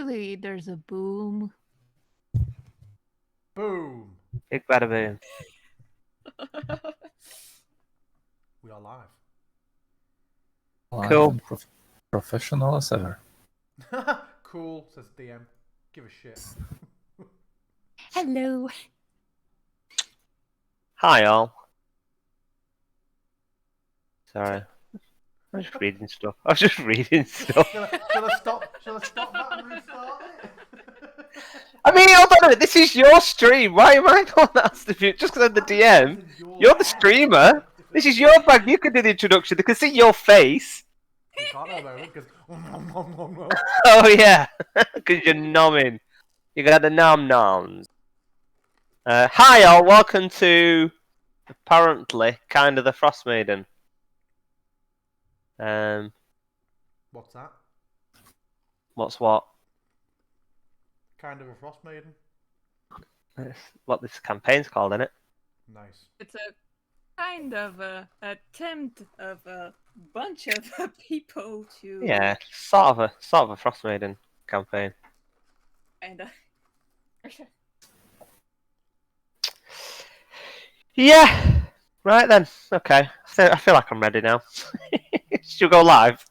Usually there's a boom. Boom. Big bada boom. We are live. Live Cool. and professional as ever. Cool, says DM. Give a shit. Hello. Hi, all. Sorry. I was just reading stuff. Shall I stop that and restart it? I mean, hold on a minute. This is your stream. Why am I the one that has to do it? Just because I'm the DM? You're the streamer. This is your bag. You can do the introduction. They can see your face. We can't at the moment because. Oh, yeah. Because you're nomming. You're going to have the nom-noms. Hi, all. Welcome to, apparently, Kinda the Frostmaiden. What's that? What's what? Kind of a Frostmaiden. That's what this campaign's called, isn't it? Nice. It's a kind of a attempt of a bunch of people to Yeah, sort of a Frostmaiden campaign. kind of. Yeah. Right then. Okay. I feel like I'm ready now. Should we go live?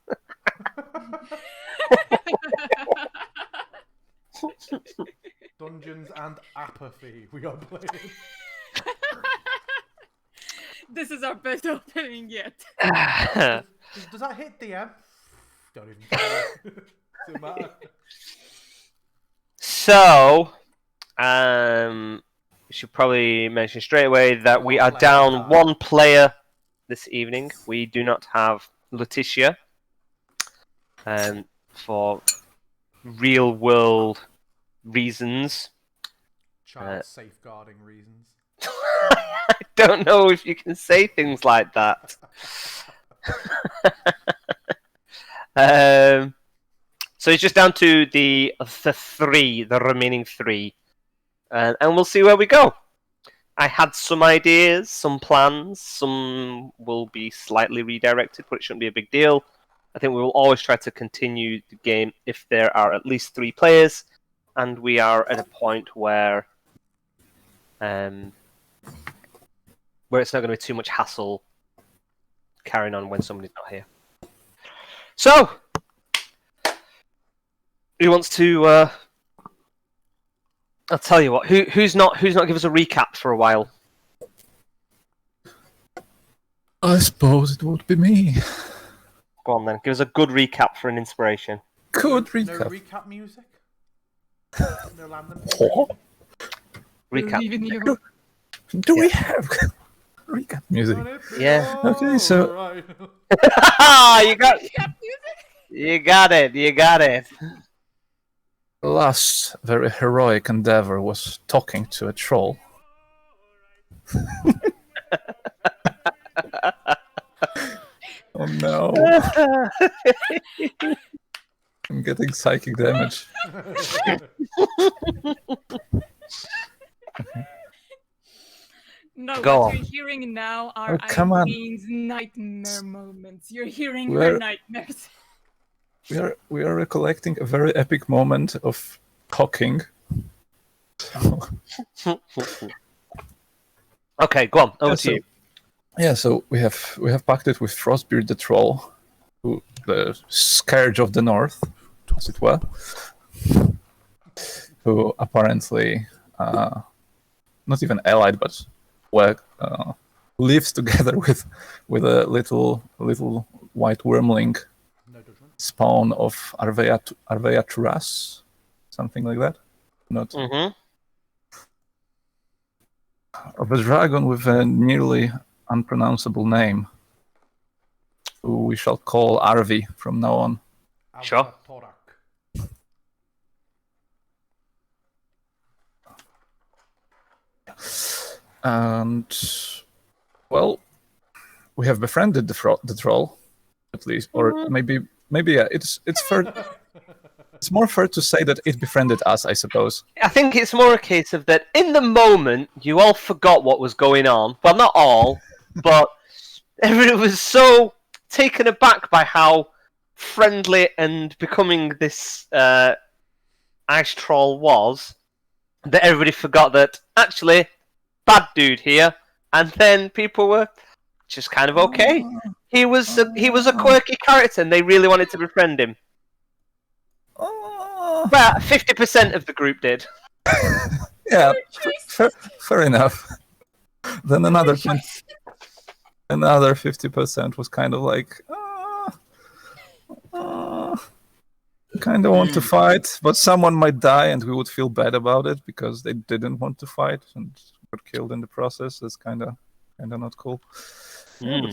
Dungeons and apathy. We are playing. This is our best opening yet. Does that hit DM? Don't even care. Doesn't matter. So, we should probably mention straight away that we are down one player this evening. We do not have Letitia, for real world reasons. Child safeguarding reasons. I don't know if you can say things like that. So it's just down to the remaining three, and we'll see where we go. I had some ideas, some plans. Some will be slightly redirected, but it shouldn't be a big deal. I think we will always try to continue the game if there are at least 3 players, and we are at a point where it's not going to be too much hassle carrying on when somebody's not here. So, who wants to? I'll tell you what. Who's not give us a recap for a while? I suppose it would be me. Go on then. Give us a good recap for an inspiration. Good No recap. recap music? No landing. What? Recap. Believe in you. Do we have recap music? Yeah. Okay, so- Alright. you got it. You got it. The last very heroic endeavor was talking to a troll. Oh no. I'm getting psychic damage. No, Go what on. you're hearing now are Oh, come on. Eileen's nightmare moments. You're hearing Where- her nightmares. We are recollecting a very epic moment of talking. Okay, go on. Over Yeah, to you. Yeah, so we have pacted with Frostbeard the troll, who the scourge of the north, as it were, who apparently not even allied, but lives together with a little white wormling No judgment. spawn of Arvea Turas, something like that. Not Mm-hmm. of a dragon with a nearly unpronounceable name, who we shall call Arvi from now on. Sure. Torak. And well, we have befriended the troll, at least, or maybe yeah. It's fair. It's more fair to say that it befriended us, I suppose. I think it's more a case of that in the moment you all forgot what was going on. Well, not all, but everyone was so taken aback by how friendly and becoming this Ice Troll was that everybody forgot that actually bad dude here, and then people were just kind of okay. He was a quirky character, and they really wanted to befriend him. Well, 50% of the group did. Yeah, fair enough. Then another 50% was kind of like, kind of want to fight, but someone might die, and we would feel bad about it because they didn't want to fight and got killed in the process. That's kind of not cool. Yeah,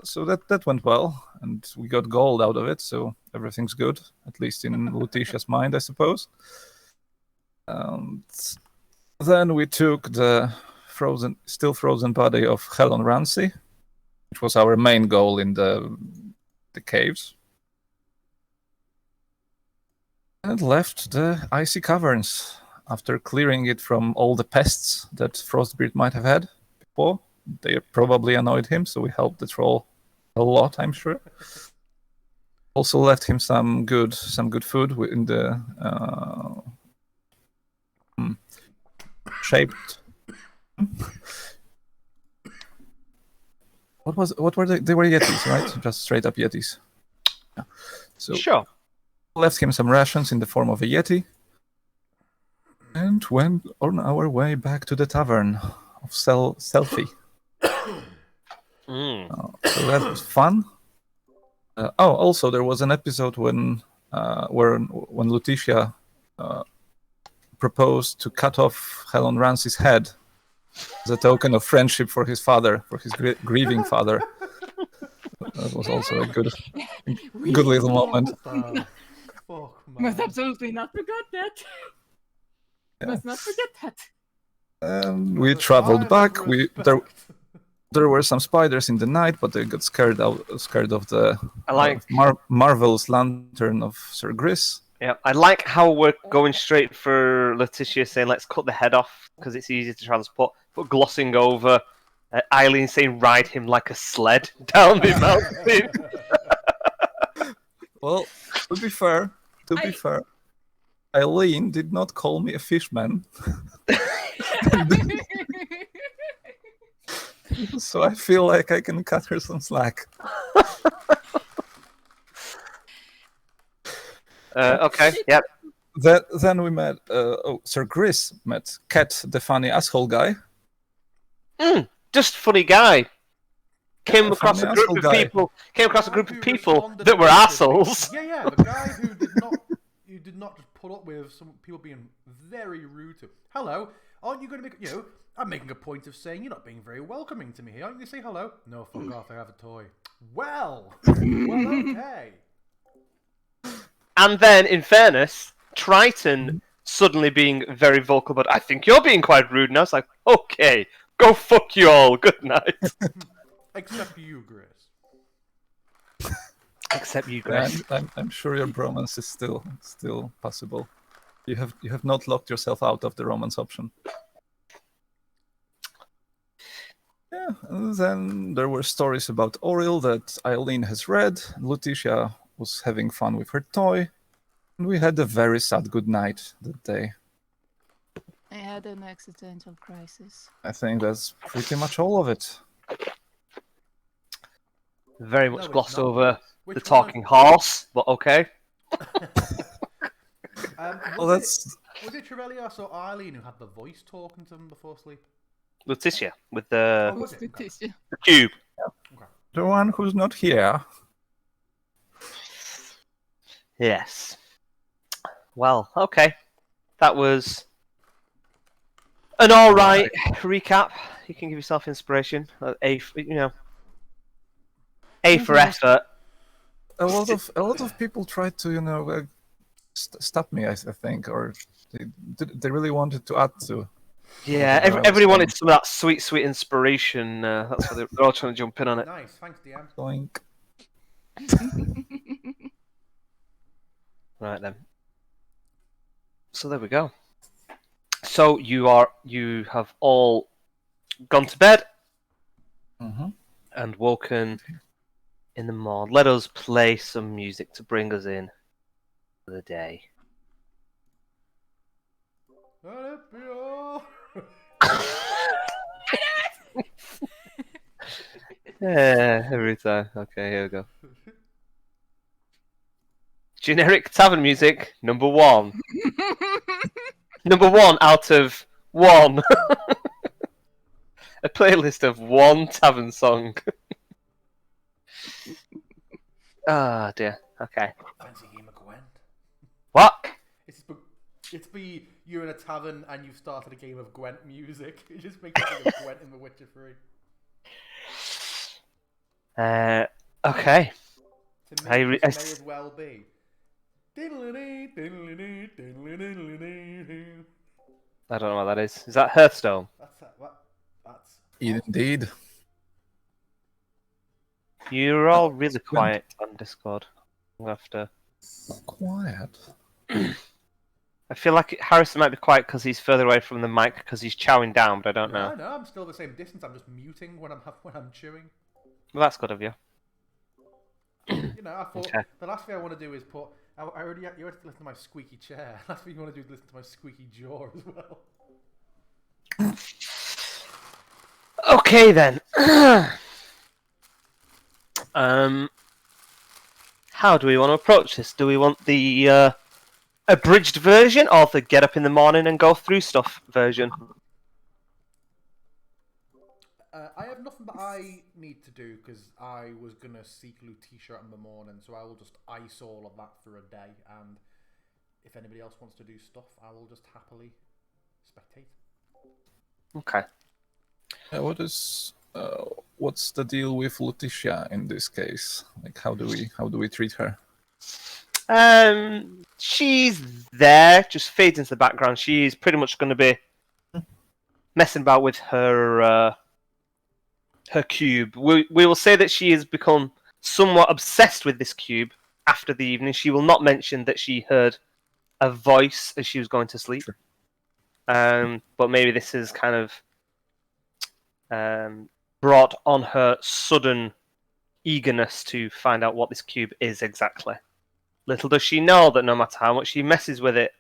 so that went well, and we got gold out of it, so everything's good, at least in Letitia's mind, I suppose. And then we took the still frozen body of Helen Ramsey, which was our main goal in the caves, and left the icy caverns after clearing it from all the pests that Frostbeard might have had before. They probably annoyed him, so we helped the troll a lot, I'm sure. Also left him some good food in the shaped. What were they? They were yetis, right? Just straight up yetis. Yeah. So Sure. left him some rations in the form of a yeti, and went on our way back to the tavern of Selfie. So that was fun. Also there was an episode when Letitia proposed to cut off Helen Ramsey's head as a token of friendship for his father, for his grieving father. That was also a good little moment. Fuck, man. Must absolutely not forget that. Yeah. Must not forget that. We traveled back. There were some spiders in the night, but they got scared of the marvelous lantern of Sir Gris. Yeah, I like how we're going straight for Letitia saying let's cut the head off because it's easy to transport, but glossing over Eileen saying ride him like a sled down the mountain. Well, to be fair, Eileen did not call me a fishman, so I feel like I can cut her some slack. Okay, yep. Then we met. Sir Gris met Cat, the funny asshole guy. Just funny guy. Came across funny a group asshole of guy. people. Came across a group of Who people responded that were positively. assholes. Yeah, the guy who did not just put up with some people being very rude to. Hello, aren't you going to make? I'm making a point of saying you're not being very welcoming to me here. Aren't you going to say hello? No, fuck off. I have a toy. Well, okay. And then, in fairness, Triton suddenly being very vocal, but I think you're being quite rude. And I was like, okay, go fuck you all. Good night. Except you, Gris. Except you, Grace. I'm sure your bromance is still possible. You have not locked yourself out of the romance option. Yeah, and then there were stories about Oriel that Eileen has read. Letitia was having fun with her toy, and we had a very sad good night that day. I had an accidental crisis. I think that's pretty much all of it. Very No, much it's glossed not. over Which the one? talking horse, but okay. Was it Trevelios or Eileen who had the voice talking to them before sleep? Letitia with the Was it? Okay. Letitia. cube. The one who's not here. Yes. Well, okay. That was an all right recap. You can give yourself inspiration. A for effort. A lot of people tried to stop me. I think, or they really wanted to add to. Yeah, everybody wanted some of that sweet inspiration. That's why they're all trying to jump in on it. Nice, thanks, DM. Doink. Right then. So there we go. So you have all gone to bed and woken in the morning. Let us play some music to bring us in for the day. Let it be all. Yeah, every time. Okay, here we go. Generic tavern music, number 1. Number 1 out of 1. A playlist of 1 tavern song. Ah, dear. Okay. Fancy game of Gwent. What? It's be you're in a tavern and you've started a game of Gwent music. It just makes me think of Gwent in The Witcher 3. Okay. To me, I it re- just I may s- as well be. I don't know what that is. Is that Hearthstone? That's Indeed. You're all really quiet on Discord. I'll have to. Quiet. I feel like Harrison might be quiet because he's further away from the mic because he's chowing down, but I don't know. No, I'm still the same distance. I'm just muting when I'm chewing. Well, that's good of you. You know, I thought Okay. the last thing I want to do is put. You already listen to my squeaky chair. Last thing you want to do is listen to my squeaky jaw as well. Okay then. How do we want to approach this? Do we want the abridged version or the get up in the morning and go through stuff version? I have nothing that I need to do because I was gonna seek loot t-shirt in the morning, so I will just ice all of that for a day. And if anybody else wants to do stuff, I will just happily spectate. Okay. What's the deal with Letitia in this case? Like, how do we treat her? She's there, just fades into the background. She's pretty much going to be messing about with her cube. We will say that she has become somewhat obsessed with this cube after the evening. She will not mention that she heard a voice as she was going to sleep. Sure. But maybe this is kind of brought on her sudden eagerness to find out what this cube is exactly. Little does she know that no matter how much she messes with it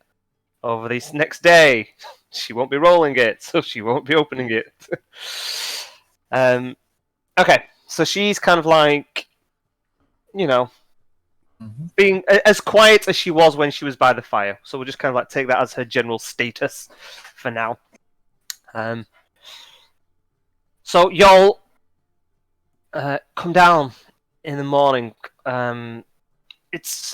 over this next day, she won't be rolling it, so she won't be opening it. Okay, so she's kind of like, Mhm. being as quiet as she was when she was by the fire. So we'll just kind of like take that as her general status for now. So y'all come down in the morning. It's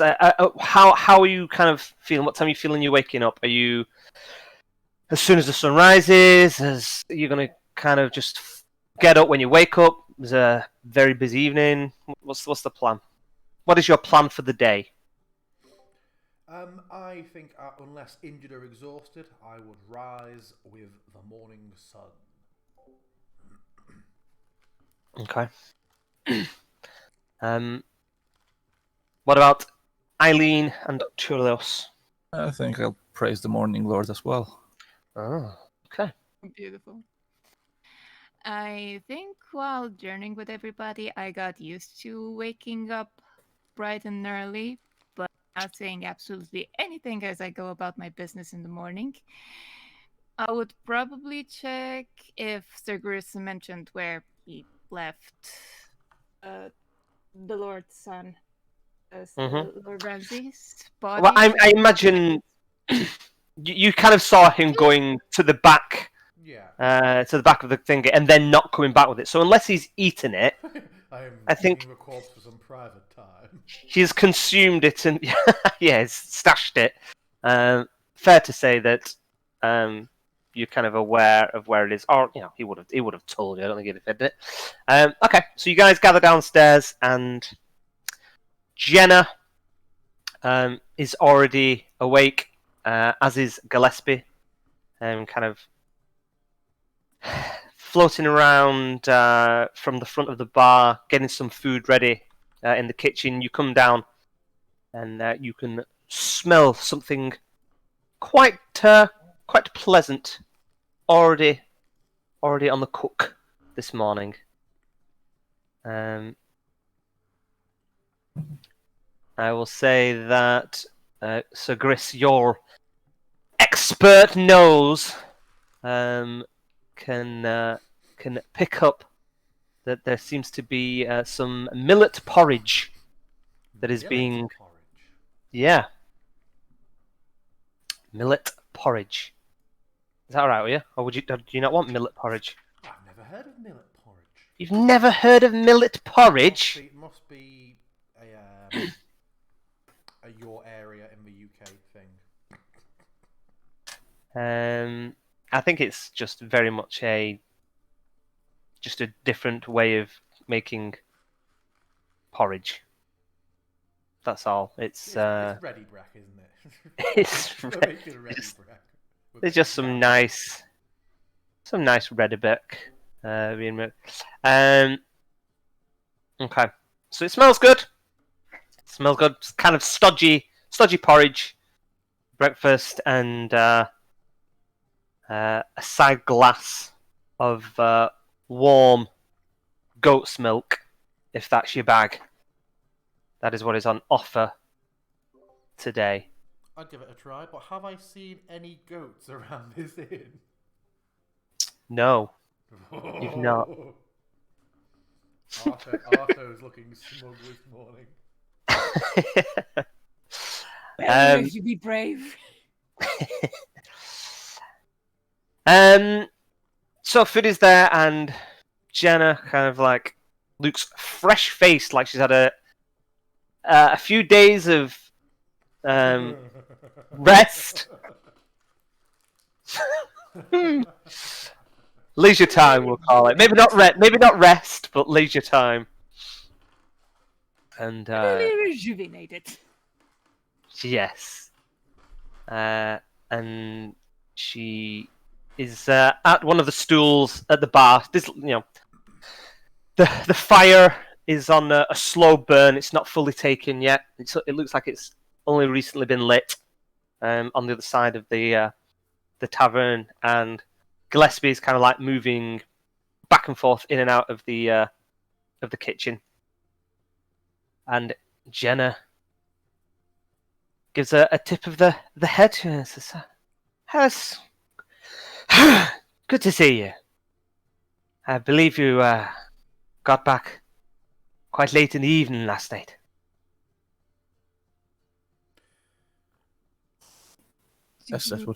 how are you kind of feeling? What time are you feeling you're waking up? Are you as soon as the sun rises? Are you gonna kind of just get up when you wake up? It was a very busy evening. What's the plan? What is your plan for the day? I think unless injured or exhausted, I would rise with the morning sun. Okay. What about Eileen and Turlos? I think I'll praise the Morning Lord as well. Oh, okay. Beautiful. I think while journeying with everybody, I got used to waking up bright and early, but not saying absolutely anything as I go about my business in the morning. I would probably check if Sir Gris mentioned where he left uh, the Lord's son, Lord Ramsay's Well, body. I imagine you kind of saw him going to the back Yeah. to the back of the thing and then not coming back with it. So unless he's eaten it, I think- eating the corpse for some private time. he's consumed it and yeah, he's stashed it. Fair to say that you're kind of aware of where it is, or he would have told you. I don't think he'd have said it. Okay, so you guys gather downstairs, and Jenna is already awake, as is Gillespie, kind of floating around from the front of the bar, getting some food ready in the kitchen. You come down, and you can smell something quite pleasant already on the cook this morning. I will say that Sir Gris, your expert nose can pick up that there seems to be some millet porridge that is Millet being porridge. millet porridge. Is that all right with you, or do you not want millet porridge? I've never heard of millet porridge. You've never heard of millet porridge? Must be a your area in the UK thing. I think it's just very much a different way of making porridge. That's all. It's ready brack, isn't it? there's just some nice Redebeck being made. Okay, so it smells good. It's kind of stodgy porridge, breakfast, and a side glass of warm goat's milk, if that's your bag. That is what is on offer today. I'd give it a try, but have I seen any goats around this inn? No, you've not. Arto's looking smug this morning. You should be brave. So food is there, and Jenna kind of like looks fresh-faced, like she's had a few days of rest. Leisure time, we'll call it. Maybe not rest, but leisure time. And Really rejuvenated. yes, and she is at one of the stools at the bar. This, the fire is on a slow burn. It's not fully taken yet. It looks like it's only recently been lit on the other side of the tavern, and Gillespie is kind of like moving back and forth in and out of the kitchen, and Jenna gives a tip of the head to her and says, "Yes, good to see you. I believe you got back quite late in the evening last night." Yes, that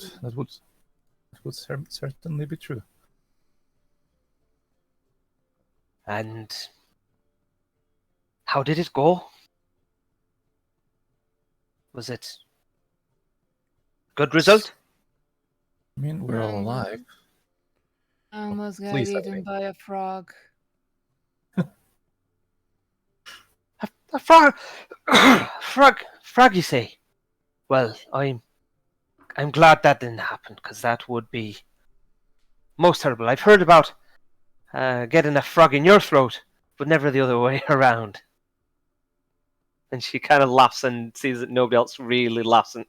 would certainly be true. And how did it go? Was it good result? I mean, we're all alive. I almost got Please, eaten by a frog. A frog, frog, you say? Well, I'm glad that didn't happen, because that would be most terrible. I've heard about getting a frog in your throat, but never the other way around. And she kind of laughs and sees that nobody else really laughs, and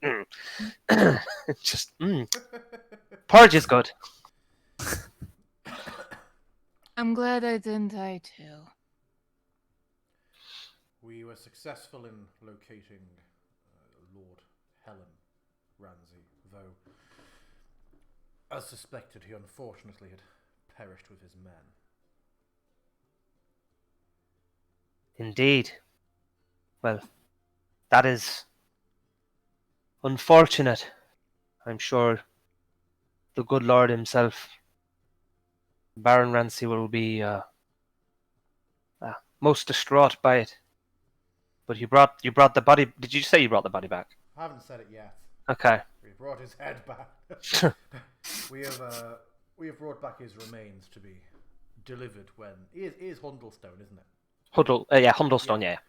just porridge is good. I'm glad I didn't die too. We were successful in locating Lord Helen Ramsay, though, as suspected, he unfortunately had perished with his men. Indeed. Well, that is unfortunate. I'm sure the good Lord himself, Baron Ramsay, will be most distraught by it. But you brought the body. Did you say you brought the body back? I haven't said it yet. Okay. We brought his head back. we have brought back his remains to be delivered when it is Hundlestone, isn't it? Hundlestone, yeah.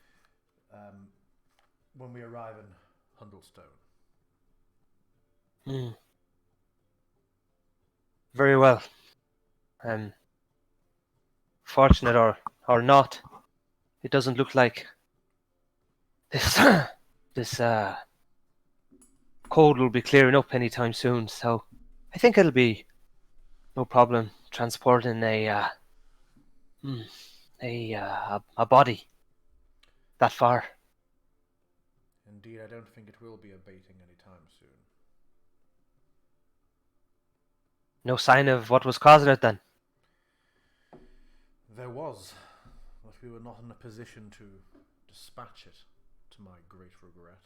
When we arrive in Hundlestone. Very well. Fortunate or not, it doesn't look like this cold will be clearing up anytime soon. So I think it'll be no problem transporting a body that far. Indeed, I don't think it will be abating anytime soon. No sign of what was causing it then? There was, but we were not in a position to dispatch it, to my great regret.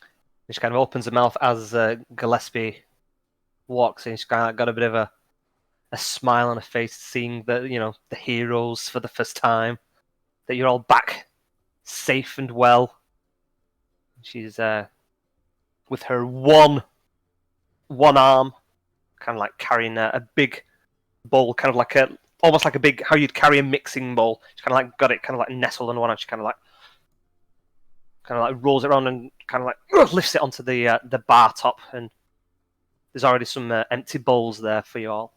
He just kind of opens her mouth as Gillespie walks in. She's kind of got a bit of a smile on her face, seeing the heroes for the first time. That you're all back, safe and well. She's with her one arm, kind of like carrying a big bowl, kind of like almost like a big, how you'd carry a mixing bowl. She kind of like got it, kind of like nestled on one, and she kind of like rolls it around and kind of like lifts it onto the bar top, and there's already some empty bowls there for you all.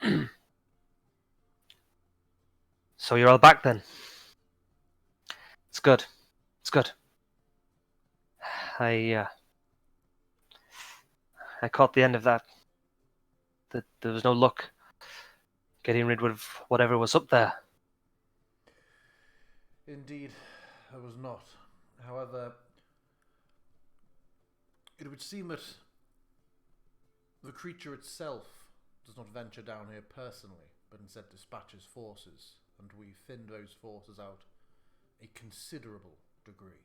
Nice. So you're all back then. It's good. It's good. I caught the end of that. There was no luck getting rid of whatever was up there. Indeed, I was not. However, it would seem that the creature itself does not venture down here personally, but instead dispatches forces, and we thin those forces out a considerable degree.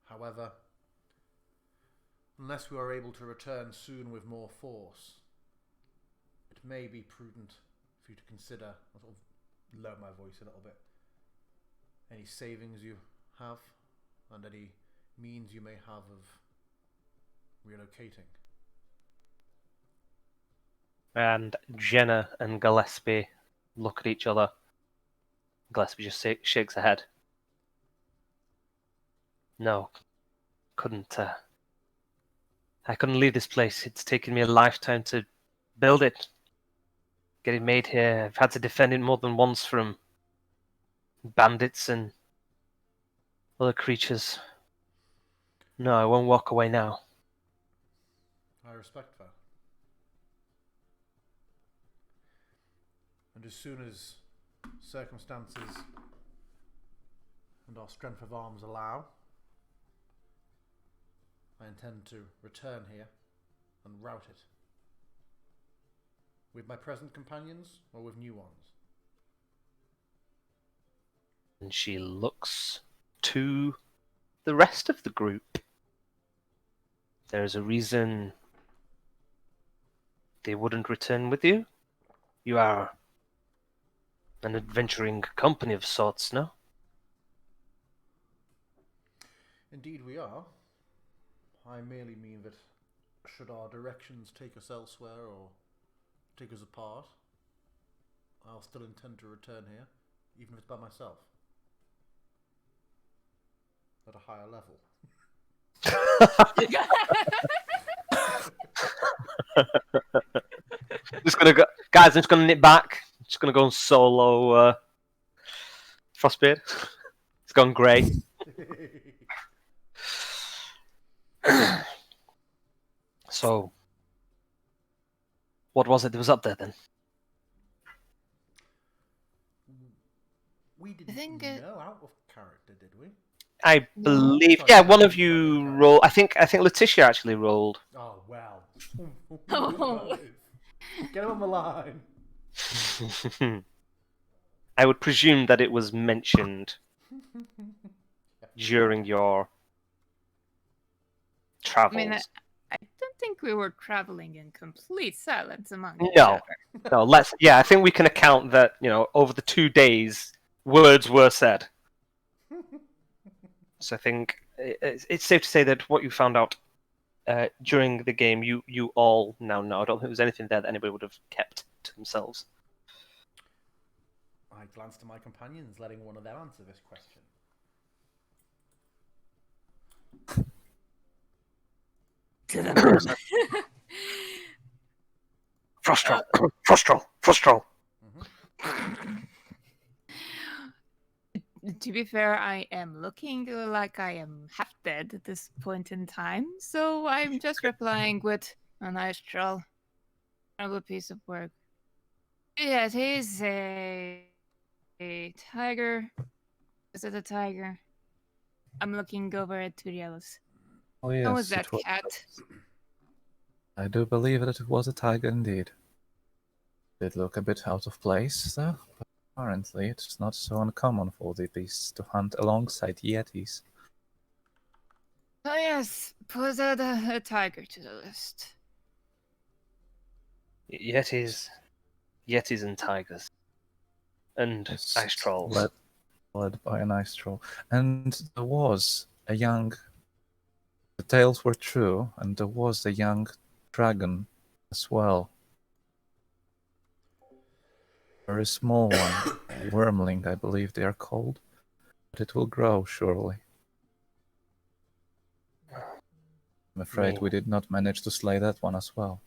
However, unless we are able to return soon with more force, it may be prudent for you to consider, I'll sort of lower my voice a little bit, any savings you have and any means you may have of relocating. And Jenna and Gillespie look at each other. Gillespie just shakes her head. No, couldn't. I couldn't leave this place. It's taken me a lifetime to build it, get it made here. I've had to defend it more than once from bandits and other creatures. No, I won't walk away now. I respect that. And as soon as circumstances and our strength of arms allow, I intend to return here and rout it. With my present companions or with new ones? And she looks to the rest of the group. There's a reason they wouldn't return with you. You are an adventuring company of sorts, no? Indeed we are. I merely mean that should our directions take us elsewhere or take us apart, I'll still intend to return here, even if it's by myself. At a higher level. Just gonna go, guys. I'm just gonna nip back. Just gonna go on solo. Frostbeard. It's gone grey. So, what was it that was up there then? We didn't think know out of character, did we? I No. believe, yeah, one of you rolled. I think Letitia actually rolled. Oh, well. Oh. Get him on the line. I would presume that it was mentioned during your I travels. mean, I don't think we were traveling in complete silence among each No. other. No, I think we can account that, over the 2 days, words were said. So I think it's safe to say that what you found out during the game, you all now know. I don't think there's anything there that anybody would have kept to themselves. I glanced at my companions, letting one of them answer this question. Frostral. To be fair, I am looking like I am half dead at this point in time, so I'm just replying with a nice troll. A piece of work. Yes, he's a tiger. Is it a tiger? I'm looking over at Turiel's. Oh yes, How was that it was. cat? I do believe that it was a tiger indeed. Did look a bit out of place, though. But apparently, it's not so uncommon for the beasts to hunt alongside yetis. Oh yes, put a tiger to the list. Yetis and tigers. And Yes, ice trolls. led by an ice troll. And there was a young. The tales were true, and there was a young dragon as well. Very small one, a wormling, I believe they are called. But it will grow, surely. I'm afraid we did not manage to slay that one as well.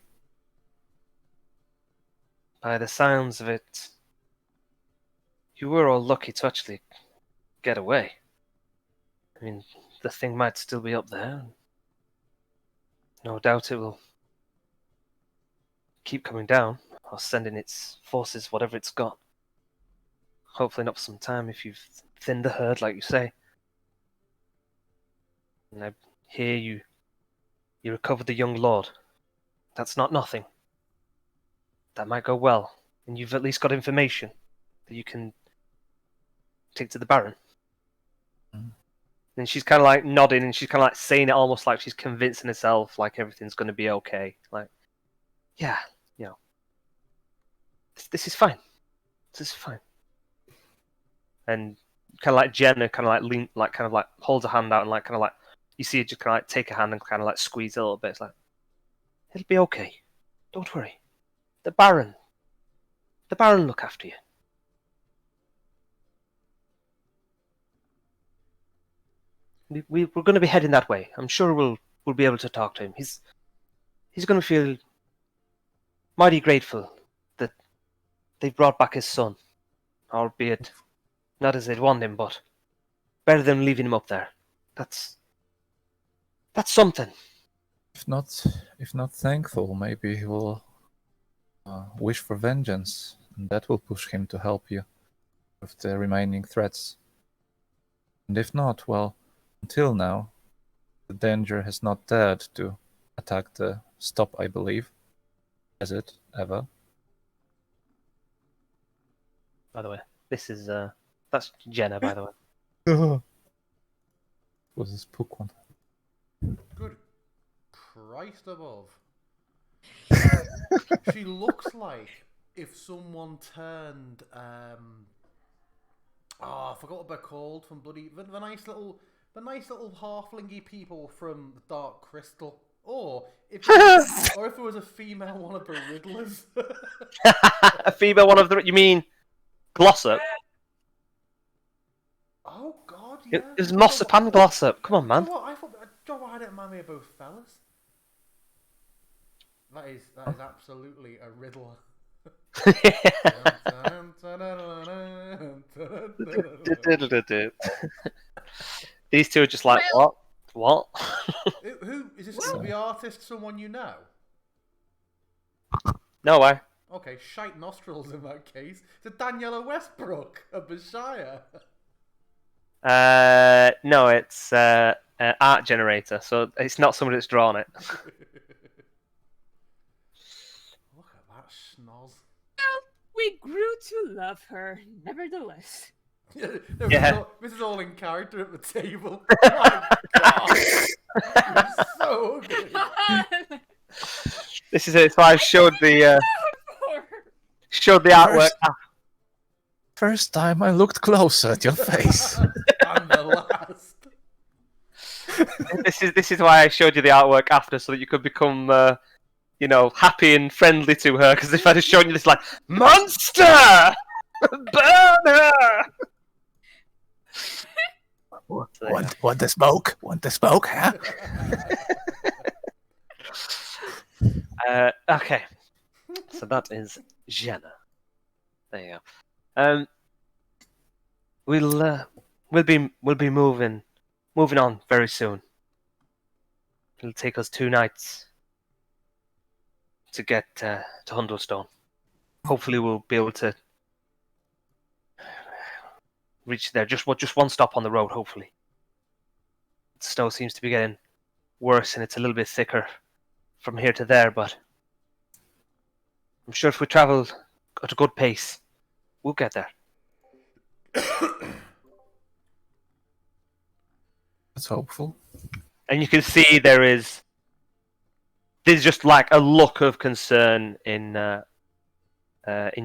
By the sounds of it, you were all lucky to actually get away. I mean, the thing might still be up there. No doubt it will keep coming down, or sending its forces, whatever it's got. Hopefully not for some time if you've thinned the herd, like you say. And I hear you recovered the young lord. That's not nothing. That might go well. And you've at least got information that you can take to the Baron. And she's kind of like nodding, and she's kind of like saying it almost like she's convincing herself like everything's going to be okay. Like, yeah, this is fine. This is fine. And kind of like Jenna kind of like lean, like kind of like holds a hand out, and like kind of like you see her just kind of like take a hand and kind of like squeeze it a little bit. It's like, it'll be okay. Don't worry. The Baron look after you. We're going to be heading that way. I'm sure we'll be able to talk to him. He's going to feel mighty grateful that they've brought back his son, albeit not as they'd want him, but better than leaving him up there. That's something. If not thankful, maybe he will wish for vengeance, and that will push him to help you with the remaining threats. And if not, well, until now, the danger has not dared to attack the stop, I believe. Has it ever? By the way, this is that's Jenna. By the way, Was this spook one? Good Christ above. She looks like if someone turned I forgot what they're called from bloody the nice little halflingy people from the Dark Crystal. Or if it was a female one of the Riddlers. a female one of the. You mean Glossop? Oh God, yeah. It was Mossapan Glossop. Come on, man. You know what? I thought I didn't mind me of both fellas. That is absolutely a riddle. These two are just like, what? Who is this? The artist? Someone you know? No way. Okay, shite nostrils in that case. It's a Daniela Westbrook of the Shire. No, it's art generator, so it's not somebody that's drawn it. Look at that schnoz. Well, we grew to love her, nevertheless. Yeah. This is all in character at the table. My God. You're so ugly. This is it. So I showed the artwork. First time I looked closer at your face. I'm the last. This is why I showed you the artwork after, so that you could become, happy and friendly to her. Because if I'd have shown you this, like, monster, burn her. Want the smoke? Want the smoke, huh? Okay, so that is Jenna. There you go. We'll be moving on very soon. It'll take us 2 nights to get to Hundlestone. Hopefully, we'll be able to reach there. Just one stop on the road. Hopefully, the snow seems to be getting worse, and it's a little bit thicker from here to there, but I'm sure if we travel at a good pace, we'll get there. That's hopeful. And you can see there's just like a look of concern in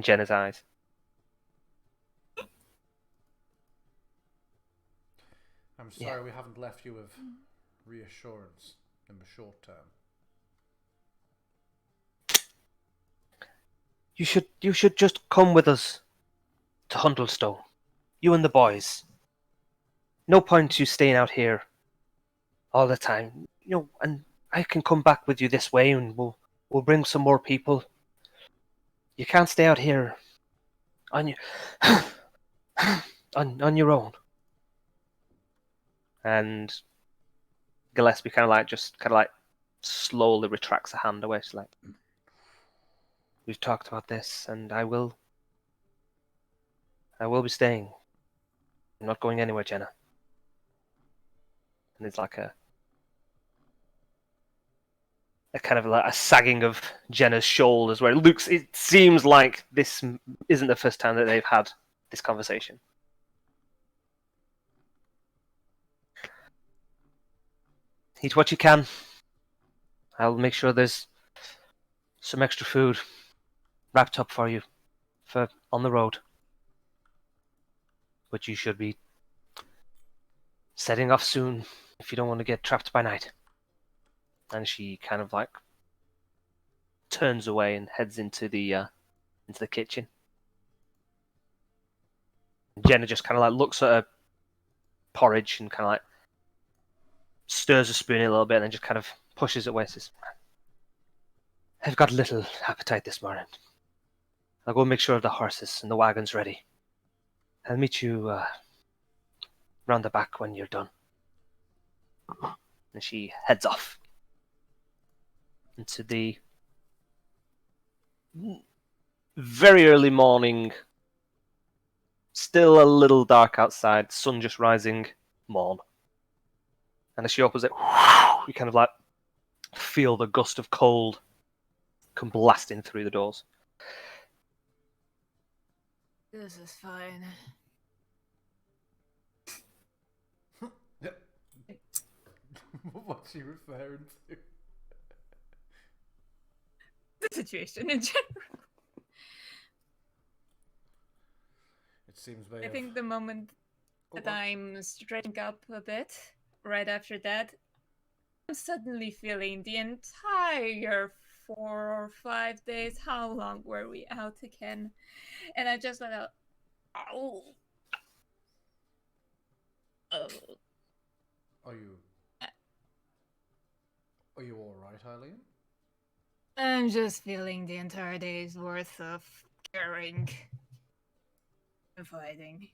Jenna's eyes. I'm sorry we haven't left you with reassurance in the short term. You should just come with us to Hundlestone. You and the boys. No point you staying out here all the time. And I can come back with you this way, and we'll bring some more people. You can't stay out here on your on your own. And Gillespie kind of like slowly retracts a hand away. She's like, we've talked about this, and I will be staying. I'm not going anywhere, Jenna. And it's like a kind of like a sagging of Jenna's shoulders, where it seems like this isn't the first time that they've had this conversation. Eat what you can. I'll make sure there's some extra food wrapped up for you for on the road. But you should be setting off soon if you don't want to get trapped by night. And she kind of like turns away and heads into the kitchen. And Jenna just kind of like looks at her porridge and kind of like stirs a spoon a little bit and then just kind of pushes it away and says, I've got little appetite this morning. I'll go make sure the horses and the wagon's ready. I'll meet you round the back when you're done. And she heads off into the very early morning, still a little dark outside, sun just rising, morn. And as she opens it, you kind of like feel the gust of cold come blasting through the doors. This is fine. What's she referring to? The situation in general. It seems I think the moment that I'm stretching up a bit, right after that, I'm suddenly feeling the entire 4 or 5 days. How long were we out again? And I just let out, ow. Oh. Are you all right, Eileen? I'm just feeling the entire day's worth of caring and fighting.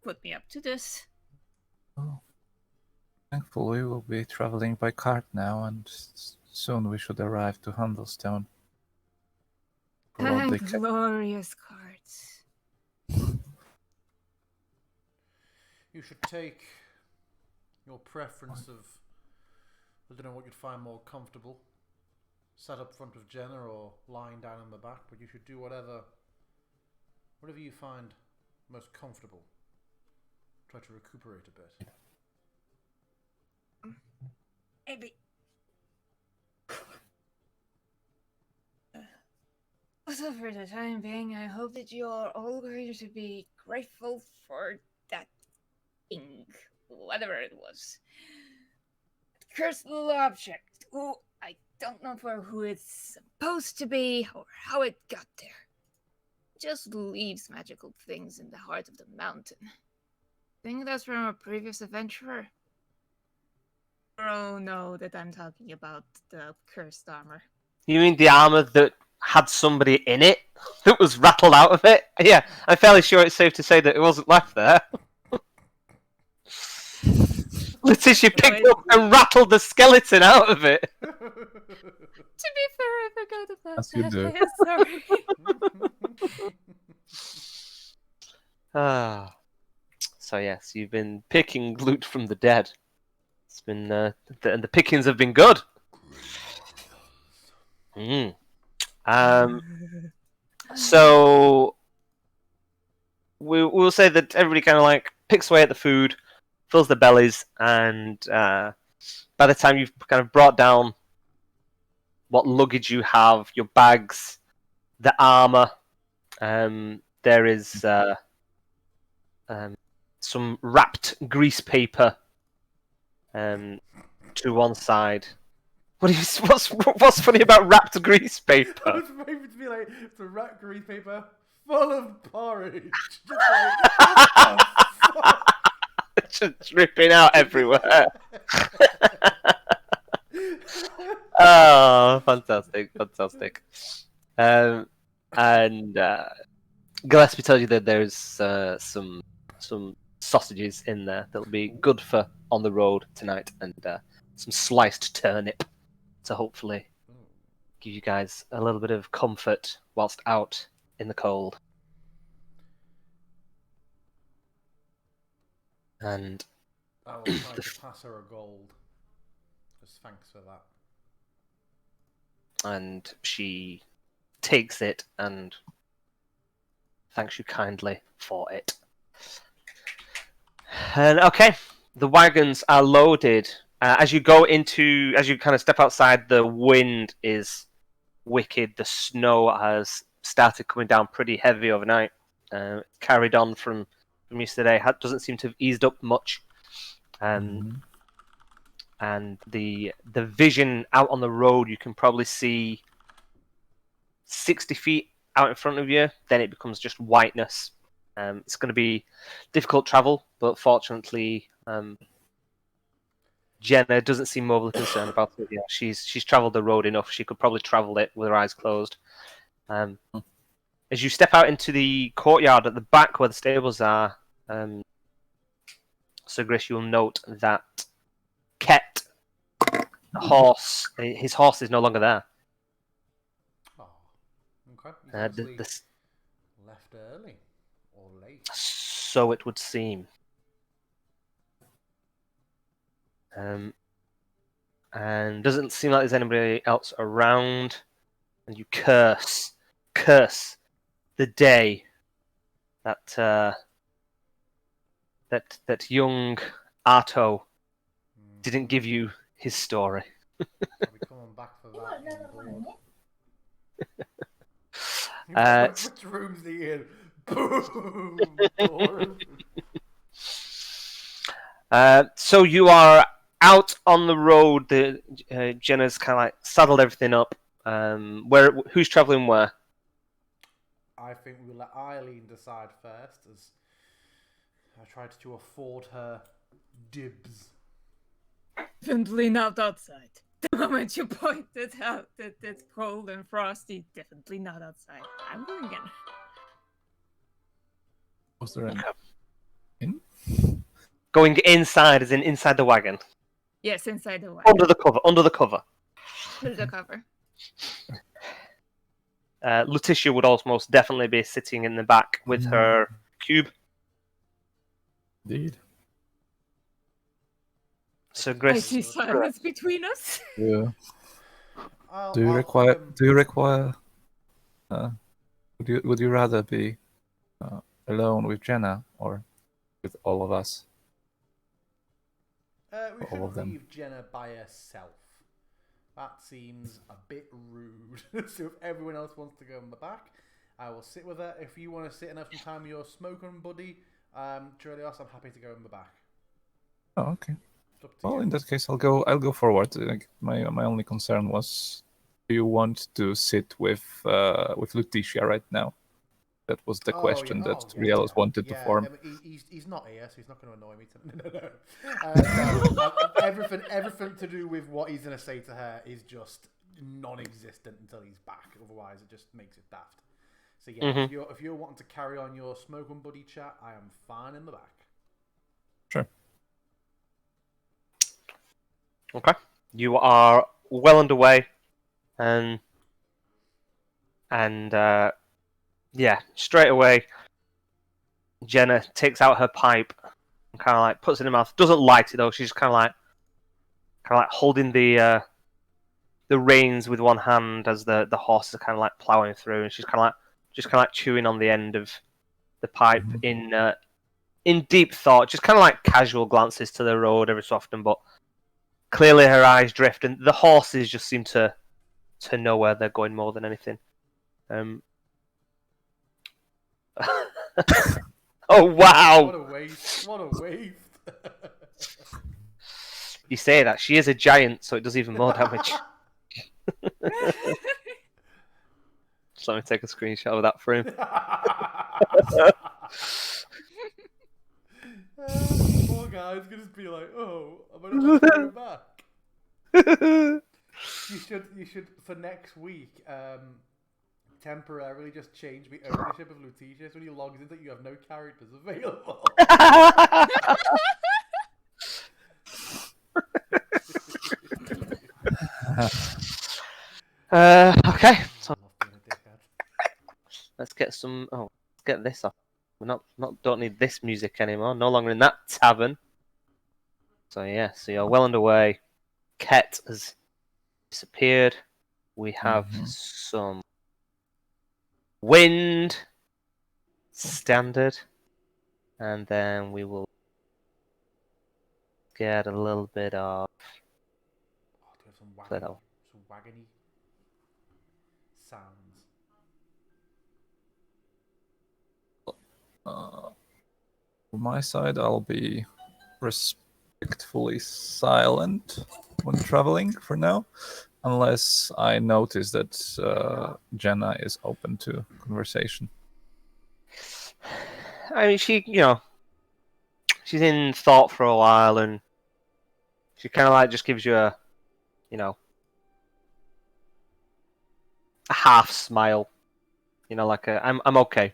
Put me up to this. Oh. Thankfully, we'll be traveling by cart now, and soon we should arrive to Hundlestone. And glorious cards. You should take your preference of, I don't know what you'd find more comfortable, sat up front of Jenna or lying down in the back, but you should do whatever you find most comfortable. Try to recuperate a bit. Maybe. So for the time being, I hope that you're all going to be grateful for that thing, whatever it was. Cursed little object. Oh, I don't know for who it's supposed to be or how it got there. It just leaves magical things in the heart of the mountain. I think that's from a previous adventurer. Oh no, that I'm talking about the cursed armor. You mean the armor that had somebody in it that was rattled out of it? Yeah, I'm fairly sure it's safe to say that it wasn't left there. Letitia picked up and rattled the skeleton out of it. To be fair, I forgot about As you do. Sorry. So yes, you've been picking loot from the dead. It's been and the pickings have been good. Mm. So we'll say that everybody kind of like picks away at the food, fills their bellies, and by the time you've kind of brought down what luggage you have, your bags, the armor, there is some wrapped grease paper to one side. What's funny about wrapped grease I paper? was waiting to be like, it's a wrapped grease paper full of porridge. Just like, what the fuck? Just dripping out everywhere. Oh, fantastic, fantastic. And Gillespie tells you that there's some sausages in there that'll be good for on the road tonight, and some sliced turnip to hopefully give you guys a little bit of comfort whilst out in the cold. And I will try to pass her a gold. Just thanks for that. and she takes it and thanks you kindly for it. And okay, the wagons are loaded. As you kind of step outside, the wind is wicked. The snow has started coming down pretty heavy overnight. Carried on from yesterday. Doesn't seem to have eased up much. And the vision out on the road, you can probably see 60 feet out in front of you. Then it becomes just whiteness. It's going to be difficult travel, but fortunately, Jenna doesn't seem overly concerned about it. Yeah, she's travelled the road enough. She could probably travel it with her eyes closed. As you step out into the courtyard at the back where the stables are, Sir Gris, you'll note that Ket, his horse is no longer there. Oh, okay. He's obviously left early or late. So it would seem. And doesn't seem like there's anybody else around. And you curse the day that that young Arto didn't give you his story. I'll be coming back for that. Which room's the in? Boom! Door. So you are out on the road. Jenna's kind of like saddled everything up. Who's traveling where? I think we'll let Eileen decide first, as I tried to afford her dibs. Definitely not outside. The moment you pointed out that it's cold and frosty, definitely not outside. I'm going in. Was there in? Going inside, as in inside the wagon. Yes, inside the wagon. Under the cover. Under the cover. Letitia would almost definitely be sitting in the back with her cube. Indeed. So I Gris, see silence between us. Yeah. I'll Do you require? Would you rather be alone with Jenna or with all of us? We all of can them. leave Jenna by herself. That seems a bit rude. So if everyone else wants to go in the back, I will sit with her. If you want to sit and have some time with your smoking buddy, Trelios, I'm happy to go in the back. Oh, okay. It's up to Well, you. in that case, I'll go forward. Like, my only concern was, do you want to sit with Lutetia right now? That was the question that Rielos wanted to form. He's not here, so he's not going to annoy me. No. Everything to do with what he's going to say to her is just non-existent until he's back. Otherwise, it just makes it daft. So yeah, if you're wanting to carry on your smoking buddy chat, I am fine in the back. Sure. okay. You are well underway, and yeah, straight away, Jenna takes out her pipe and kind of like puts it in her mouth. Doesn't light it though. She's kind of like holding the the reins with one hand as the horses are kind of like plowing through, and she's kind of like chewing on the end of the pipe in deep thought, just kind of like casual glances to the road every so often, but clearly her eyes drift, and the horses just seem to know where they're going more than anything. Oh wow! What a waste! What a waste! You say that she is a giant, so it does even more damage. So let me take a screenshot of that for him. Poor guy's gonna just be like, "Oh, am I not going back?" You should for next week temporarily just change the ownership of Lutetia so when he logs in that you have no characters available. Okay, so I love being a dickhead. let's get some. Oh, let's get this off. We're not don't need this music anymore. No longer in that tavern. So yeah, so you're well underway. Ket has disappeared. We have some wind, standard, and then we will get a little bit of. Oh, do we have some wagony sounds? On my side, I'll be respectfully silent when traveling for now, unless I notice that Jenna is open to conversation. I mean, she's in thought for a while, and she kind of like just gives you a half smile, like I'm okay.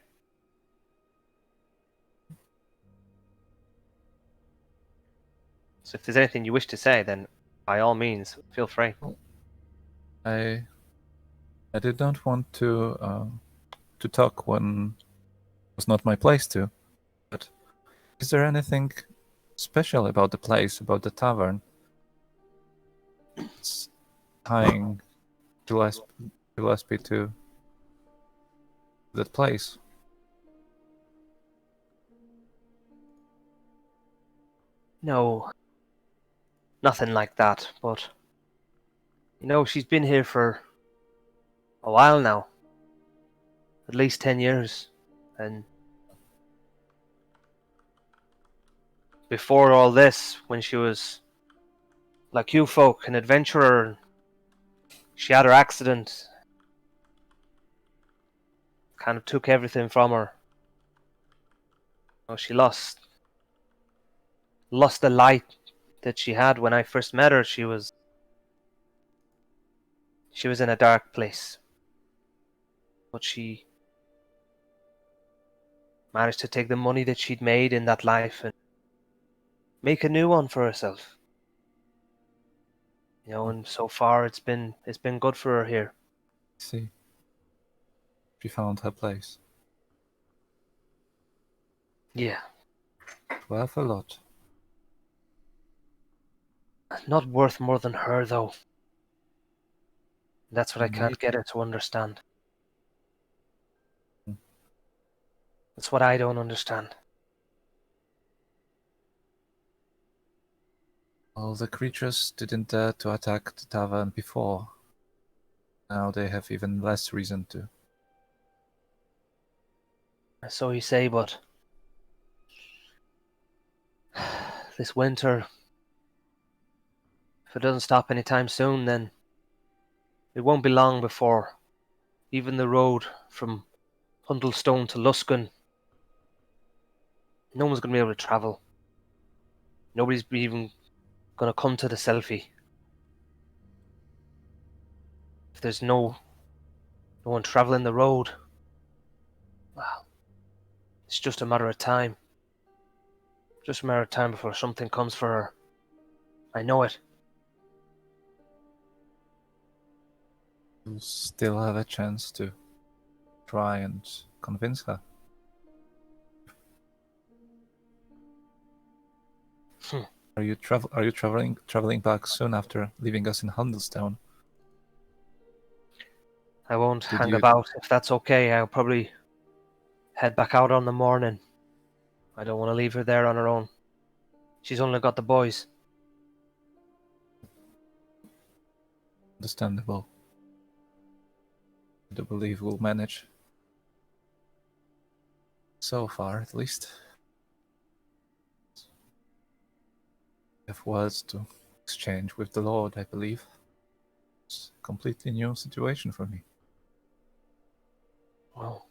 So if there's anything you wish to say, then by all means, feel free. I did not want to talk when it was not my place to. But is there anything special about the place, about the tavern? It's tying Gillespie to that place. No, nothing like that. But she's been here for a while now, at least 10 years, and before all this, when she was like you folk, an adventurer, she had her accident. Kind of took everything from her. She lost the light that she had when I first met her. She was in a dark place, but she managed to take the money that she'd made in that life and make a new one for herself. And so far it's been good for her here. See, she found her place. Yeah. Worth a lot. Not worth more than her, though. That's what I can't get her to understand. That's what I don't understand. Well, the creatures didn't dare to attack the tavern before. Now they have even less reason to. So you say, but this winter, if it doesn't stop anytime soon, then it won't be long before even the road from Hundlestone to Luskan, no one's going to be able to travel. Nobody's even going to come to the selfie. If there's no one traveling the road, well, it's just a matter of time. Just a matter of time before something comes for her. I know it. You still have a chance to try and convince her. Are you traveling back soon after leaving us in Hundlestone? I won't Did hang you- about. If that's okay, I'll probably head back out on the morning. I don't want to leave her there on her own. She's only got the boys. Understandable. I do believe we'll manage. So far, at least. We have words to exchange with the Lord, I believe. It's a completely new situation for me. Well,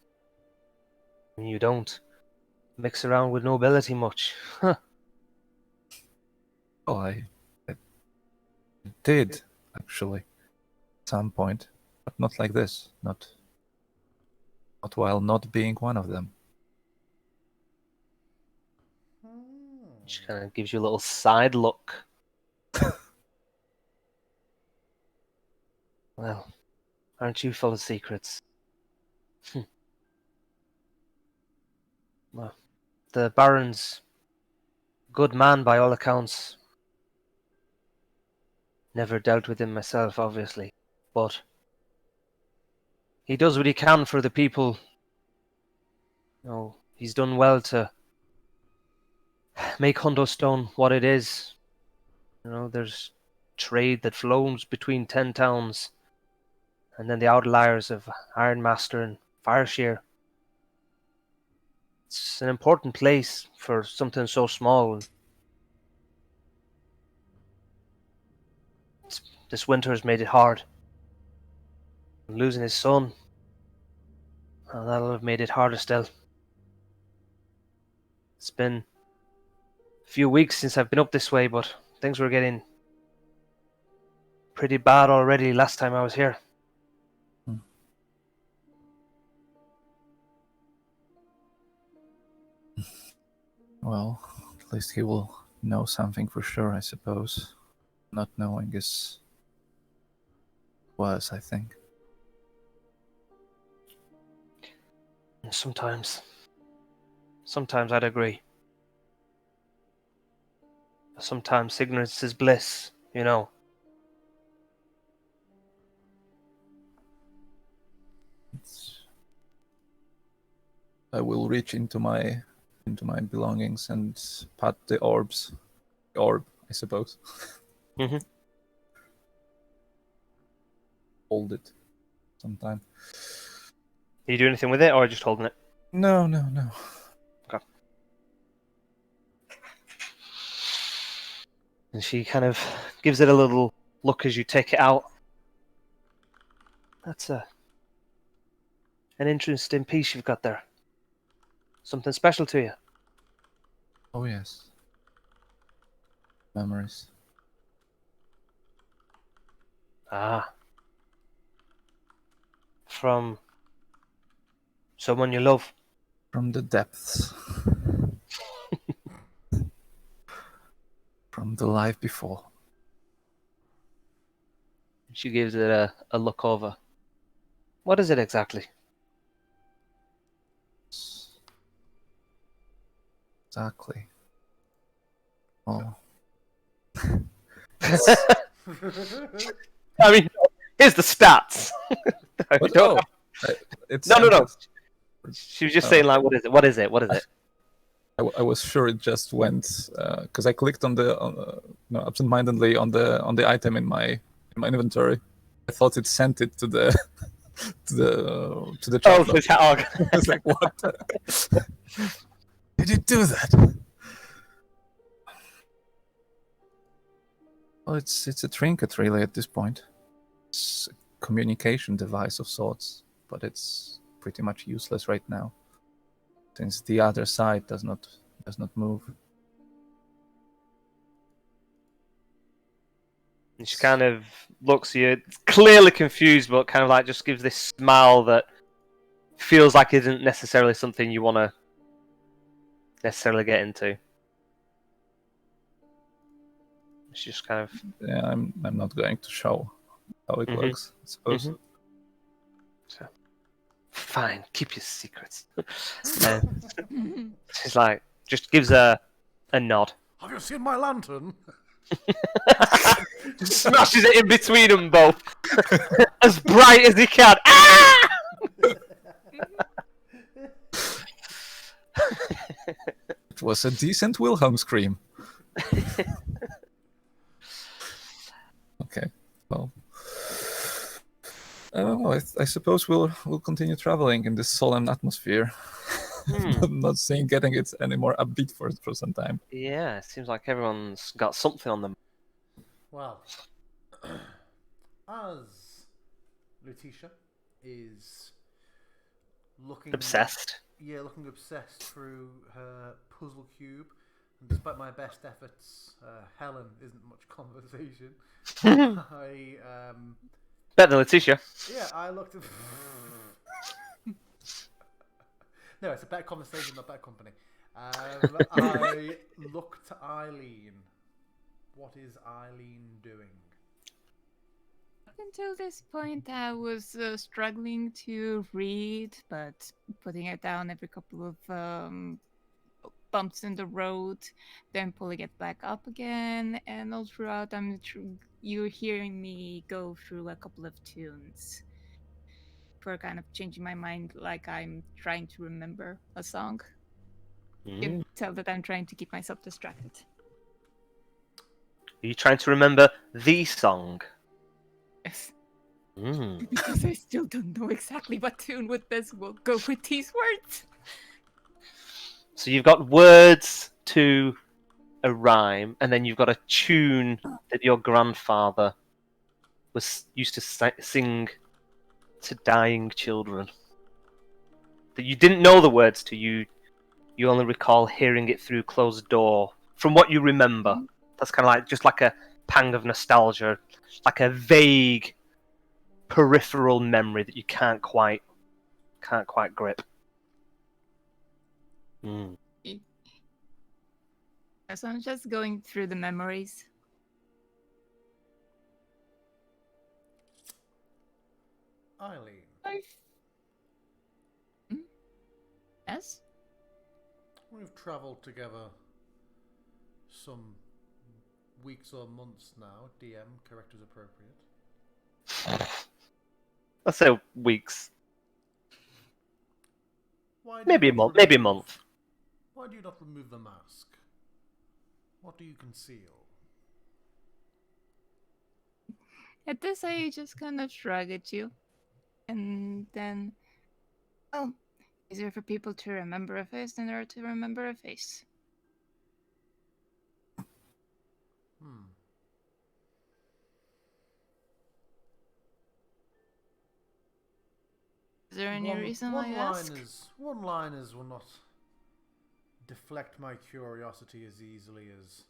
you don't mix around with nobility much. Huh. Oh, I did, actually, at some point. But not like this. Not while not being one of them. She kind of gives you a little side look. Well, aren't you full of secrets? Well, the Baron's good man by all accounts. Never dealt with him myself, obviously, but he does what he can for the people. He's done well to make Hunterstone what it is. There's trade that flows between 10 towns, and then the outliers of Ironmaster and Fireshare. It's an important place for something so small. This winter has made it hard. Losing his son, well, that'll have made it harder still. It's been a few weeks since I've been up this way, but things were getting pretty bad already last time I was here. Well, at least he will know something for sure, I suppose. Not knowing is worse, I think. Sometimes I'd agree. Sometimes ignorance is bliss, I will reach into my belongings and pat the orbs. Orb, I suppose. Mm-hmm. Hold it sometime. Are you doing anything with it, or just holding it? No. Okay. And she kind of gives it a little look as you take it out. That's an interesting piece you've got there. Something special to you. Oh yes. Memories. Ah. From someone you love. From the depths. From the life before. She gives it a look over. What is it exactly? Exactly. Oh. I mean, here's the stats. But, oh, it's No. She was just saying, like, what is it? What is it? What is it? I was sure it just went because I clicked on the absentmindedly on the item in my inventory. I thought it sent it to the to the chat. Oh, the chat. I was like, what? Did it do that? Well, it's a trinket really at this point. It's a communication device of sorts, but it's pretty much useless right now, since the other side does not move. And she kind of looks at you, clearly confused, but kind of like just gives this smile that feels like it isn't necessarily something you want to necessarily get into. It's just kind of... Yeah, I'm not going to show how it works, I suppose. So, fine, keep your secrets. And she's like, just gives a nod. Have you seen my lantern? Smashes it in between them both. As bright as he can. Ah! It was a decent Wilhelm scream. Okay, well, I don't know. I suppose we'll continue traveling in this solemn atmosphere. I'm not saying getting it any more upbeat for some time. Yeah, it seems like everyone's got something on them. Well, as Letitia is looking Obsessed. Yeah, looking obsessed through her puzzle cube, and despite my best efforts, Helen isn't much conversation. Better than Letitia. I looked at. No, it's a better conversation, not better company. I looked to Eileen. What is Eileen doing? Up until this point, I was struggling to read, but putting it down every couple of bumps in the road, then pulling it back up again, and all throughout, you're hearing me go through a couple of tunes for kind of changing my mind, like I'm trying to remember a song. You can tell that I'm trying to keep myself distracted. Are you trying to remember the song? Yes. Because I still don't know exactly what tune with this will go with these words. So you've got words to a rhyme, and then you've got a tune that your grandfather used to sing to dying children. That you didn't know the words to. You only recall hearing it through closed door. From what you remember, that's kind of like just like a pang of nostalgia, like a vague peripheral memory that you can't quite grip. So I'm just going through the memories. Eileen. Yes? We've travelled together some weeks or months now. DM, correct as appropriate. Let's say weeks. Maybe a month. Maybe a month. Why do you not remove the mask? What do you conceal? At this, I just kind of shrug at you. And then, oh, easier for people to remember a face than there to remember a face. Is there any reason why I ask? One-liners will not deflect my curiosity as easily as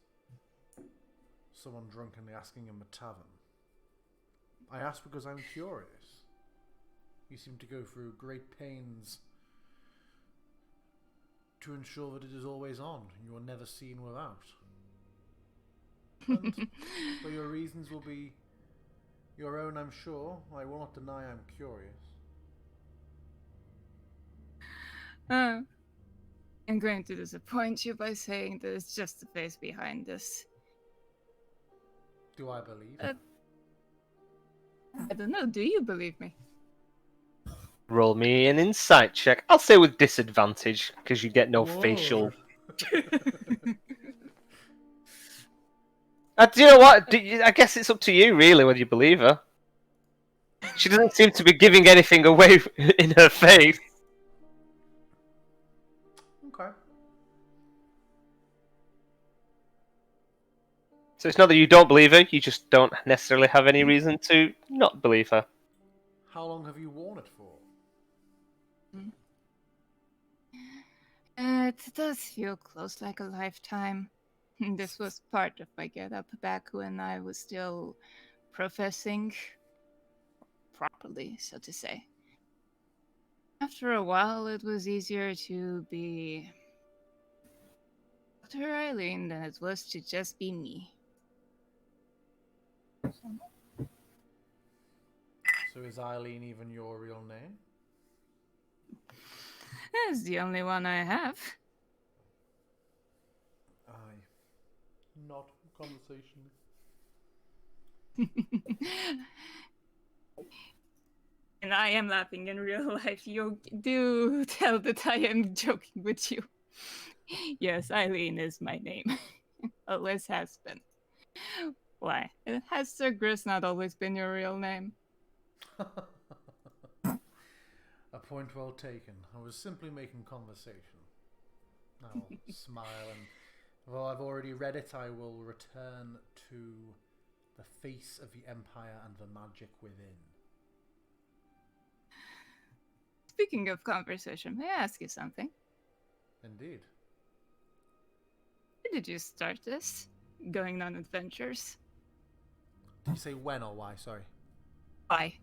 someone drunkenly asking in a tavern. I ask because I'm curious. You seem to go through great pains to ensure that it is always on and you are never seen without. And though your reasons will be your own, I'm sure, I will not deny I'm curious. I'm going to disappoint you by saying that it's just the face behind this. Do I believe? I don't know, do you believe me? Roll me an insight check. I'll say with disadvantage, because you get no facial... do you know what? I guess it's up to you, really, whether you believe her. She doesn't seem to be giving anything away in her face. Okay. So it's not that you don't believe her, you just don't necessarily have any reason to not believe her. How long have you worn it for? It does feel close like a lifetime. This was part of my get-up back when I was still professing properly, so to say. After a while, it was easier to be Dr. Eileen than it was to just be me. So is Eileen even your real name? That's the only one I have. I'm not conversation. And I am laughing in real life. You do tell that I am joking with you. Yes, Eileen is my name. Always has been. Why? Has Sir Gris not always been your real name? A point well taken. I was simply making conversation. I'll smile, and though I've already read it, I will return to the face of the Empire and the magic within. Speaking of conversation, may I ask you something? Indeed. Why did you start this? Going on adventures? Did you say when or why? Sorry. Why?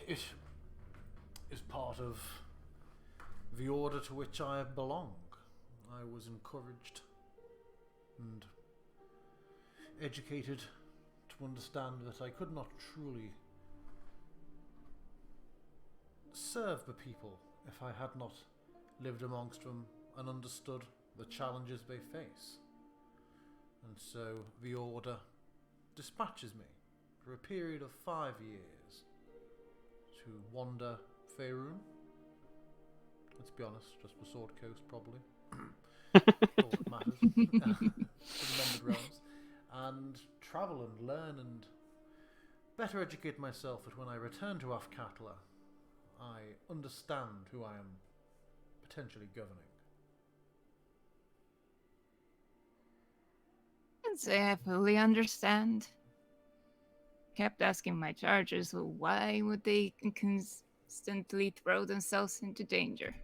It is part of the order to which I belong. I was encouraged and educated to understand that I could not truly serve the people if I had not lived amongst them and understood the challenges they face. And so the Order dispatches me for a period of 5 years to wander Faerun. Let's be honest, just the Sword Coast probably. All that matters. The Remembered Realms. And travel and learn and better educate myself that when I return to Afkatla, I understand who I am potentially governing. I can say I fully understand. Kept asking my charges, well, why would they constantly throw themselves into danger?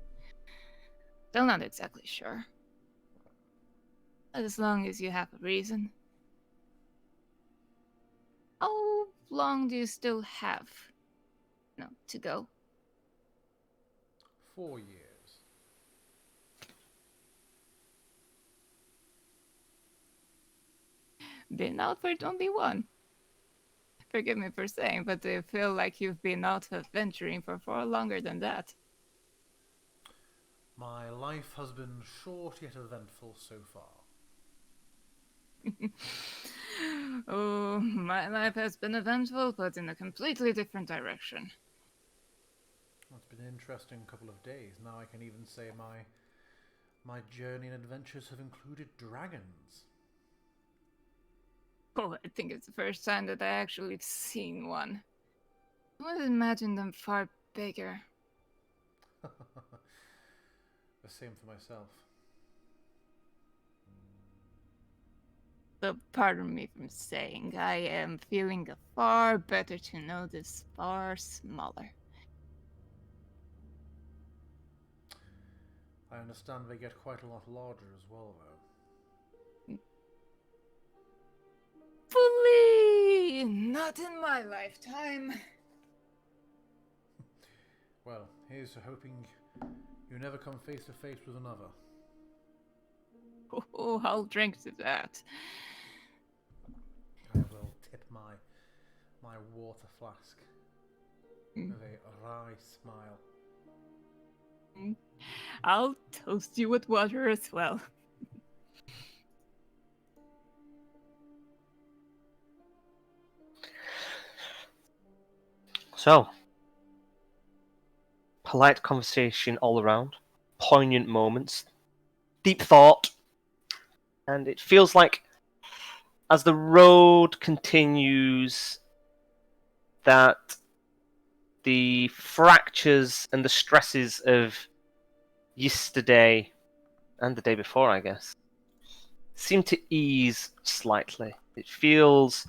Still not exactly sure. But as long as you have a reason. How long do you still have, to go? 4 years. Been out for only one. Forgive me for saying, but I feel like you've been out adventuring for far longer than that. My life has been short yet eventful so far. Oh, my life has been eventful, but in a completely different direction. It's been an interesting couple of days. Now I can even say my journey and adventures have included dragons. Oh, I think it's the first time that I actually seen one. I would imagine them far bigger. The same for myself. So pardon me from saying, I am feeling far better to know this far smaller. I understand they get quite a lot larger as well, though. Fully! Not in my lifetime. Well, here's to hoping you never come face to face with another. Oh, I'll drink to that. I will tip my water flask with a wry smile. I'll toast you with water as well. So, polite conversation all around, poignant moments, deep thought, and it feels like as the road continues that the fractures and the stresses of yesterday and the day before, I guess, seem to ease slightly. It feels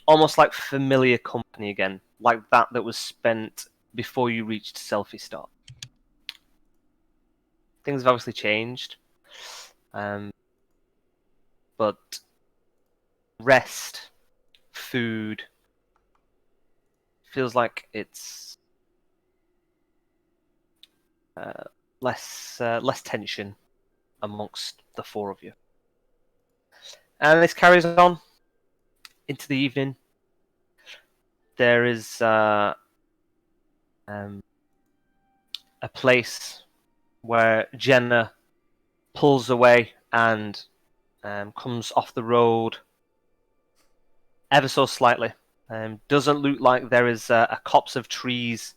almost like familiar company again, like that was spent before you reached Selfie Start. Things have obviously changed, but rest, food, feels like it's less tension amongst the four of you. And this carries on into the evening. There is a place where Jenna pulls away and comes off the road ever so slightly. Doesn't look like there is a copse of trees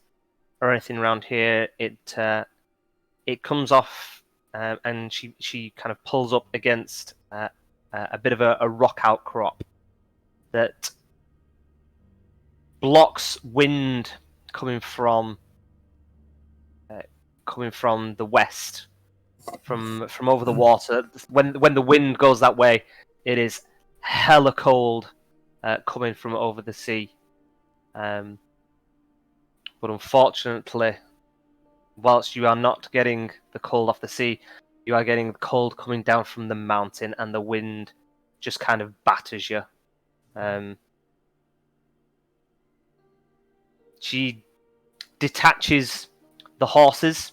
or anything around here. It comes off, and she kind of pulls up against a bit of a rock outcrop that blocks wind coming from the west, from over the water. When the wind goes that way, it is hella cold coming from over the sea. But unfortunately, whilst you are not getting the cold off the sea, you are getting the cold coming down from the mountain, and the wind just kind of batters you. She detaches the horses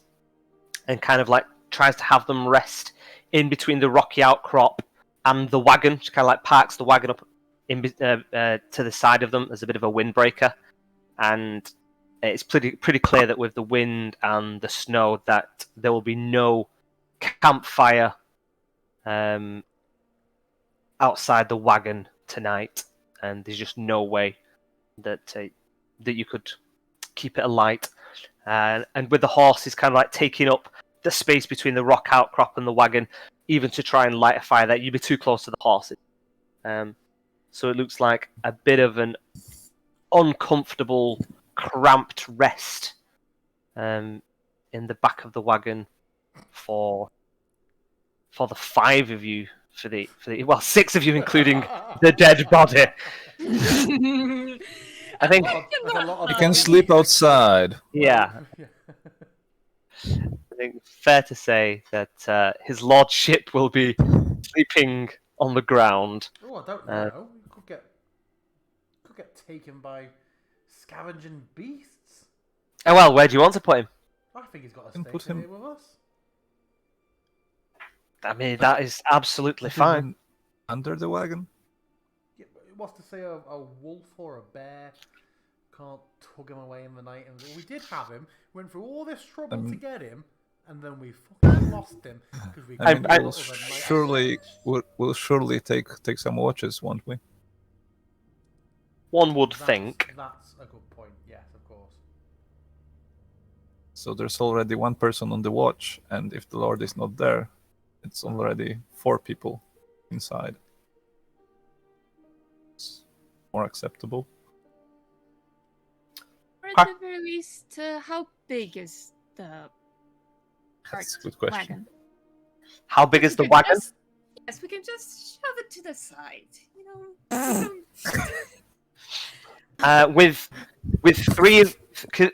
and kind of like tries to have them rest in between the rocky outcrop and the wagon. She kind of like parks the wagon up to the side of them as a bit of a windbreaker, and it's pretty clear that with the wind and the snow that there will be no campfire outside the wagon tonight, and there's just no way that you could keep it alight. And with the horses kind of like taking up the space between the rock outcrop and the wagon, even to try and light a fire there, you'd be too close to the horses. So it looks like a bit of an uncomfortable, cramped rest in the back of the wagon for the five of you, for the well, six of you including the dead body. I think You can sleep outside. yeah. I think fair to say that his lordship will be sleeping on the ground. Oh, I don't know. You could get taken by scavenging beasts. Oh well, where do you want to put him? I think he's got to Can stay put him- here with us. I mean, that is absolutely Put fine. him under the wagon. Yeah, but what's to say a wolf or a bear can't tug him away in the night? And we did have him. Went through all this trouble to get him, and then we fucking lost him because we. I mean, I- we'll surely take some watches, won't we? One would think. That's a good point. Yes, of course. So there's already one person on the watch, and if the Lord is not there, it's already 4 people inside. It's more acceptable. Or at the very least, how big is the That's a cart good question. wagon? How big is the We can wagon? yes, we can just shove it to the side. You know. With three of,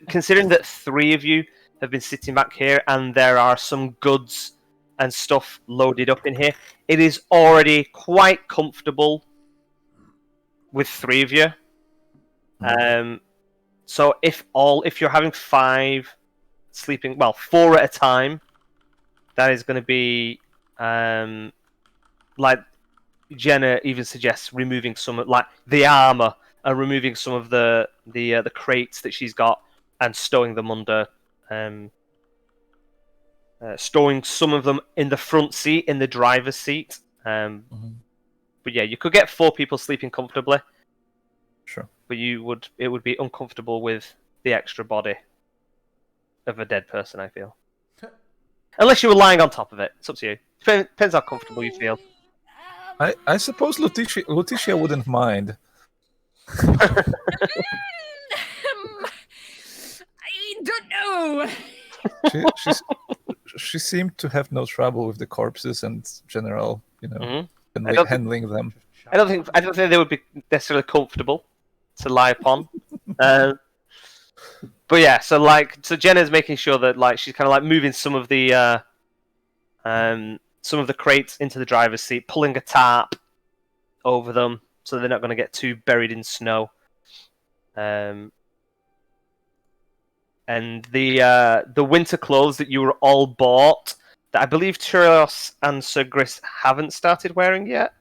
considering that 3 of you have been sitting back here, and there are some goods and stuff loaded up in here, it is already quite comfortable with 3 of you. So if you're having 5 sleeping, well, 4 at a time, that is going to be like Jenna even suggests removing some of like the armor and removing some of the crates that she's got and stowing them under, storing some of them in the front seat, in the driver's seat. But yeah, you could get 4 people sleeping comfortably. Sure. But it would be uncomfortable with the extra body of a dead person, I feel. Unless you were lying on top of it. It's up to you. Depends how comfortable you feel. I suppose Letitia wouldn't mind. I don't know. She seemed to have no trouble with the corpses and general, Mhm. handling them. I don't think they would be necessarily comfortable to lie upon. But yeah, so Jenna's making sure that like she's kind of like moving some of the crates into the driver's seat, pulling a tarp over them so they're not going to get too buried in snow. And the winter clothes that you were all bought, that I believe Tyros and Sir Gris haven't started wearing yet.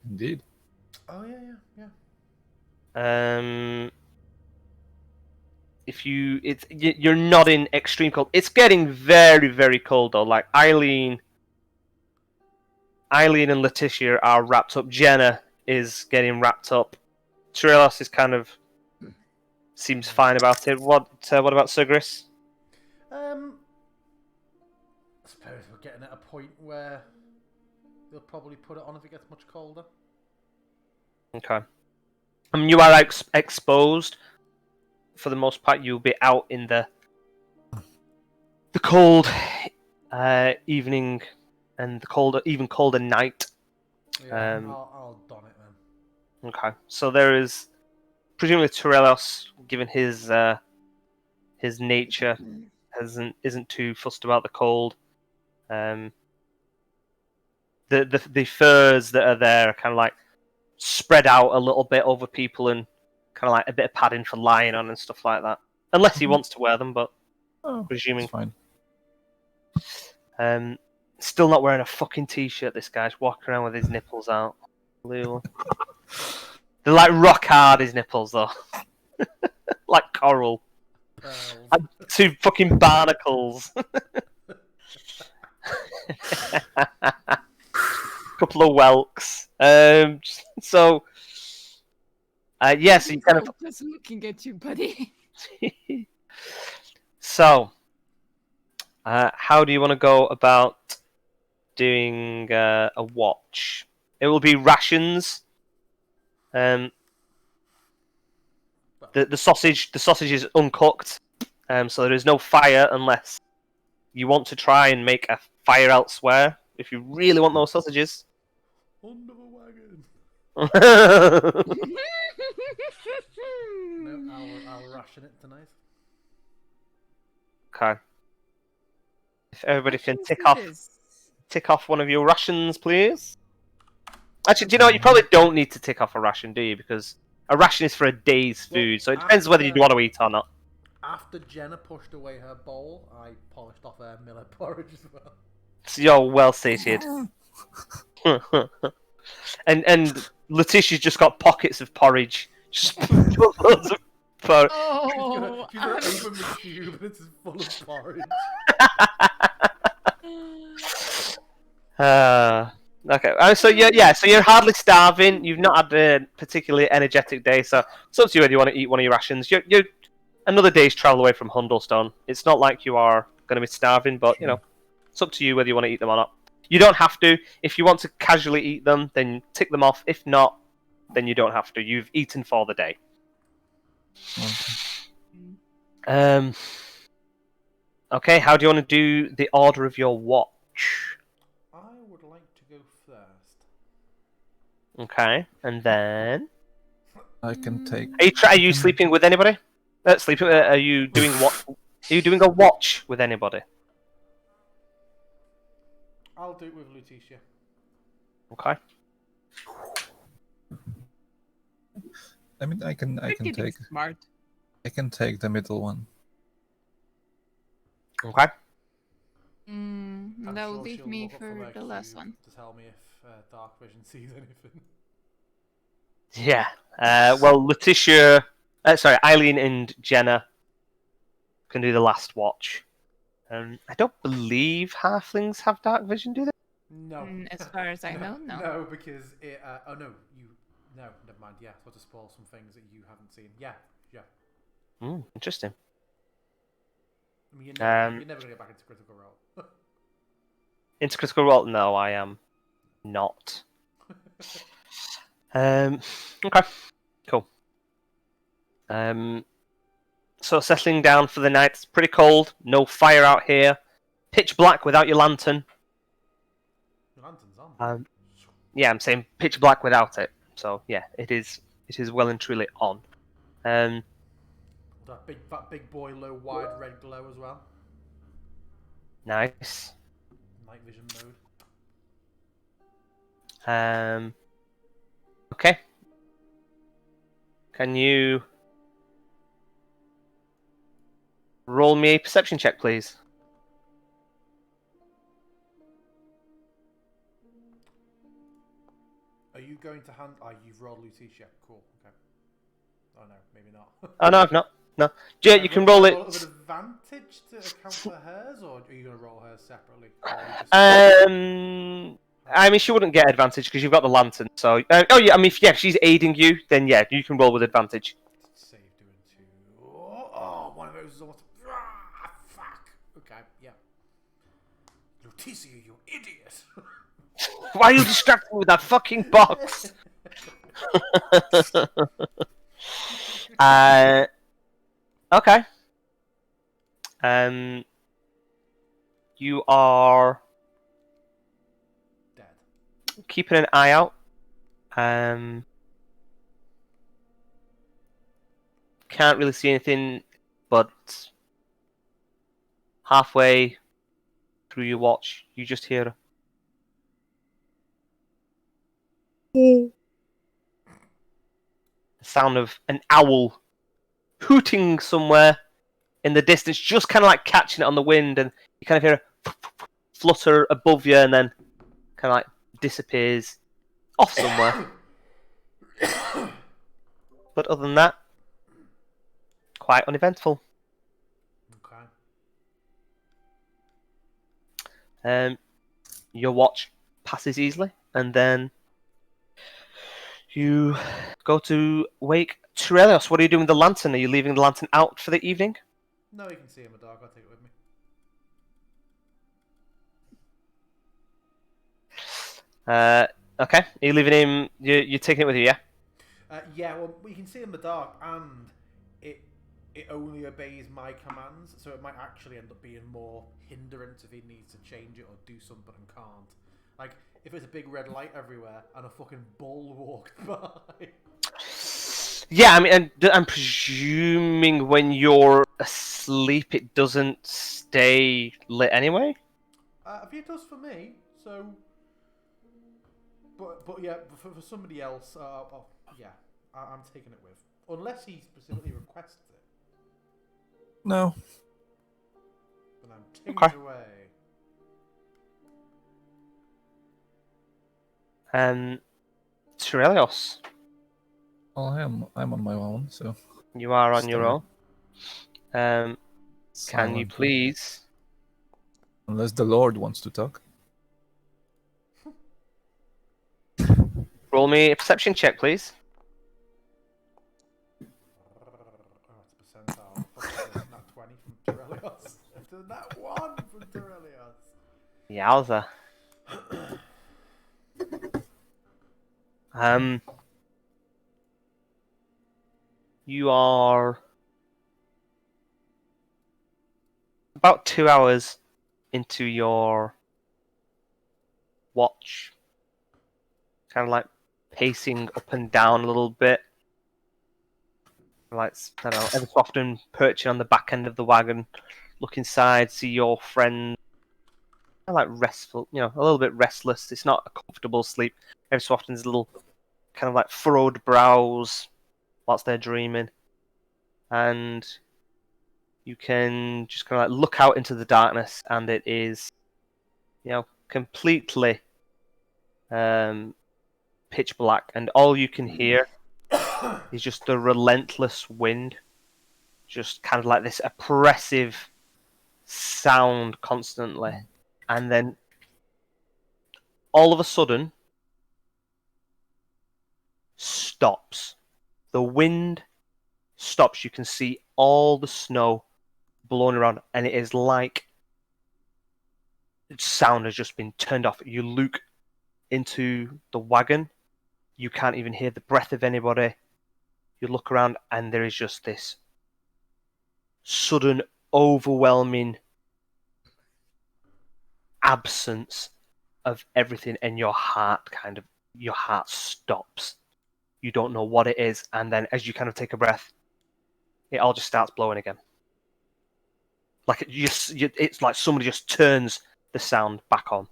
Indeed. Oh yeah. If you're not in extreme cold. It's getting very, very cold though. Like Eileen Eileen and Letitia are wrapped up. Jenna is getting wrapped up. Trelos is kind of seems fine about it. What about Sigris? I suppose we're getting at a point where they'll probably put it on if it gets much colder. Okay. I mean, you are exposed. For the most part, you'll be out in the cold evening and the even colder night. Yeah, I'll don it then. Okay. So there is presumably Torelos, given his nature, isn't too fussed about the cold. The furs that are there are kind of like spread out a little bit over people and kind of like a bit of padding for lying on and stuff like that. Unless he wants to wear them, but presuming. It's fine. Still not wearing a fucking t-shirt. This guy's walking around with his nipples out. They're like rock hard. His nipples though, like coral. Like two fucking barnacles. Couple of whelks. So you kind of just looking at you, buddy. So, how do you want to go about doing a watch? It will be rations. The sausage is uncooked, so there is no fire unless you want to try and make a fire elsewhere. If you really want those sausages. Under the wagon. No, I'll ration it tonight. Okay. If everybody can tick off one of your rations, please. Actually, do you know what? You probably don't need to tick off a ration, do you? Because a ration is for a day's food, so it depends whether you want to eat or not. After Jenna pushed away her bowl, I polished off her millet porridge as well. So you're well sated. and Letitia's just got pockets of porridge. Just loads of porridge. Oh, She's gonna open the cube and it's full of porridge. Okay. So you're hardly starving. You've not had a particularly energetic day, so it's up to you whether you want to eat one of your rations. You're another day's travel away from Hundlestone. It's not like you are going to be starving, but you know, it's up to you whether you want to eat them or not. You don't have to. If you want to casually eat them, then tick them off. If not, then you don't have to. You've eaten for the day. Okay. How do you want to do the order of your watch? I would like to go first. Okay, and then I can take. are you sleeping with anybody? Are you doing what? Are you doing a watch with anybody? I'll do it with Letitia. Okay. I mean, I can take. Smart. I can take the middle one. Okay. I'm That'll sure leave she'll me look up from for her the last cube one. to tell me if Dark Vision sees anything. Yeah. Well, Letitia, Eileen and Jenna can do the last watch. I don't believe halflings have dark vision, do they? No. As far as I know, no. No, because it. Oh no, No, never mind. Yeah, so to spoil some things that you haven't seen. Yeah. Interesting. I mean, you're never gonna get back into Critical Role. Into Critical Role? No, I am not. Okay. Cool. So settling down for the night. It's pretty cold. No fire out here. Pitch black without your lantern. Your lantern's on. Yeah, I'm saying pitch black without it. So yeah, it is well and truly on. That big boy low wide red glow as well. Nice. Night vision mode. Okay. Can you roll me a perception check, please? Are you going to hand? You've rolled Lutetia. Cool. Okay. Oh no, maybe not. Oh no, I've not. No. Yeah, you can roll it. With advantage to account for hers, or are you going to roll hers separately? I mean, she wouldn't get advantage because you've got the lantern. So, oh yeah, I mean, if she's aiding you, then yeah, you can roll with advantage. Save doing 2. Oh, one of those is almost. Ah, fuck. Okay, yeah. Lutetia, you idiot. Why are you distracting me with that fucking box? Okay. You are Dead. keeping an eye out. Can't really see anything, but halfway through your watch, you just hear the sound of an owl hooting somewhere in the distance, just kind of like catching it on the wind, and you kind of hear a flutter above you, and then kind of like disappears off somewhere. But other than that, quite uneventful. Okay. Your watch passes easily, and then you go to wake Turelios. What are you doing with the lantern? Are you leaving the lantern out for the evening? No, you can see him in the dark. I'll take it with me. Okay. Are you leaving him? You're taking it with you, yeah? Yeah, well, we can see in the dark, and it only obeys my commands, so it might actually end up being more hindrance if he needs to change it or do something and can't. Like, if there's a big red light everywhere and a fucking bull walked by. Yeah, I mean, and I'm presuming when you're asleep, it doesn't stay lit anyway. It does for me, so. But yeah, for somebody else, yeah, I'm taking it with, unless he specifically requests it. No. Then I'm taking it away. Turelios, Well, I'm on my own, so. you are on your Stay own. Can you silently. please Unless the Lord wants to talk. roll me a perception check, please? It's a percentile. Not 20 from Turelios. That 1 from Turelios. Yowza. You are about 2 hours into your watch, kind of like pacing up and down a little bit, like, I don't know, every so often perching on the back end of the wagon, look inside, see your friend, kind of like restful, a little bit restless. It's not a comfortable sleep. Every so often there's a little kind of like furrowed brows whilst they're dreaming, and you can just kind of like look out into the darkness, and it is, completely pitch black, and all you can hear is just the relentless wind, just kind of like this oppressive sound constantly, and then all of a sudden stops. The wind stops. You can see all the snow blowing around, and it is like sound has just been turned off. You look into the wagon, you can't even hear the breath of anybody. You look around, and there is just this sudden, overwhelming absence of everything, and your heart stops. You don't know what it is, and then as you kind of take a breath, it all just starts blowing again. Like it's like somebody just turns the sound back on.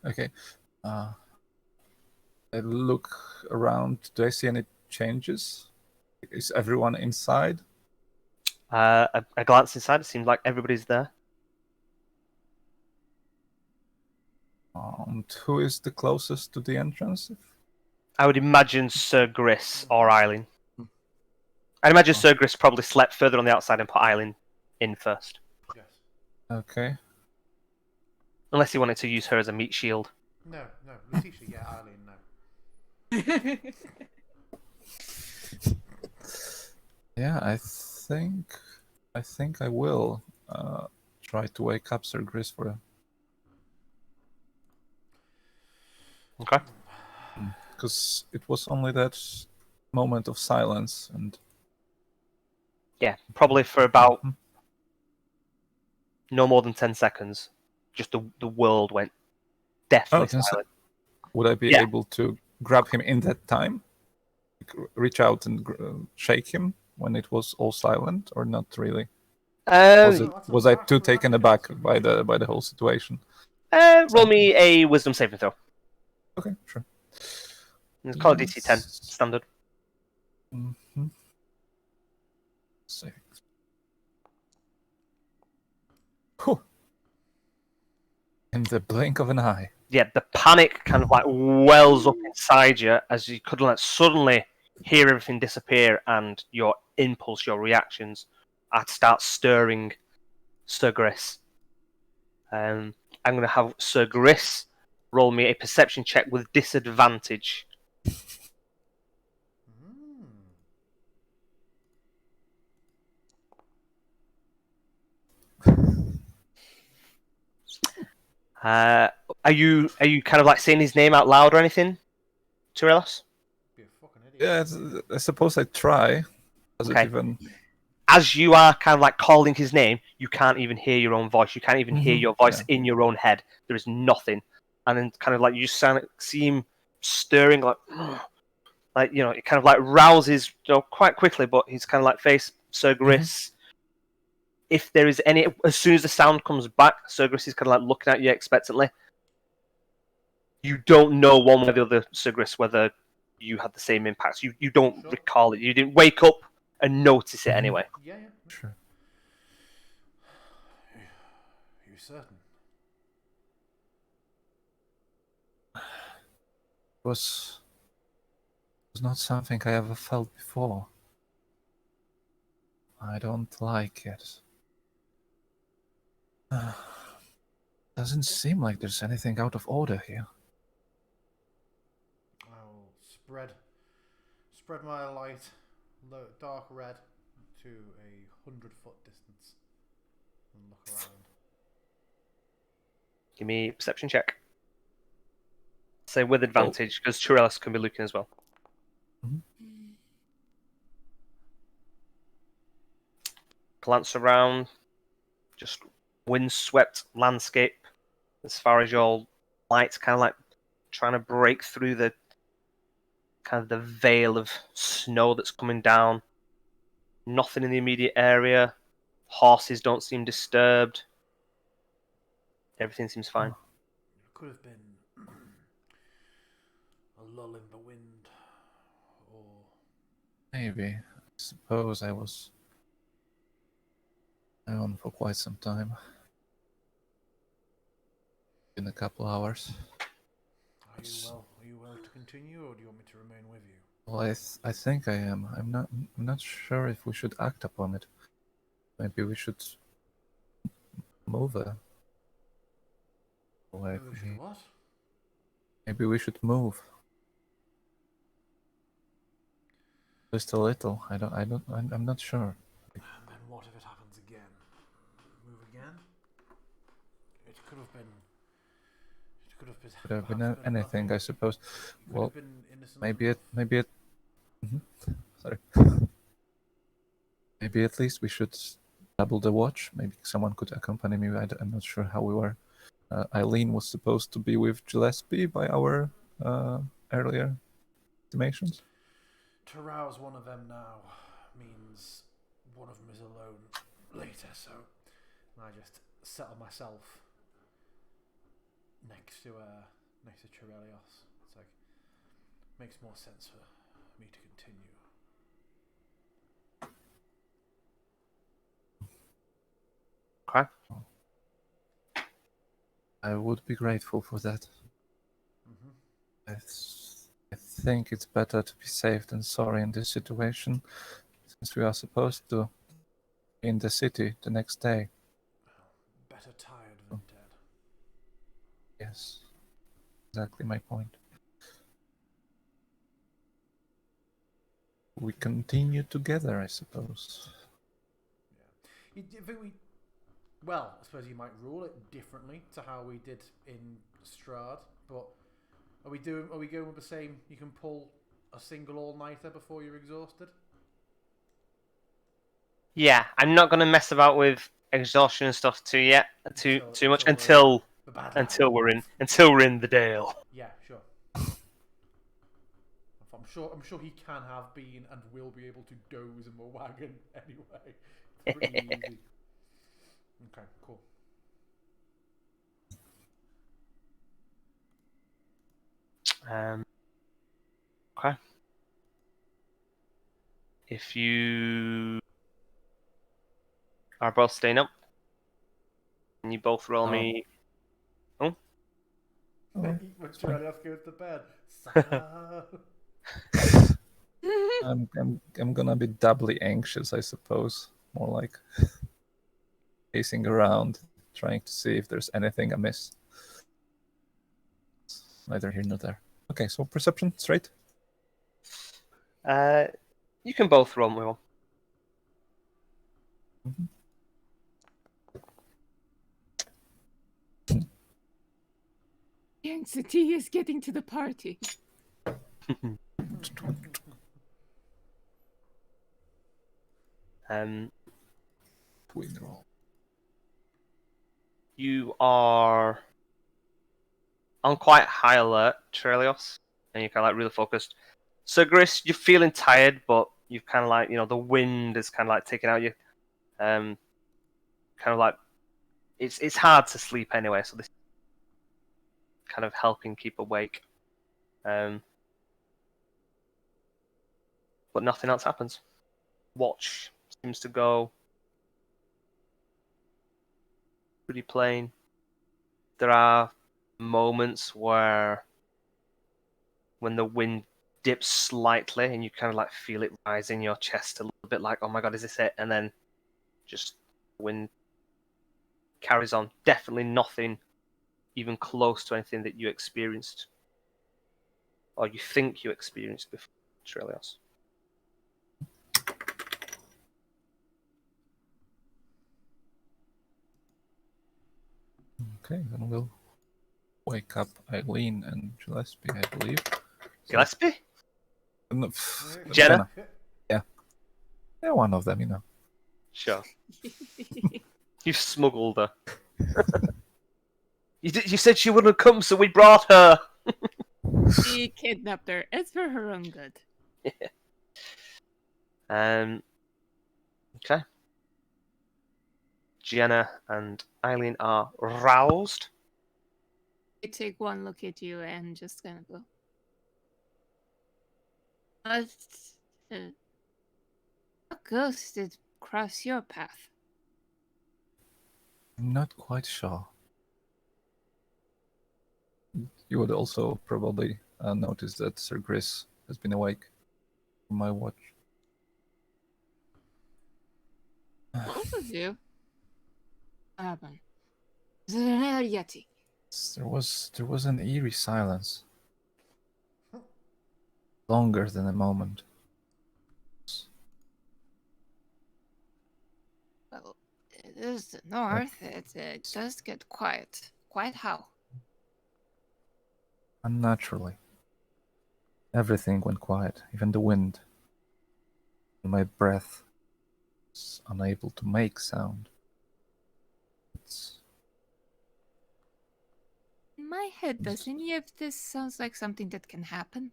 Okay. I look around. Do I see any changes? Is everyone inside? A glance inside, it seems like everybody's there. And who is the closest to the entrance? I would imagine Sir Gris or Eileen. I'd imagine Sir Gris probably slept further on the outside and put Eileen in first. Yes. Okay. Unless he wanted to use her as a meat shield. No, Letitia, yeah, Eileen, no. Yeah, I think I will try to wake up Sir Gris for Okay. because it was only that moment of silence and Yeah, probably for about no more than 10 seconds. Just the world went deathly 10 silent. would I be Yeah. able to grab him in that time? Reach out and shake him when it was all silent, or not really? Was I too taken aback by the whole situation? Roll me a wisdom saving throw. Okay, sure. Call it DC 10, standard. Mm-hmm. Saving. Whew. In the blink of an eye. Yeah, the panic kind of like wells up inside you as you could like suddenly hear everything disappear, and your impulse, your reactions, are to start stirring Sir Gris. I'm going to have Sir Gris roll me a perception check with disadvantage. Are you kind of like saying his name out loud or anything, Tyrelos? Be a fucking idiot. Yeah, I suppose I try. Does it Okay. even? As you are kind of like calling his name, you can't even hear your own voice. You can't even hear your voice in your own head. There is nothing, and then kind of like you see him stirring, like it kind of like rouses, quite quickly. But he's kind of like face Sir Gris. If there is any, as soon as the sound comes back, Sir Gris is kind of like looking at you expectantly. You don't know one way or the other, Sir Gris, whether you had the same impacts. You don't recall it. You didn't wake up and notice it anyway. Yeah. Sure. Are you certain? Was not something I ever felt before. I don't like it. Doesn't seem like there's anything out of order here. I'll spread my light, dark red, to 100-foot distance and look around. Give me a perception check. Say with advantage, because Tyrelos can be looking as well. Glance around, just windswept landscape as far as your light's kind of like trying to break through the kind of the veil of snow that's coming down. Nothing in the immediate area. Horses don't seem disturbed. Everything seems fine. It could have been a lull in the wind, or Maybe. I suppose I was on for quite some time. In a couple hours. Are you well to continue, or do you want me to remain with you? Well, I think I am. I'm not sure if we should act upon it. Maybe we should move away. What? Maybe we should move. Just a little. I'm not sure. And then what if it happens again? Move again? It could have been. Could have been anything, I suppose. Well, maybe it. Sorry. Maybe at least we should double the watch. Maybe someone could accompany me. I'm not sure how we were. Eileen was supposed to be with Gillespie by our earlier estimations. To rouse one of them now means one of them is alone later, so I just settle myself next to Chirelios. It's like makes more sense for me to continue. Okay. I would be grateful for that. I think it's better to be safe than sorry in this situation, since we are supposed to be in the city the next day. Better Better tired than dead. Yes, exactly my point. We continue together, I suppose. Well, I suppose you might rule it differently to how we did in Strahd, but are we going with the same? You can pull a single all-nighter before you're exhausted. Yeah, I'm not going to mess about with exhaustion and stuff too much the bad land. until we're in the Dale. Yeah, sure. I'm sure he can have been and will be able to doze in the wagon anyway. It's pretty easy. Okay, cool. Okay. If you are both staying up, and you both roll me. Oh. When Julius goes to bed. I'm gonna be doubly anxious, I suppose. More like pacing around, trying to see if there's anything amiss. Neither here nor there. Okay, so perception straight. You can both roll me one. Mm-hmm. The anxiety is getting to the party. Twin roll. You are on quite high alert, Trelios, and you're kind of like really focused. So, Gris, you're feeling tired, but you've kind of like, the wind is kind of like taking out you. Kind of like it's hard to sleep anyway, so this is kind of helping keep awake. But nothing else happens. Watch seems to go pretty plain. There are moments where when the wind dips slightly and you kind of like feel it rise in your chest a little bit, like, oh my god, is this it? And then just wind carries on. Definitely nothing even close to anything that you experienced or you think you experienced before, Trelios. Okay, then we'll wake up Eileen and Gillespie, I believe. Gillespie? No, Jenna? Yeah, one of them, Sure. You've smuggled her. You said she wouldn't come, so we brought her. We kidnapped her. It's for her own good. Okay. Jenna and Eileen are roused. I take one look at you and just kind of go. What ghost did cross your path? I'm not quite sure. You would also probably notice that Sir Gris has been awake from my watch. Both of you? What happened? Is it another Yeti? There was an eerie silence. Longer than a moment. Well, it is the north. It does get quiet. Quiet how? Unnaturally. Everything went quiet, even the wind. And my breath was unable to make sound. In my head, does any of this sounds like something that can happen?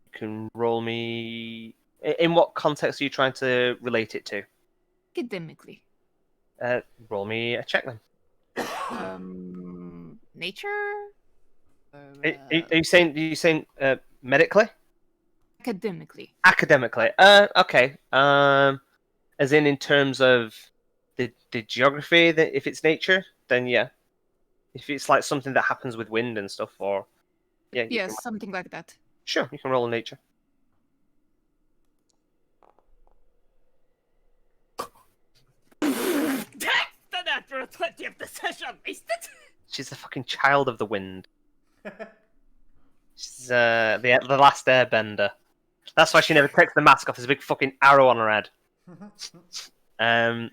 You can roll me. In what context are you trying to relate it to? Academically. Roll me a check then. Nature? Are you saying medically? Academically. Academically. Okay. As in terms of the geography, that if it's nature, then yeah. If it's like something that happens with wind and stuff, or yeah, Yes, something like that. Sure, you can roll in nature. plenty of the session wasted. She's the fucking child of the wind. She's the last airbender. That's why she never takes the mask off. There's a big fucking arrow on her head. I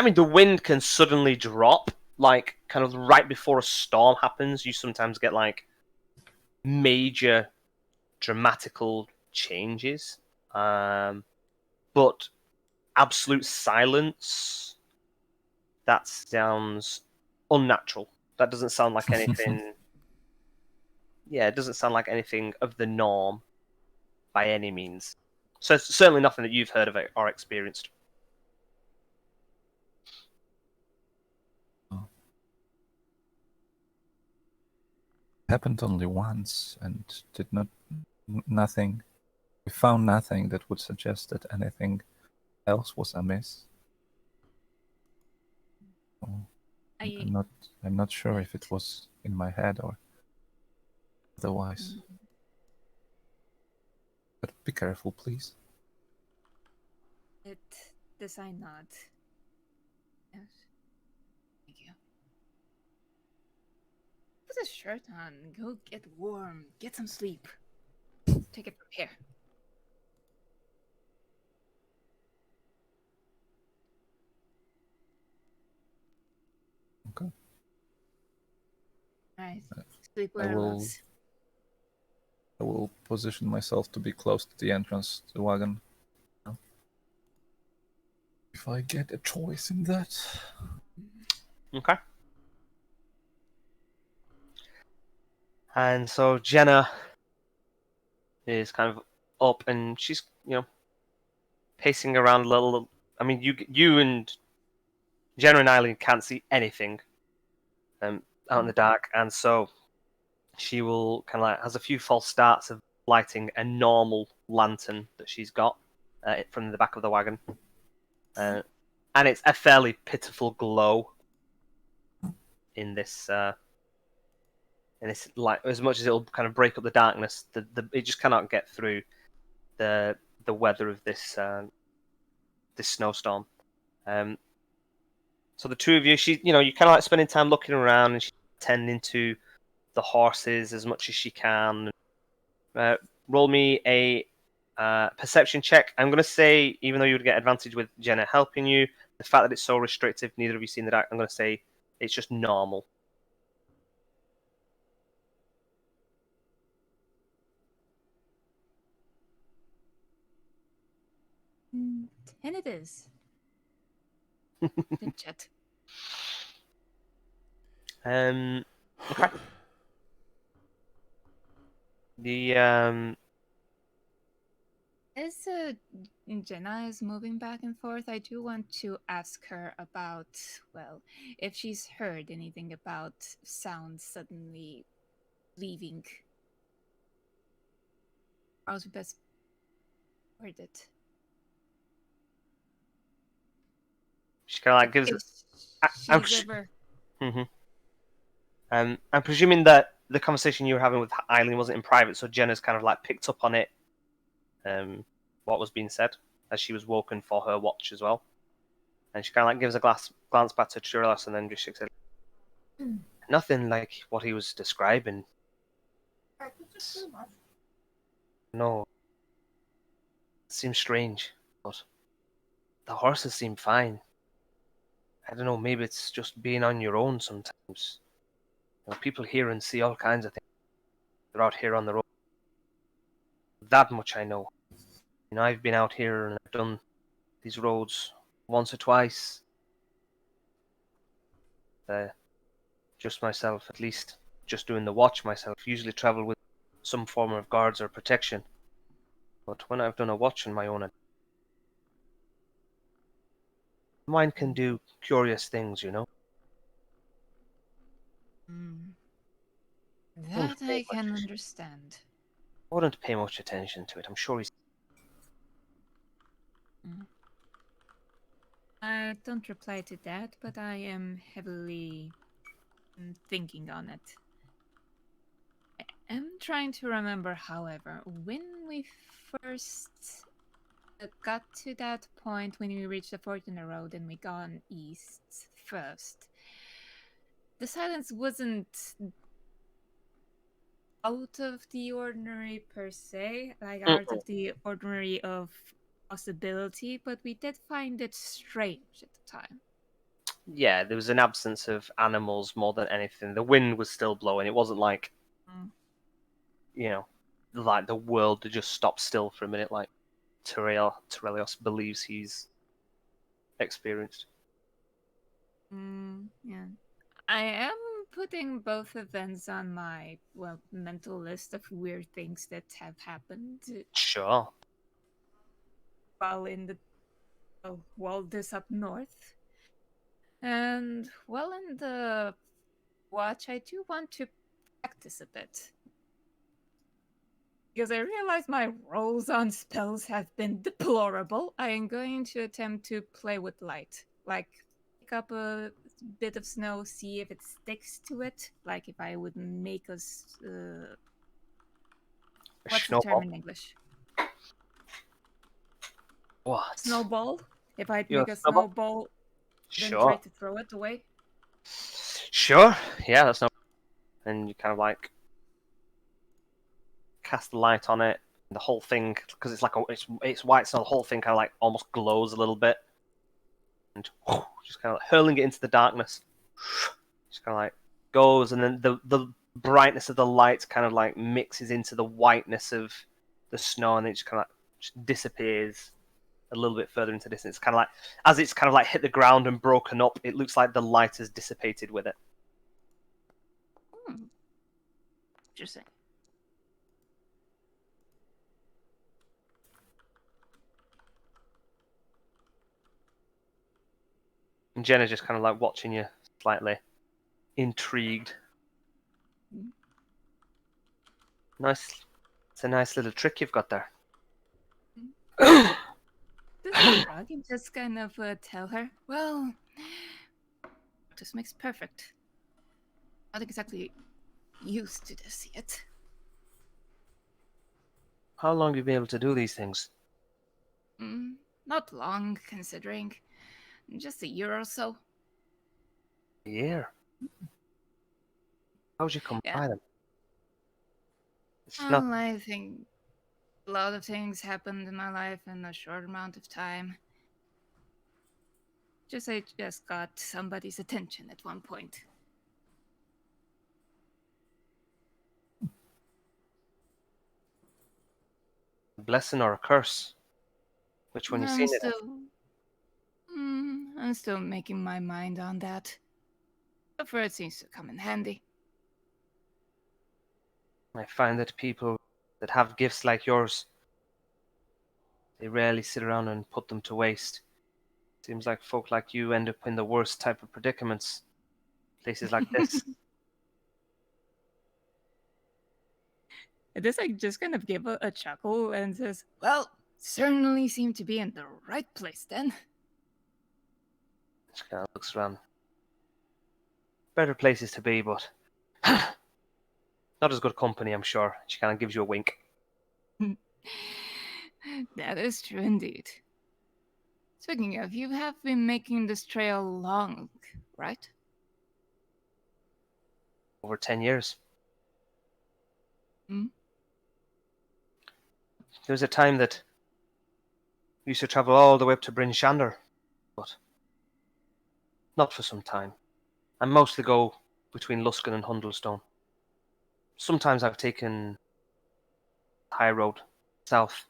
mean, the wind can suddenly drop, like, kind of right before a storm happens. You sometimes get, like, major dramatical changes. But absolute silence, that sounds unnatural. That doesn't sound like anything... Yeah, it doesn't sound like anything of the norm by any means. So it's certainly nothing that you've heard of it or experienced. Happened only once and did not nothing. We found nothing that would suggest that anything else was amiss. Oh, I'm not sure if it was in my head or otherwise. But be careful, please. Does I not? Yes. Thank you. Put a shirt on. Go get warm. Get some sleep. Take it from here. Okay. Alright. Sleep I well, loves. will position myself to be close to the entrance to the wagon. If I get a choice in that. Okay. And so Jenna is kind of up, and she's, pacing around a little. I mean, you and Jenna and Eileen can't see anything out in the dark, and so she will kind of has a few false starts of lighting a normal lantern that she's got from the back of the wagon, and it's a fairly pitiful glow in this light. As much as it'll kind of break up the darkness, it just cannot get through the weather of this this snowstorm. So the two of you, you kind of like spending time looking around, and she's tending to the horses as much as she can. Roll me a perception check. I'm going to say, even though you would get advantage with Jenna helping you, the fact that it's so restrictive, neither of you seen the dark, I'm going to say it's just normal. And it is. Didn't chat. Okay. The As Jenna is moving back and forth, I do want to ask her about, well, if she's heard anything about sound suddenly leaving. How's the best word it? she kind of like gives If it. I'm, she's ever... I'm presuming that the conversation you were having with Eileen wasn't in private, so Jenna's kind of like picked up on it, what was being said, as she was woken for her watch as well. And she kind of like gives a glance back to Churilas and then just shakes her head. Nothing like what he was describing. No. It seems strange, but the horses seem fine. I don't know, maybe it's just being on your own sometimes. People hear and see all kinds of things. They're out here on the road. That much I know. I've been out here and I've done these roads once or twice. Just myself, at least. Just doing the watch myself. Usually travel with some form of guards or protection. But when I've done a watch on my own, mind can do curious things, That I can understand. I wouldn't pay much attention to it. I'm sure he's... I don't reply to that, but I am heavily thinking on it. I'm trying to remember, however, when we first it got to that point when we reached the fork in the road and we gone east first. The silence wasn't out of the ordinary per se, like out of the ordinary of possibility, but we did find it strange at the time. Yeah, there was an absence of animals more than anything. The wind was still blowing. It wasn't like, Mm. you know, like the world had just stopped still for a minute, like Terrelios believes he's experienced. Yeah. I am putting both events on my, mental list of weird things that have happened Sure. while in the this up north. And while in the watch, I do want to practice a bit. Because I realize my rolls on spells have been deplorable, I am going to attempt to play with light. Like, pick up a bit of snow, see if it sticks to it. Like, if I would make us. What's the term Snowball. in English? What? Snowball? If I'd You're make a a snowball? snowball, then try Sure. to throw it away. Sure. Yeah, that's no. And you kind of like cast the light on it. And the whole thing, because it's like it's white, so the whole thing kind of like almost glows a little bit, and just kind of like hurling it into the darkness. Just kind of like goes, and then the brightness of the light kind of like mixes into the whiteness of the snow, and it just kind of like just disappears a little bit further into distance. Kind of like as it's kind of like hit the ground and broken up, it looks like the light has dissipated with it. Interesting. And Jenna's just kind of like watching you, slightly intrigued. Nice. It's a nice little trick you've got there. Does the frog just kind of tell her, well, this makes perfect. Not exactly used to this yet. How long have you been able to do these things? Not long, considering. Just a year or so. A year. How'd you come Yeah. by them? It's not. Well, I think a lot of things happened in my life in a short amount of time. I just got somebody's attention at one point. A blessing or a curse? Which one you I'm seen it as? still, I'm still making my mind on that. So far, it seems to come in handy. I find that people that have gifts like yours, they rarely sit around and put them to waste. Seems like folk like you end up in the worst type of predicaments. Places like this. This I just kind of give a chuckle and says, "Well, certainly seem to be in the right place then." She kind of looks around. Better places to be, but not as good company, I'm sure. She kind of gives you a wink. That is true indeed. Speaking of, you have been making this trail long, right? Over 10 years. Hmm? There was a time that we used to travel all the way up to Bryn Shander, but not for some time. I mostly go between Luskin and Hundlestone. Sometimes I've taken the high road south.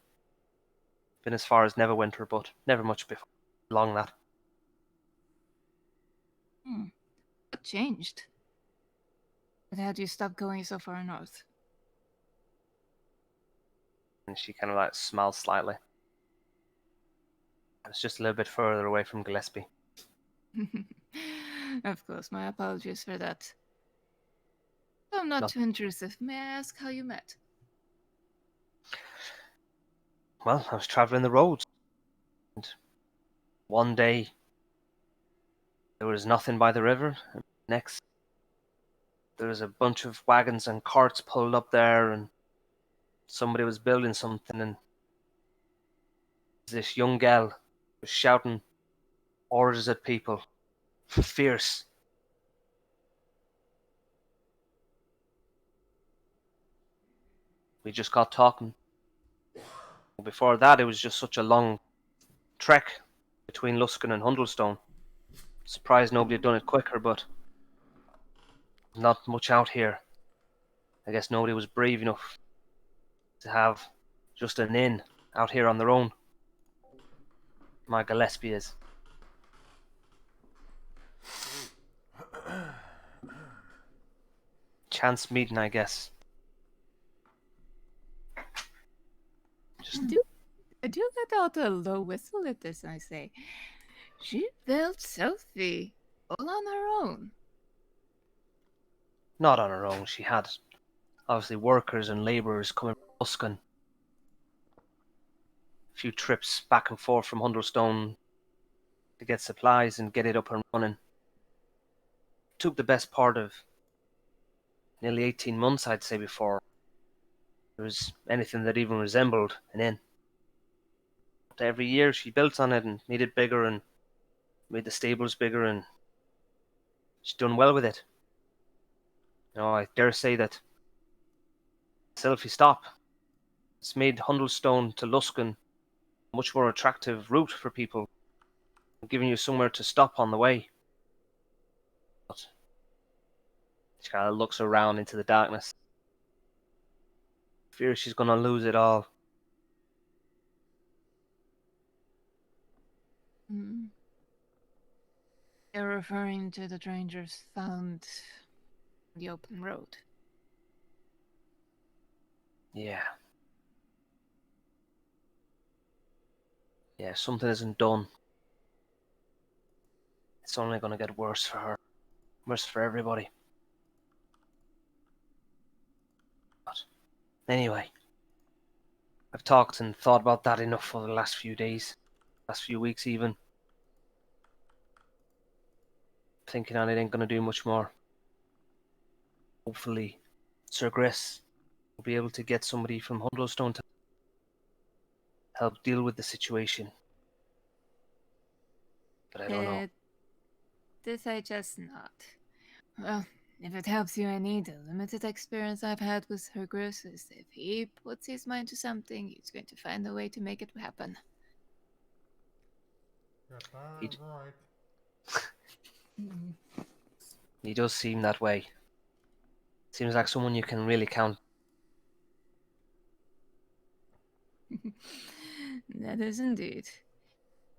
Been as far as Neverwinter, but never much before. Along that. What changed? What had you stop going so far north? And she kind of like smiles slightly. It's just a little bit further away from Gillespie. Of course, my apologies for that. I'm not Not too intrusive. May I ask how you met? Well, I was traveling the roads, and one day there was nothing by the river. And next, there was a bunch of wagons and carts pulled up there, and somebody was building something, and This young gal was shouting orders at people. Fierce. We just got talking. Before that, it was just such a long trek between Luskin and Hundlestone. Surprised nobody had done it quicker, but not much out here. I guess nobody was brave enough to have just an inn out here on their own. My Gillespie is. Chance meeting, I guess. I do let out a low whistle at this, and I say, she built Sophie all on her own. Not on her own. She had, obviously, workers and labourers coming from Luskin. A few trips back and forth from Hundlestone to get supplies and get it up and running. Took the best part of nearly 18 months, I'd say, before there was anything that even resembled an inn. But every year she built on it and made it bigger and made the stables bigger, and she's done well with it. You know, I dare say that Selfie Stop, it's made Hundlestone to Luskin a much more attractive route for people, giving you somewhere to stop on the way. But she kind of looks around into the darkness. Fears she's going to lose it all. You're referring to the strangers found on the open road. Yeah. Yeah, something isn't done. It's only going to get worse for her. Worse for everybody. But anyway, I've talked and thought about that enough for the last few days. Last few weeks even. Thinking on it ain't going to do much more. Hopefully, Sir Griss will be able to get somebody from Hundlestone to help deal with the situation. But I don't know. This I just not. Well, if it helps you any, the limited experience I've had with Sir Griss is if he puts his mind to something, he's going to find a way to make it happen. Yes, right. He does seem that way. Seems like someone you can really count. That is indeed.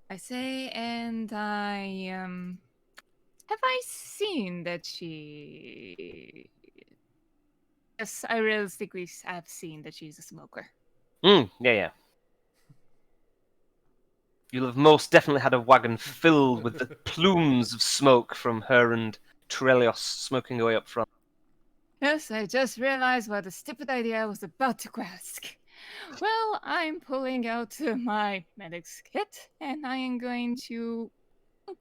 I say, and I have I seen that she? Yes, I realistically have seen that she's a smoker. Yeah. You'll have most definitely had a wagon filled with the plumes of smoke from her and Trelios smoking away up front. Yes, I just realized what a stupid idea I was about to ask. Well, I'm pulling out my medic's kit, and I am going to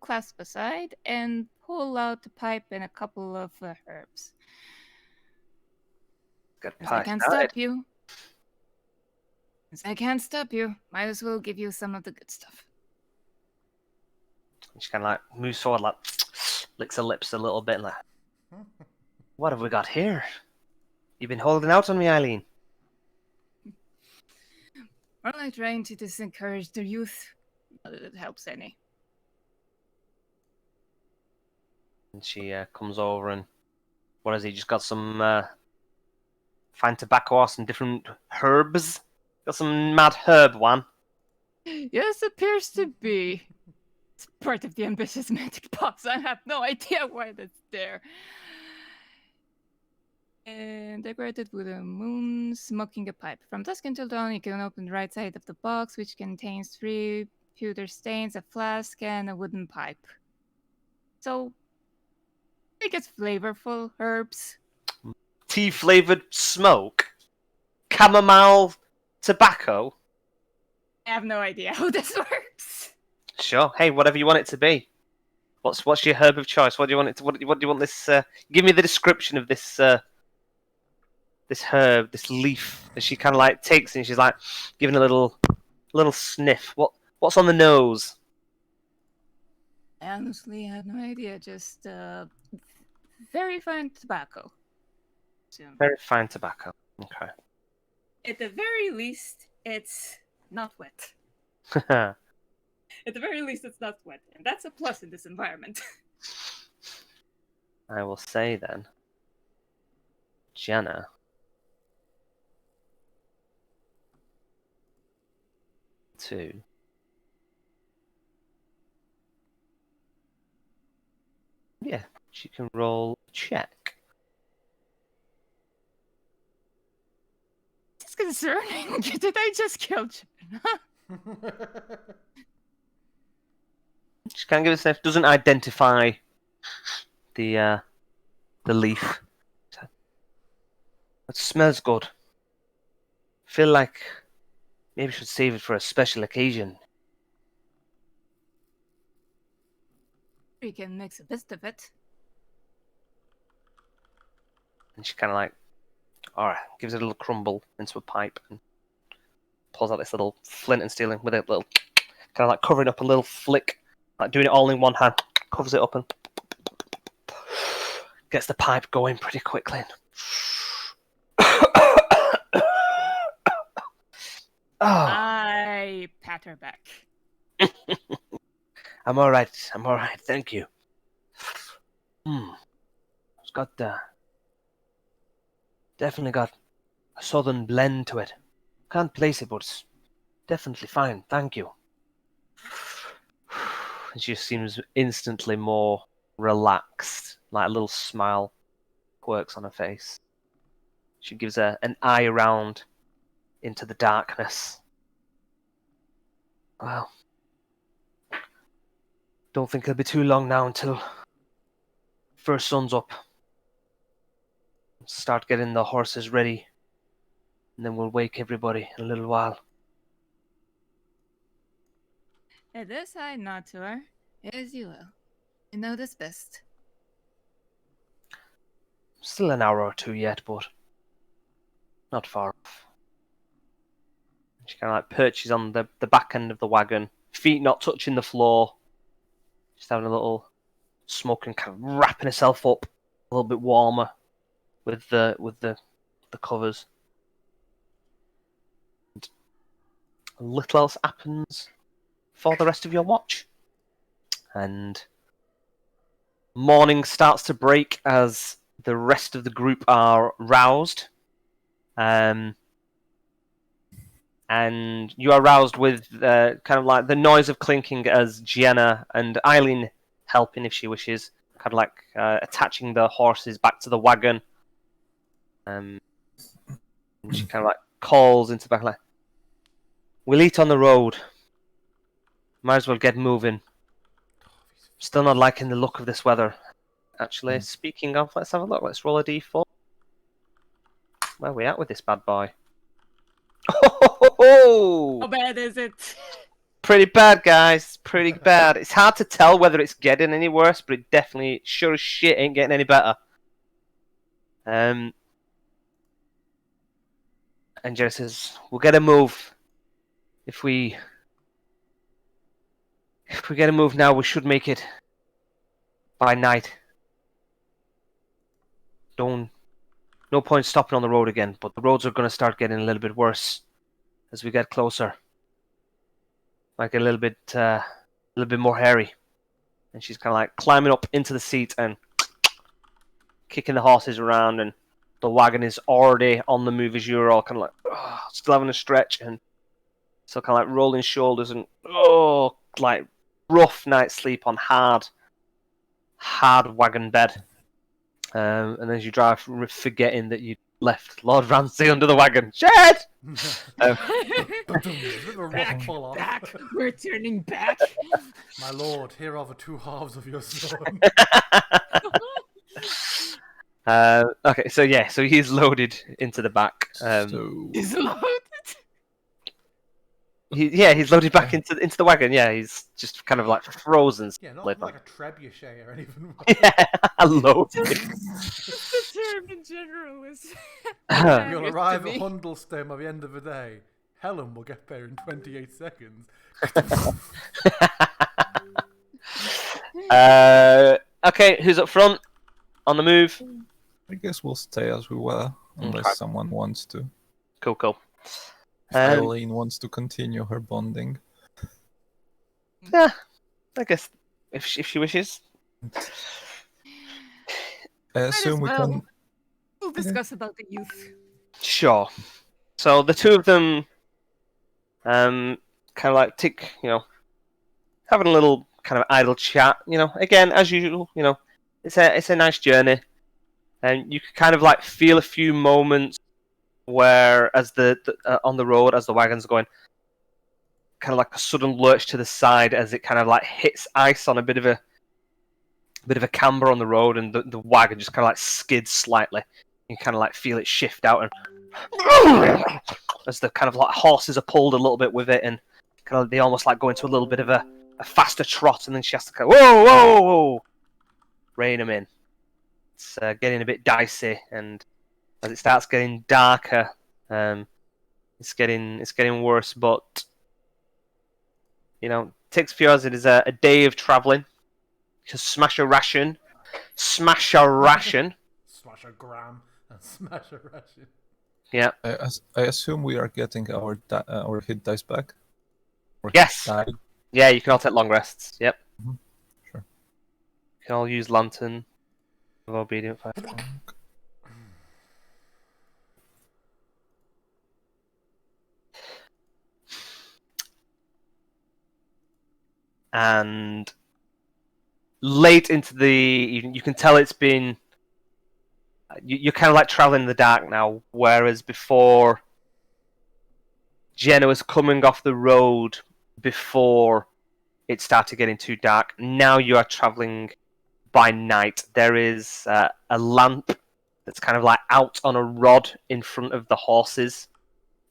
clasp aside and pull out the pipe and a couple of herbs. Since I can't stop you. Since I can't stop you, might as well give you some of the good stuff. She kind of like moves forward, like licks her lips a little bit, like, what have we got here? You've been holding out on me, Eileen. More like trying to disencourage the youth. Not that it helps any. And she comes over and, what has he just got some fine tobacco or some different herbs? Got some mad herb one. Yes, appears to be. It's part of the ambitious magic box. I have no idea why that's there. And decorated with a moon smoking a pipe. From dusk until dawn, you can open the right side of the box, which contains 3 pewter stains, a flask, and a wooden pipe. So, I think it's flavorful herbs. Tea-flavoured smoke? Chamomile tobacco? I have no idea how this works. Sure. Hey, whatever you want it to be. What's your herb of choice? What do you want it to? What do you want this? Give me the description of this this herb, this leaf that she kind of like takes and she's like giving a little sniff. What's on the nose? I honestly have no idea. Just very fine tobacco. So, Very fine tobacco. Okay. at the very least, it's not wet. At the very least, it's not wet, and that's a plus in this environment. I will say then, Jenna. Two. Yeah, she can roll a check. It's concerning. Did I just kill Jenna? She can't give us enough. Doesn't identify the leaf. It smells good. Feel like maybe we should save it for a special occasion. We can make the best of it. And she kind of like, all right, gives it a little crumble into a pipe and pulls out this little flint and steel with a little kind of like covering up a little flick, like doing it all in one hand. Covers it up and gets the pipe going pretty quickly. Oh, I pat her back. I'm all right. Thank you. It's got definitely got a southern blend to it. Can't place it, but it's definitely fine. Thank you. And she seems instantly more relaxed, like a little smile quirks on her face. She gives an eye around into the darkness. Well, don't think it'll be too long now until first sun's up. Start getting the horses ready, and then we'll wake everybody in a little while. At this, I nod to her. As you will. You know this best. Still an hour or two yet, but not far off. She kind of like perches on the back end of the wagon, feet not touching the floor, just having a little smoke and kind of wrapping herself up a little bit warmer with the covers. And little else happens for the rest of your watch, and morning starts to break as the rest of the group are roused. And you are roused with kind of like the noise of clinking as Gianna and Eileen helping if she wishes, kind of like attaching the horses back to the wagon. And she kind of like calls into the back like, "We'll eat on the road. Might as well get moving. Still not liking the look of this weather. Actually, speaking of, let's have a look. Let's roll a d4. Where are we at with this bad boy? Oh! How bad is it? Pretty bad, guys. Pretty bad. It's hard to tell whether it's getting any worse, but it definitely, sure as shit, ain't getting any better. And Jerry says, "We'll get a move. If we get a move now, we should make it by night. No point stopping on the road again, but the roads are going to start getting a little bit worse as we get closer. Like a little bit more hairy." And she's kind of like climbing up into the seat and kicking the horses around, and the wagon is already on the move as you're all kind of like, still having a stretch and still kind of like rolling shoulders and like rough night's sleep on hard wagon bed. And as you drive, forgetting that you left Lord Ramsay under the wagon. Shed! Back. We're turning back. My lord, here are the two halves of your son. Okay, so he's loaded into the back. He's loaded. He's loaded back into the wagon. Yeah, he's just kind of like frozen. Yeah, not like like a trebuchet or anything. Yeah, loaded. The term in general is. You'll arrive at Hundleston by the end of the day. Helen will get there in 28 seconds. Okay, who's up front? On the move? I guess we'll stay as we were, unless Okay. someone wants to. Cool. If Eileen wants to continue her bonding. Yeah, I guess if she wishes. I Might as assume we well. can. We'll discuss about the youth. Sure. So the two of them, kind of like having a little kind of idle chat. Again as usual. It's a nice journey, and you can kind of like feel a few moments where, as on the road, as the wagon's going, kind of like a sudden lurch to the side as it kind of like hits ice on a bit of a camber on the road, and the wagon just kind of like skids slightly. You kind of like feel it shift out, and as the kind of like horses are pulled a little bit with it, and kind of they almost like go into a little bit of a faster trot, and then she has to kind of whoa, rein them in. It's getting a bit dicey, and as it starts getting darker, it's getting worse. But takes for yours. It is a day of travelling. Just smash a ration. Smash a ration. Smash a gram and smash a ration. Yeah. I assume we are getting our hit dice back. Or Yes. die. Yeah, you can all take long rests. Yep. Mhm. Sure. You can all use lantern of obedient fire. And late into the evening, you can tell it's been. You're kind of like traveling in the dark now, whereas before, Jenna was coming off the road before it started getting too dark. Now you are traveling by night. There is a lamp that's kind of like out on a rod in front of the horses,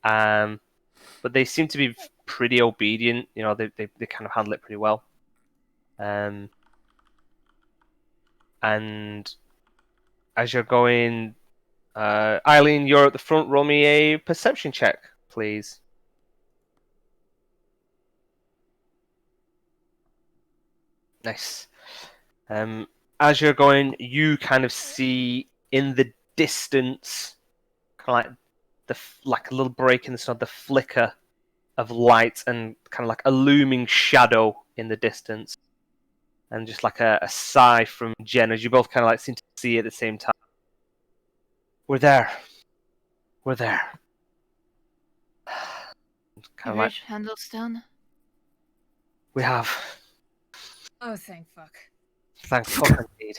but they seem to be pretty obedient. They kind of handle it pretty well. And as you're going, Eileen, you're at the front. Roll me a perception check, please. Nice. As you're going, you kind of see in the distance, kind of like a little break in the sun, the flicker of light and kind of like a looming shadow in the distance, and just like a sigh from Jen as you both kind of like seem to see it at the same time. We're there. We're there. Kind of like Reach Handlestone. we have. Oh, thank fuck. Thank fuck indeed.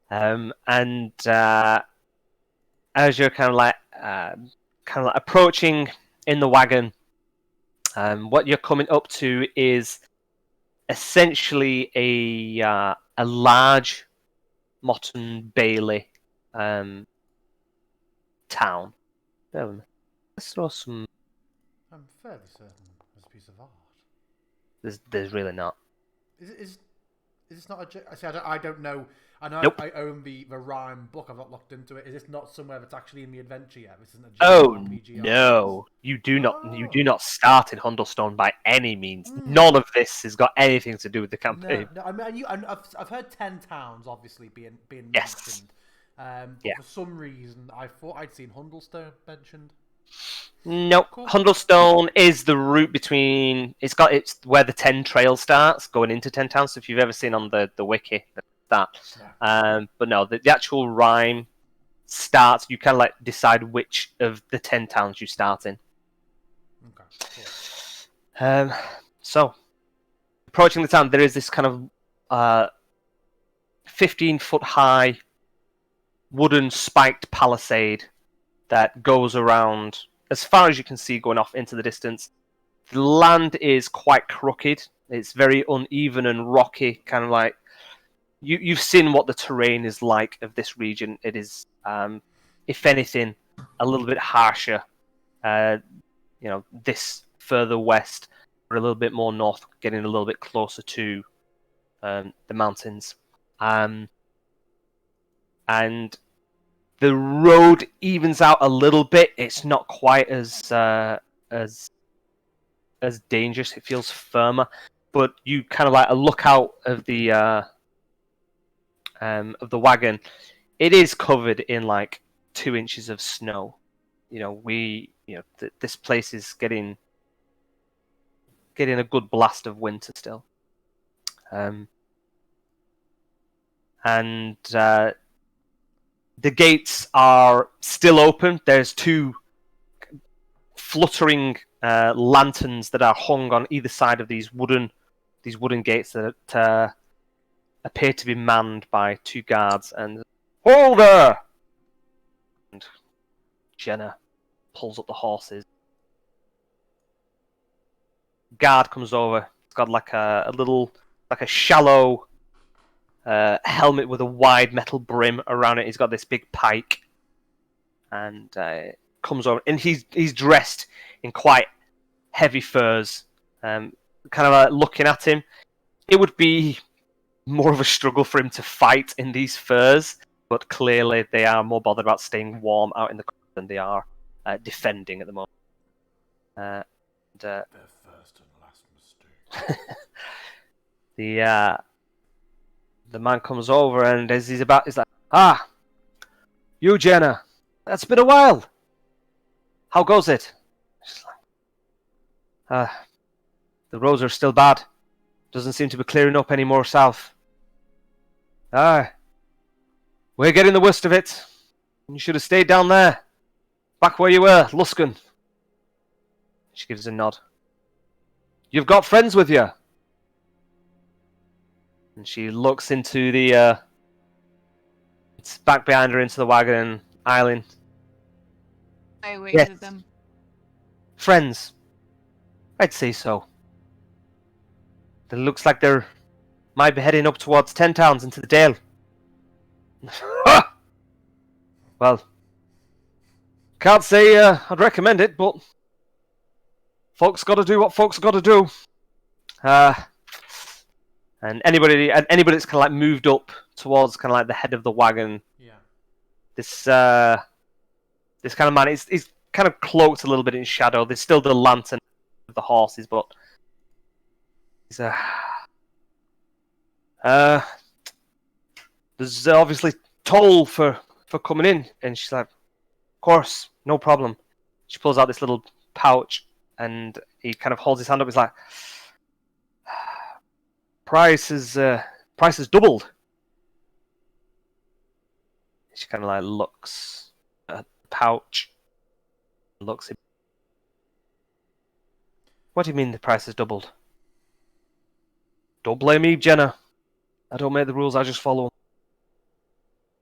And as you're kind of like approaching in the wagon, what you're coming up to is essentially a large Motten Bailey town. Let's throw some. I'm fairly certain it's a piece of art. There's really not. Is this not a? See, I don't know. I know Nope. I own the rhyme book. I've not looked into it. Is this not somewhere that's actually in the adventure yet? This isn't a Oh JRPG. no! You do not. You do not start in Hundlestone by any means. Mm. None of this has got anything to do with the No, campaign. no. I mean, I've heard 10 towns obviously being Yes. mentioned. But Yeah. for some reason, I thought I'd seen Hundlestone mentioned. Nope. Cool. Hundlestone is the route between. It's where the 10 trail starts going into 10 towns. So if you've ever seen on the wiki, that. No. But no, the actual rhyme starts. You kind of like decide which of the 10 towns you start in. Okay. Cool. So approaching the town, there is this kind of 15-foot high wooden spiked palisade that goes around as far as you can see going off into the distance. The land is quite crooked. It's very uneven and rocky, kind of like you've seen what the terrain is like of this region. It is, if anything, a little bit harsher. This further west, or a little bit more north, getting a little bit closer to the mountains. And The road evens out a little bit. It's not quite as dangerous. It feels firmer, but you kind of like a look out of the wagon. It is covered in like 2 inches of snow. This place is getting a good blast of winter still. And the gates are still open. There's 2 fluttering lanterns that are hung on either side of these wooden gates that appear to be manned by 2 guards. And hold there! And Jenna pulls up the horses. Guard comes over. It's got like a shallow helmet with a wide metal brim around it. He's got this big pike, and comes over, and he's dressed in quite heavy furs. Kind of looking at him, it would be more of a struggle for him to fight in these furs, but clearly they are more bothered about staying warm out in the cold than they are defending at the moment. Their first and last mistake. The man comes over, and as he's like, "Ah, you, Jenna. That's been a while. How goes it?" She's like, "The roads are still bad. Doesn't seem to be clearing up any more south." "We're getting the worst of it. You should have stayed down there, back where you were, Luskan." She gives a nod. "You've got friends with you." And she looks into it's back behind her into the wagon, and Eileen. I waved at them. Friends. I'd say so. It looks like they're might be heading up towards 10 towns into the Dale. Well, can't say I'd recommend it, but folks got to do what folks got to do. And anybody that's kind of like moved up towards kind of like the head of the wagon. Yeah. This kind of man, he's kind of cloaked a little bit in shadow. There's still the lantern of the horses, but he's there's obviously toll for coming in. And she's like, "Of course, no problem." She pulls out this little pouch, and he kind of holds his hand up. He's like, price has doubled." She kind of like looks at the pouch, looks at. "What do you mean the price has doubled?" "Don't blame me, Jenna. I don't make the rules, I just follow them.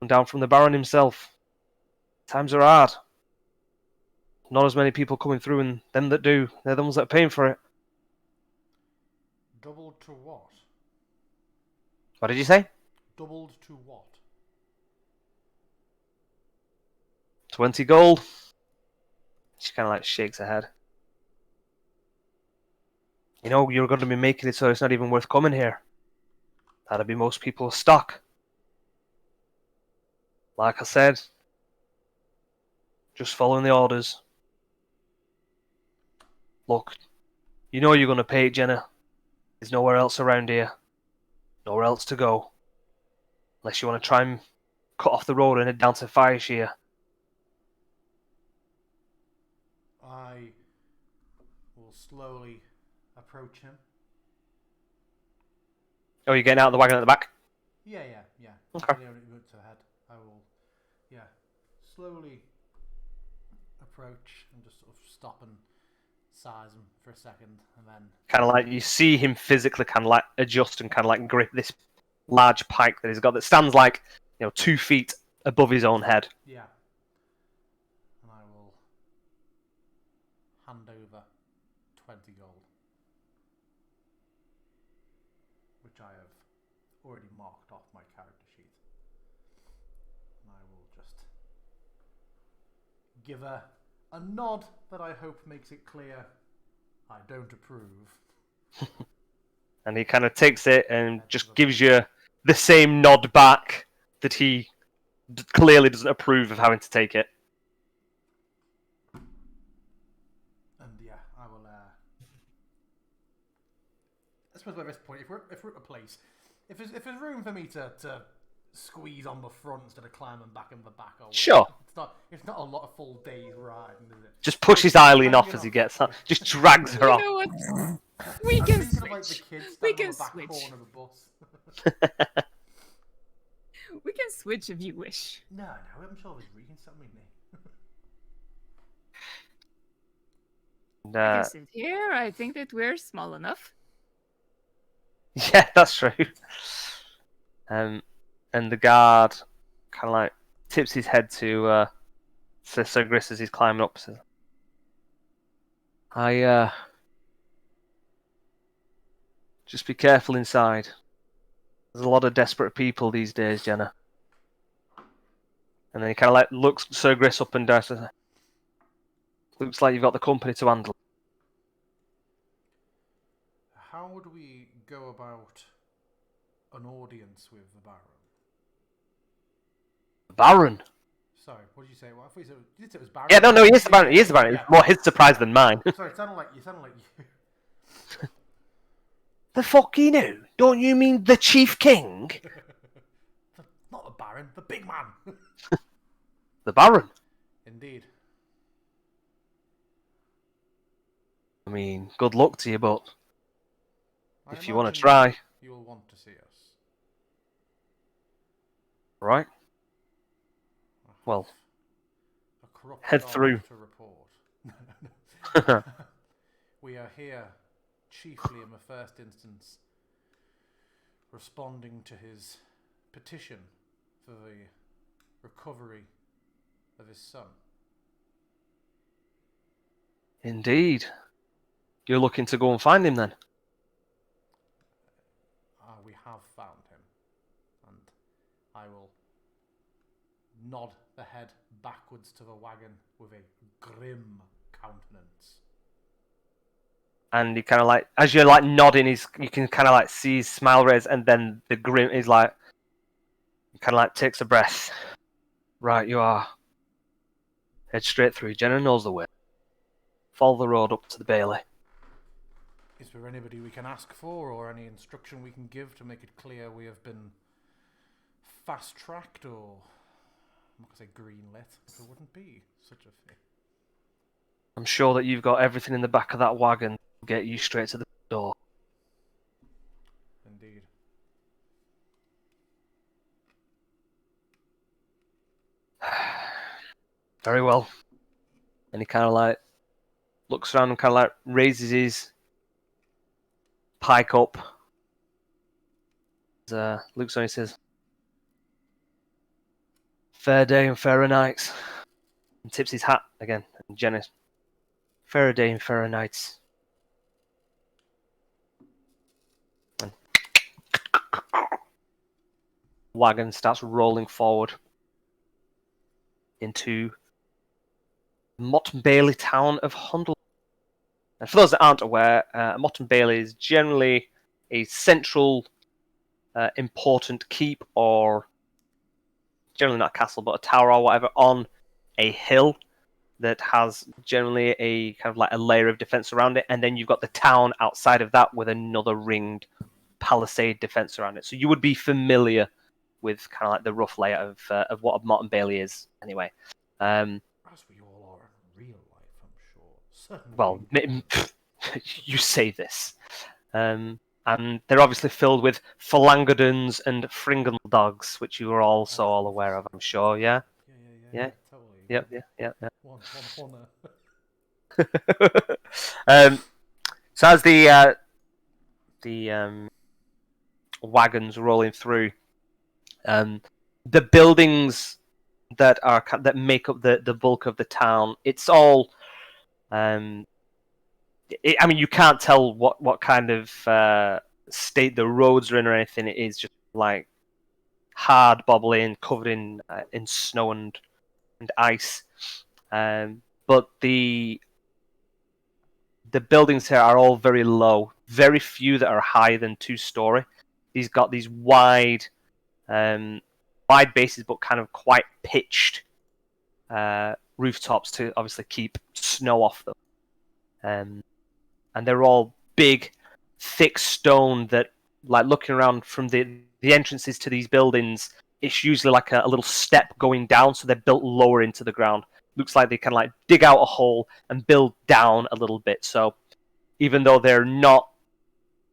I'm down from the Baron himself. Times are hard. Not as many people coming through, and them that do, they're the ones that are paying for it." Doubled to what? What did you say? Doubled to what? 20 gold. She kind of like shakes her head. "You know, you're going to be making it so it's not even worth coming here. That'd be most people's stock. Like I said, just following the orders. Look, you know you're going to pay it, Jenna. There's nowhere else around here. Nowhere else to go. Unless you want to try and cut off the road and head down to Fireshire." I will slowly approach him. Oh, you're getting out of the wagon at the back? Yeah. Okay. To head. I will, slowly approach and just sort of stop and size him for a second, and then Kind of like you see him physically kind of like adjust and kind of like grip this large pike that he's got that stands like 2 feet above his own head. yeah, and I will hand over 20 gold, which I have already marked off my character sheet, and I will just give a nod that I hope makes it clear I don't approve. And he kind of takes it and just gives you the same nod back that he clearly doesn't approve of having to take it. And yeah, I will. I suppose by this point, if we're at a place, if there's room for me to squeeze on the front instead of climbing back in the back, or Sure. it's not a lot of full days riding, is it? Just pushes Eileen Hanging off as he gets out. Just drags her You off. know what? We I'm can thinking of like the switch. kids We standing on can the back switch. corner of the bus. We can switch if you wish. No, I'm sure there's reading something. And, I can sit here. I think that we're small enough. yeah, that's true. And the guard kind of like tips his head to Sir Gris as he's climbing up. Says, I just be careful inside. There's a lot of desperate people these days, Jenna. And then he kind of like looks Sir Gris up and down. Says, looks like you've got the company to handle. How would we go about an audience with the Baron? Baron. Sorry, what did you say? Well, I thought you said, you did say it was Baron. Yeah, no, he is the Baron. He is the Baron. Yeah. It's more his surprise than mine. Sorry, it sounded like you. The fucking who? Don't you mean the Chief King? Not the Baron, the big man. The Baron. Indeed. I mean, good luck to you, but I if you want to imagine try, you will want to see us. right? Well, A corrupt head guard through. to report. We are here chiefly in the first instance responding to his petition for the recovery of his son. Indeed. You're looking to go and find him then? We have found him, and I will nod the head backwards to the wagon with a grim countenance. And he kind of like, as you're like nodding, you can kind of like see his smile raise, and then the grim is like, he kind of like takes a breath. Right, you are. Head straight through. Jenna knows the way. Follow the road up to the Bailey. Is there anybody we can ask for, or any instruction we can give to make it clear we have been fast-tracked, or I'm not going to say greenlit, because it wouldn't be such a thing. I'm sure that you've got everything in the back of that wagon to get you straight to the door. Indeed. Very well. And he kind of like looks around and kind of like raises his pike up. Looks on and says, fair day and fairer nights. And tips his hat again. And Jenna, fairer day and fairer nights. And wagon starts rolling forward into Mott and Bailey town of Hundle. And for those that aren't aware, Mott and Bailey is generally a central, important keep, or generally not a castle, but a tower or whatever, on a hill that has generally a kind of like a layer of defense around it, and then you've got the town outside of that with another ringed palisade defense around it. So you would be familiar with kind of like the rough layout of what a Mott and Bailey is, anyway. As we all are in real life, I'm sure. Certainly. Well, you say this. And they're obviously filled with phalangodons and fringal dogs, which you are also all aware of, I'm sure, yeah? Yeah, totally. Yep. One. So as the wagons rolling through, the buildings that make up the bulk of the town, it's all I mean, you can't tell what kind of state the roads are in or anything. It is just like hard bobbling, covered in snow and ice. But the buildings here are all very low. Very few that are higher than 2-story. These got these wide wide bases, but kind of quite pitched rooftops to obviously keep snow off them. And they're all big, thick stone that, like, looking around from the entrances to these buildings, it's usually like a little step going down, so they're built lower into the ground. Looks like they kind of like dig out a hole and build down a little bit. So even though they're not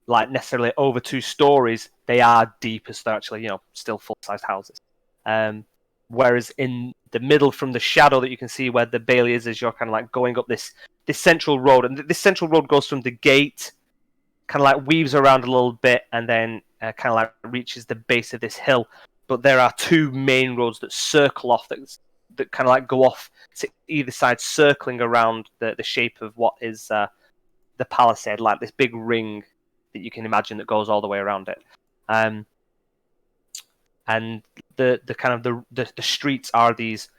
like necessarily over 2 stories, they are deeper, so they're actually, you know, still full-sized houses. Whereas in the middle, from the shadow that you can see where the Bailey is, as you're kind of like going up this central road, and this central road goes from the gate, kind of like weaves around a little bit, and then kind of like reaches the base of this hill. But there are 2 main roads that circle off, that kind of like go off to either side, circling around the shape of what is the palisade, like this big ring that you can imagine that goes all the way around it. And the kind of the streets are these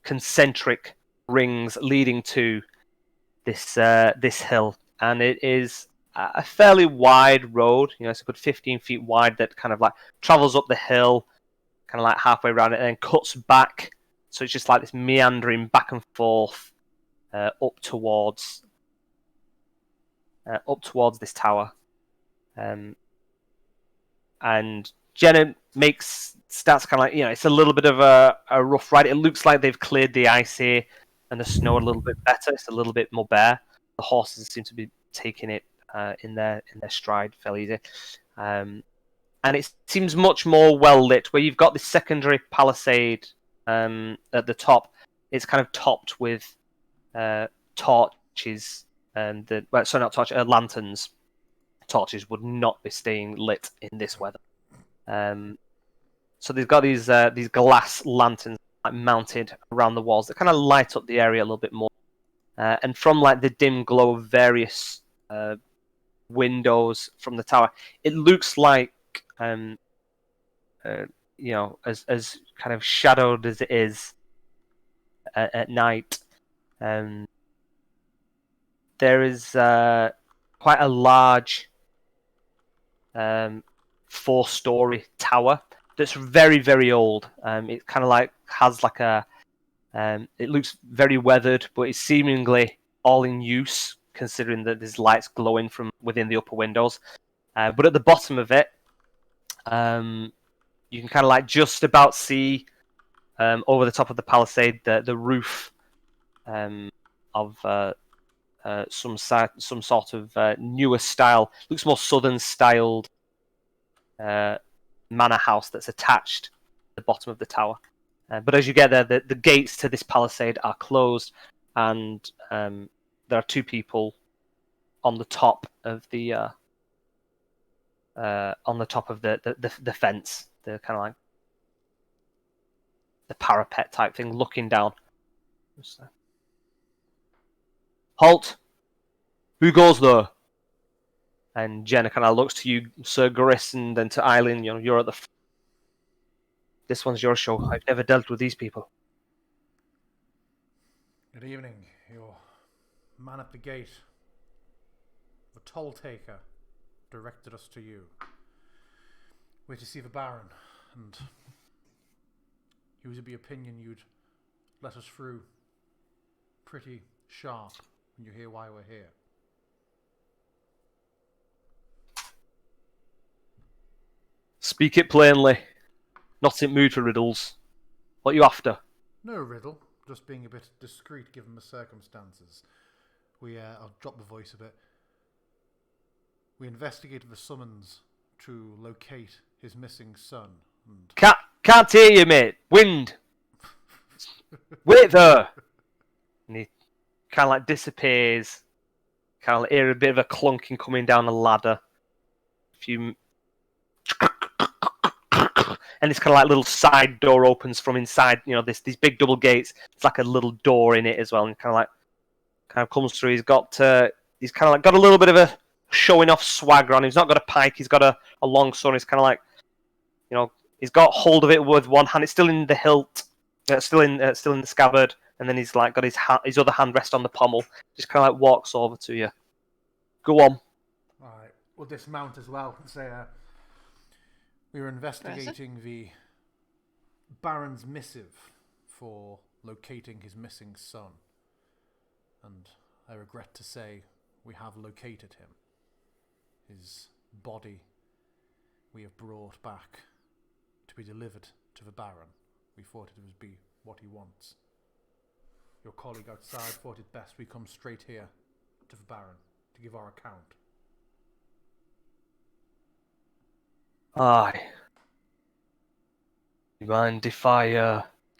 concentric rings leading to this hill, and it is a fairly wide road. You know, it's a good 15 feet wide that kind of like travels up the hill, kind of like halfway around it, and then cuts back. So it's just like this meandering back and forth up towards this tower. And Jenna starts kind of like, you know, it's a little bit of a rough ride. It looks like they've cleared the ice here and the snow a little bit better. It's a little bit more bare. The horses seem to be taking it in their stride fairly easy. And it seems much more well lit, where you've got this secondary palisade at the top. It's kind of topped with torches and lanterns. Torches would not be staying lit in this weather. So they've got these glass lanterns like mounted around the walls that kind of light up the area a little bit more. And from like the dim glow of various windows from the tower, it looks like you know, as kind of shadowed as it is at night, there is quite a large 4-story tower that's very, very old. It kind of like has like a it looks very weathered, but it's seemingly all in use, considering that there's lights glowing from within the upper windows. But at the bottom of it, you can kind of like just about see over the top of the palisade the roof of some sort of newer style, looks more southern styled manor house that's attached to the bottom of the tower. But as you get there, the gates to this palisade are closed, and there are 2 people on the top of the fence, the kind of like the parapet type thing, looking down. Halt! Who goes there? And Jenna kind of looks to you, Sir Gris, and then to Eileen. You know, you're at the. This one's your show. I've never dealt with these people. Good evening. Your man at the gate, the toll taker, directed us to you. We're to see the Baron, and he was of the opinion you'd let us through pretty sharp when you hear why we're here. Speak it plainly. Not in mood for riddles. What you after? No riddle, just being a bit discreet given the circumstances. I'll drop the voice a bit. We investigated the summons to locate his missing son. And Can't hear you, mate. Wind. Wait there. And he kind of like disappears. Kind of like hear a bit of a clunking coming down the ladder. A few. And this kind of like little side door opens from inside. You know, these big double gates. It's like a little door in it as well, and kind of comes through. He's kind of like got a little bit of a showing off swagger on him. He's not got a pike. He's got a long sword. He's kind of like, you know, he's got hold of it with one hand. It's still in the hilt. Still in the scabbard. And then he's like got his other hand rest on the pommel. Just kind of like walks over to you. Go on. all right, we'll dismount as well and say we were investigating the Baron's missive for locating his missing son. And I regret to say we have located him. His body we have brought back to be delivered to the Baron. We thought it would be what he wants. Your colleague outside thought it best we come straight here to the Baron to give our account. Aye. You mind if I,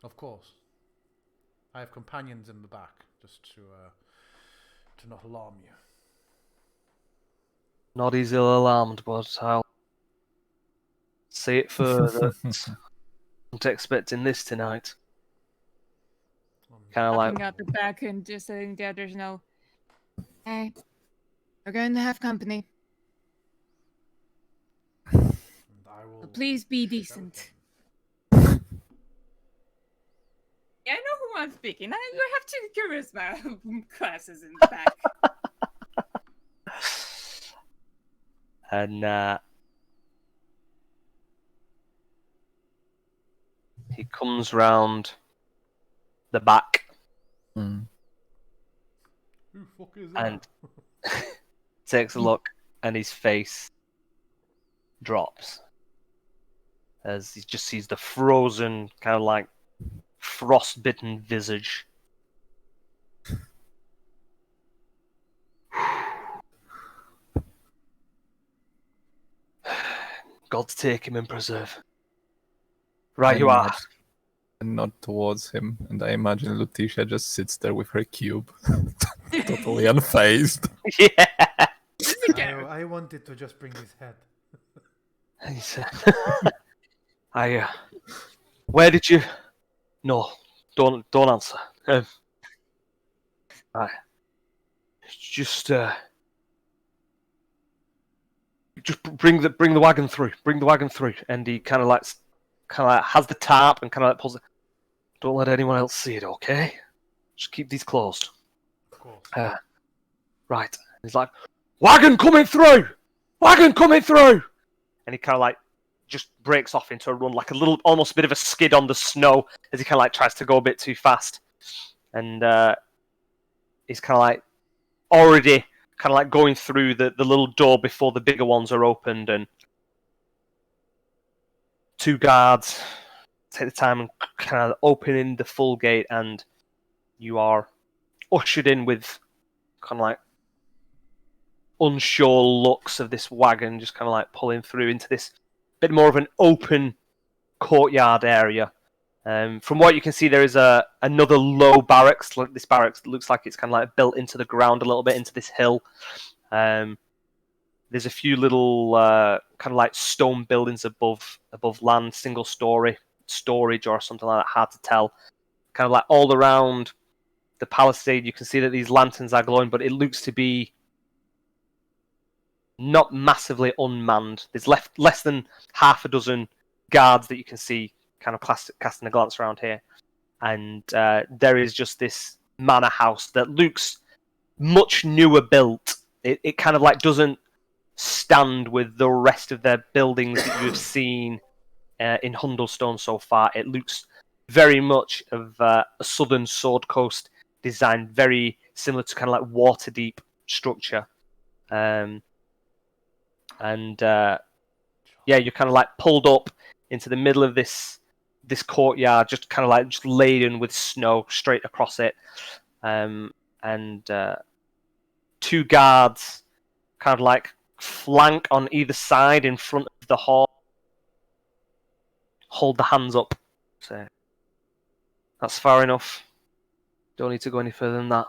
Of course. I have companions in the back, just to not alarm you. not easily alarmed, but I'll say it further. Not expecting this tonight. Kind of like, Looking out the back and just letting the others know. Hey, we're going to have company. And I will So please be show decent. him. Yeah, I know who I'm speaking. I have 2 charisma classes in the back. and he comes round the back Mm. Who the fuck is that? and takes a look, and his face drops as he just sees the frozen, kind of like frost-bitten visage. God take him and preserve. Right, you are. And nod towards him, and I imagine Lutetia just sits there with her cube, totally unfazed. Yeah. I wanted to just bring his head. He said, where did you? No, don't answer. I just bring the wagon through. Bring the wagon through, and he kind of like has the tarp and kind of like pulls it. Don't let anyone else see it, okay? Just keep these closed. Of course. Right. He's like, wagon coming through! Wagon coming through! And he kind of like just breaks off into a run, like a little, almost a bit of a skid on the snow as he kind of like tries to go a bit too fast. And he's kind of like already kind of like going through the little door before the bigger ones are opened, and 2 guards take the time and kind of opening the full gate, and you are ushered in with kind of like unsure looks of this wagon just kind of like pulling through into this bit more of an open courtyard area. From what you can see, there is another low barracks. This barracks looks like it's kind of like built into the ground a little bit, into this hill. There's a few little kind of like stone buildings above land, single story storage or something like that, hard to tell. Kind of like all around the palisade, you can see that these lanterns are glowing, but it looks to be not massively unmanned. There's less than half a dozen guards that you can see kind of casting a glance around here. And there is just this manor house that looks much newer built. It kind of like doesn't stand with the rest of their buildings that you've seen in Hundlestone so far. It looks very much of a southern Sword Coast design, very similar to kind of like Waterdeep structure. Yeah, you're kind of like pulled up into the middle of this courtyard, just kind of like just laden with snow straight across it, and 2 guards kind of like flank on either side in front of the hall, hold the hands up, say, that's far enough, don't need to go any further than that.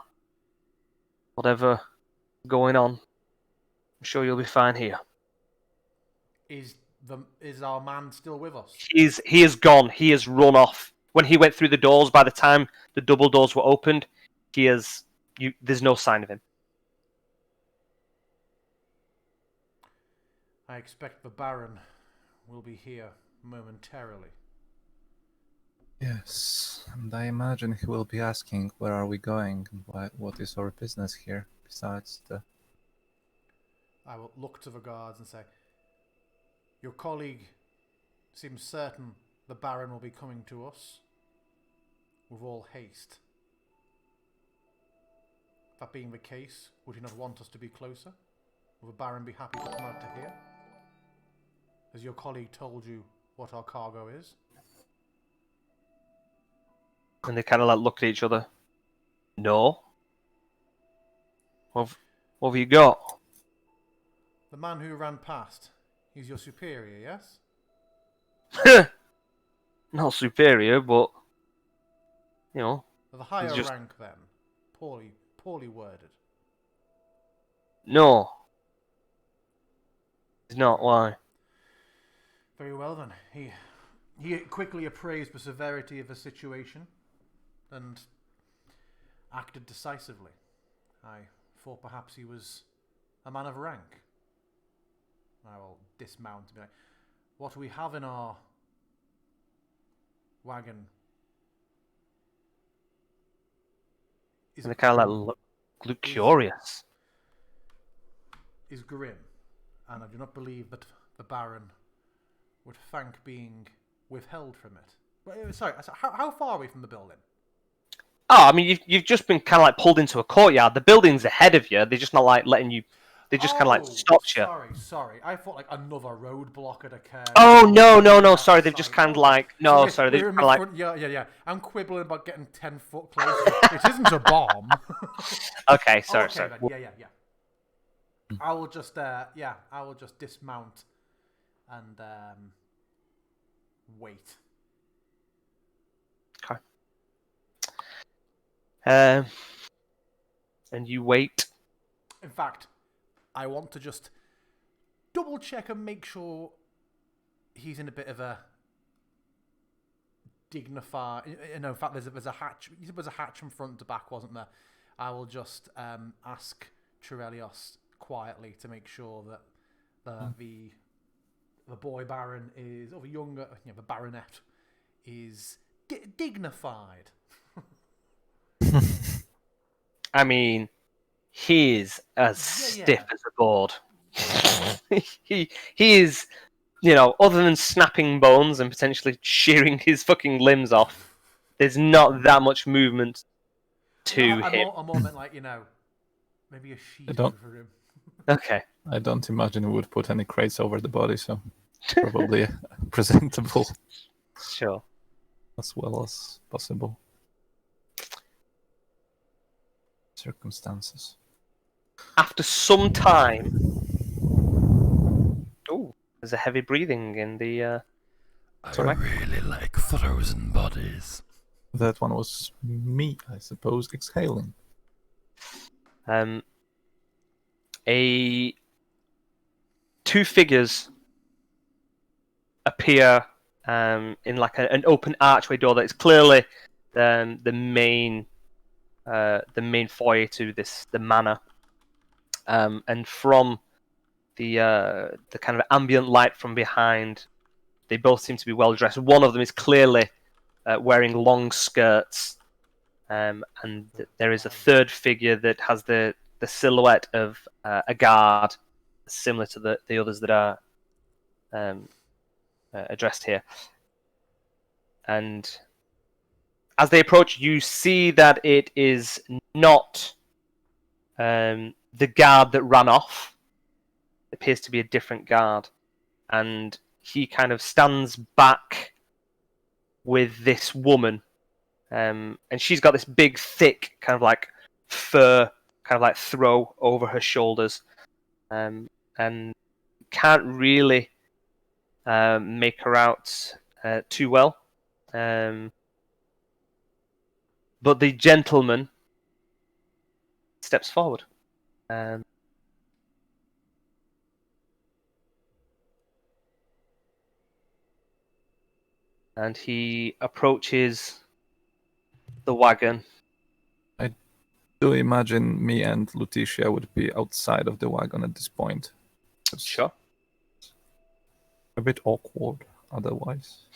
Whatever going on, I'm sure you'll be fine here. Is our man still with us? He is gone. He has run off. When he went through the doors, by the time the double doors were opened, there's no sign of him. I expect the Baron will be here momentarily. Yes, and I imagine he will be asking where are we going and what is our business here, besides the... I will look to the guards and say, your colleague seems certain the Baron will be coming to us with all haste. That being the case, would he not want us to be closer? Will the Baron be happy to come out to here? Has your colleague told you what our cargo is? And they kind of like look at each other. No. What have you got? The man who ran past, he's your superior, yes? Not superior, but you know, Of a higher just rank, then. Poorly worded. no. It's not. Why? Very well then. He quickly appraised the severity of the situation and acted decisively. I thought perhaps he was a man of rank. I will dismount and be like, what do we have in our wagon? And they kind of like look curious. Is grim, and I do not believe that the Baron would thank being withheld from it. But, sorry, how far are we from the building? Oh, I mean, you've just been kind of like pulled into a courtyard. The building's ahead of you. They're just not like letting you. They just kind of like stopped you. Sorry. I thought like another roadblock had occurred. Oh no! Sorry, they've just kind of like no. Sorry, they've we're in kind the of like. front. Yeah. I'm quibbling about getting 10 foot close. It isn't a bomb. Okay, sorry. Okay, then. Yeah. I will just dismount and wait. Okay. And you wait. In fact, I want to just double check and make sure he's in a bit of a dignified. In fact, there's a hatch. There was a hatch from front to back, wasn't there? I will just ask Trelelios quietly to make sure that the boy Baron is, or the younger, the Baronet is dignified. I mean, he is as stiff as a board. he is, other than snapping bones and potentially shearing his fucking limbs off, there's not that much movement to him. A moment like, maybe a sheet don't- for him. Okay. I don't imagine we would put any crates over the body, so probably presentable Sure. as well as possible. Circumstances. After some time, there's a heavy breathing in the. I really like frozen bodies. That one was me, I suppose, exhaling. Two figures appear in like an open archway door that is clearly the main foyer to the manor, and from the kind of ambient light from behind, they both seem to be well dressed. One of them is clearly wearing long skirts, and there is a third figure that has the silhouette of a guard, similar to the others that are addressed here. And as they approach, you see that it is not the guard that ran off. It appears to be a different guard, and he kind of stands back with this woman, and she's got this big, thick, kind of like fur, kind of like throw over her shoulders, and can't really make her out too well. But the gentleman steps forward. And he approaches the wagon. I do imagine me and Lutetia would be outside of the wagon at this point. It's Sure. a bit awkward otherwise.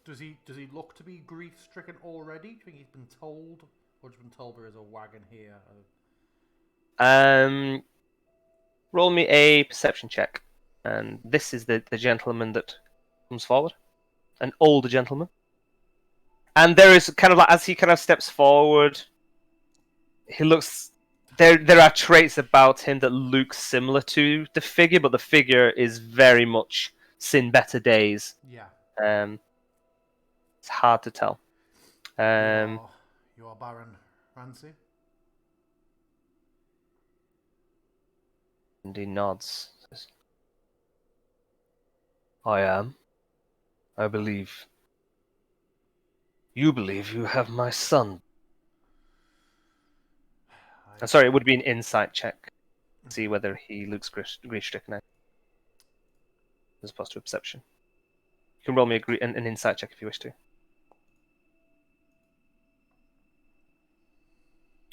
Does he look to be grief-stricken already? Do you think he's been told, or just been told there is a wagon here? Roll me a perception check. And this is the gentleman that comes forward. an older gentleman. And there is kind of like, as he kind of steps forward, he looks. There are traits about him that look similar to the figure, but the figure is very much seen better days. Yeah. It's hard to tell. You are Baron Rancy? And he nods. Says, I am. I believe. You believe you have my son. Sorry, it would be an insight check. See whether he looks grief-stricken as opposed to a perception. You can roll me an insight check if you wish to.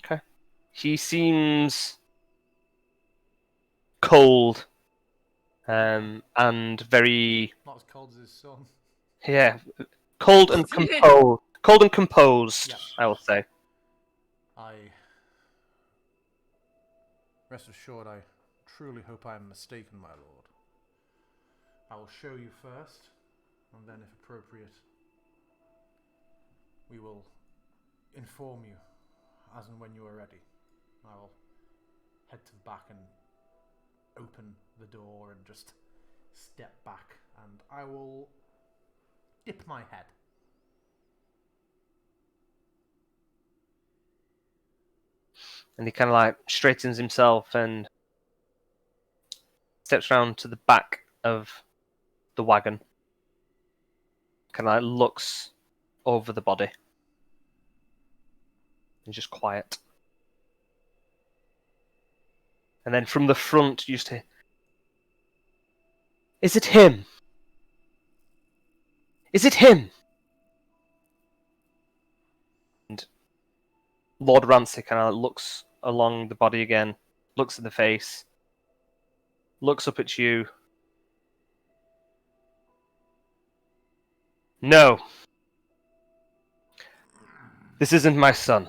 Okay. He seems cold and very... Not as cold as his son. Yeah, cold and composed. Cold and composed, Yep. I will say. Rest assured, I truly hope I am mistaken, my lord. I will show you first, and then, if appropriate, we will inform you as and when you are ready. I will head to the back and open the door and just step back, and I will dip my head. And he kind of like straightens himself and steps round to the back of the wagon. Kind of like looks over the body. And just quiet. And then from the front, you just hear, is it him? Is it him? And Lord Rancy kind of looks along the body again, looks at the face, looks up at you. No. This isn't my son.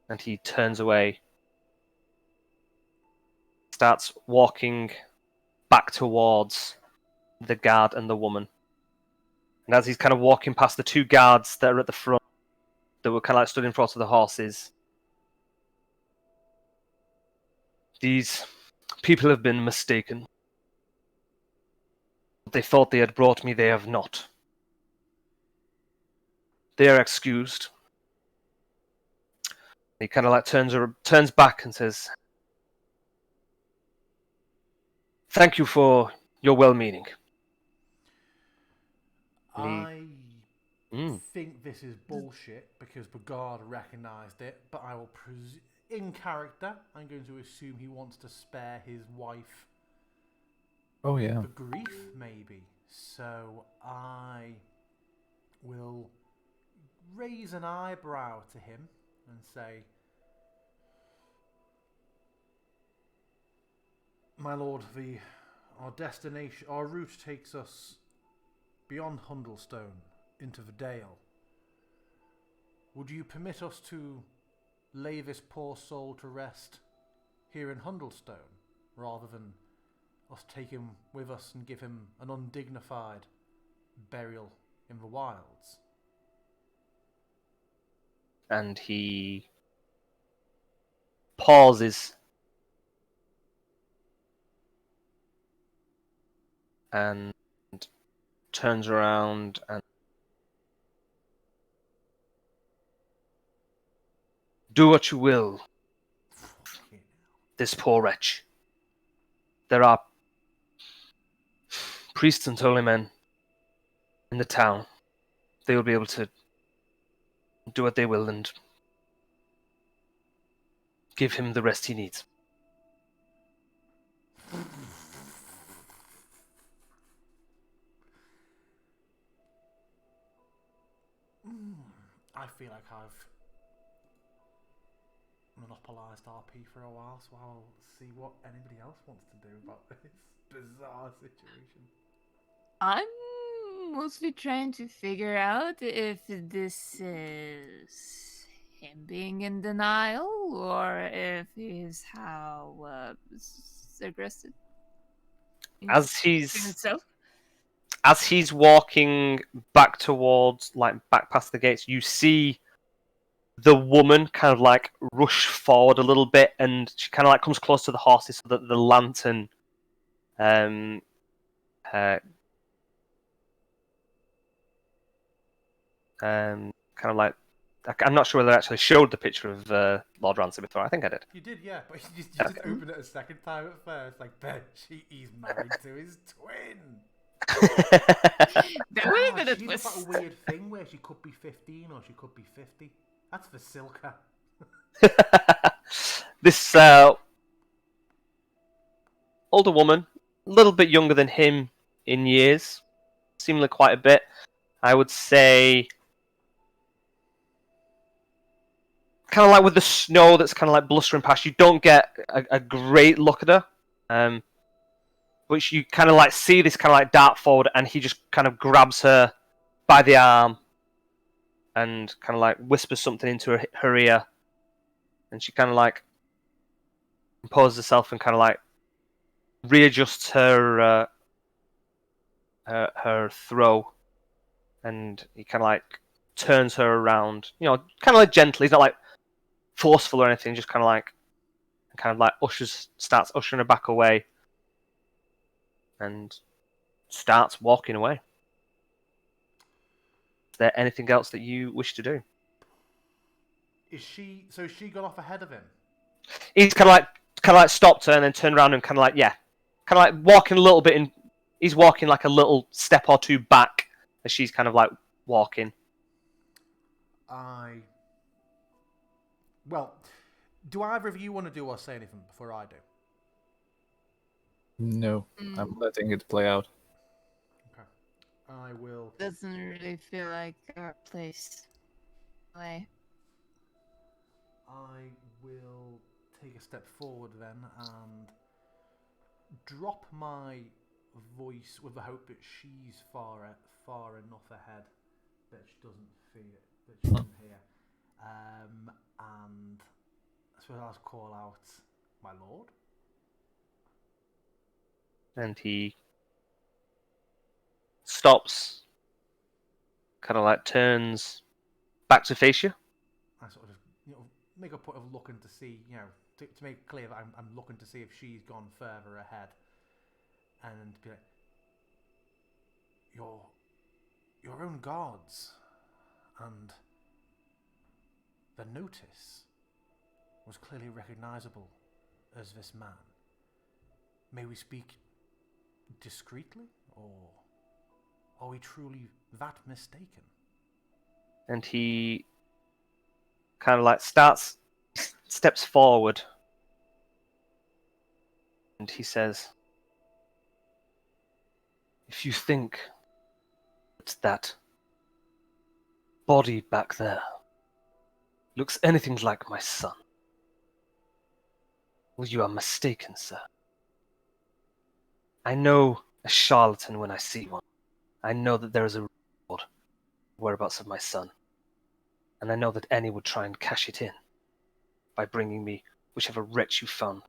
And he turns away, starts walking back towards the guard and the woman. And as he's kind of walking past the two guards that are at the front, that were kind of like stood in front of the horses, these people have been mistaken. They thought they had brought me, they have not. They are excused. He kind of like turns back and says, thank you for your well-meaning. I think this is bullshit because Bogard recognised it, but I will in character, I'm going to assume he wants to spare his wife Oh yeah. the grief, maybe. So I will raise an eyebrow to him and say, my lord, our route takes us beyond Hundlestone into the Dale. Would you permit us to lay this poor soul to rest here in Hundlestone, rather than us take him with us and give him an undignified burial in the wilds? And he pauses and turns around and do what you will, this poor wretch. There are priests and holy men in the town. They will be able to do what they will and give him the rest he needs. I feel like I've monopolised RP for a while, so I'll see what anybody else wants to do about this bizarre situation. I'm mostly trying to figure out if this is him being in denial or if he's how aggressive As he's himself. as he's walking back towards, like, back past the gates, you see the woman kind of like rush forward a little bit, and she kind of like comes close to the horses so that the lantern uh, kind of like, I'm not sure whether I actually showed the picture of Lord Ransom before. I think I did. You did, yeah, but you just opened it a second time at first. Like, he's married to his twin. That would have been a She does twist. that weird thing where she could be 15 or she could be 50. That's for Silka. This older woman, a little bit younger than him in years, seemingly quite a bit. I would say, kind of like with the snow that's kind of like blustering past, you don't get a great look at her. Which you kind of like see this kind of like dart forward, and he just kind of grabs her by the arm and kind of like whispers something into her ear, and she kind of like composes herself and kind of like readjusts her her throw, and he kind of like turns her around, you know, kind of like gently. He's not like forceful or anything, just kind of like starts ushering her back away, and starts walking away. Is there anything else that you wish to do? Is she gone off ahead of him? He's kind of like stopped her and then turned around and kind of like, yeah, kind of like walking a little bit in. He's walking like a little step or two back as she's kind of like walking. Well, do either of you want to do or say anything before I do? No, I'm letting it play out. Okay. I will. Doesn't really feel like our place. Play. I will take a step forward then and drop my voice with the hope that she's far enough ahead that she doesn't hear. And I suppose I'll call out my lord. And he stops, kind of like turns back to face you. I sort of, make a point of looking to see, to make it clear that I'm looking to see if she's gone further ahead, and be like, your own gods, and the notice was clearly recognizable as this man. May we speak discreetly, or are we truly that mistaken? And he kind of like steps forward, and he says, if you think it's that body back there looks anything like my son, well, you are mistaken, sir. I know a charlatan when I see one. I know that there is a reward whereabouts of my son, and I know that any would try and cash it in by bringing me whichever wretch you found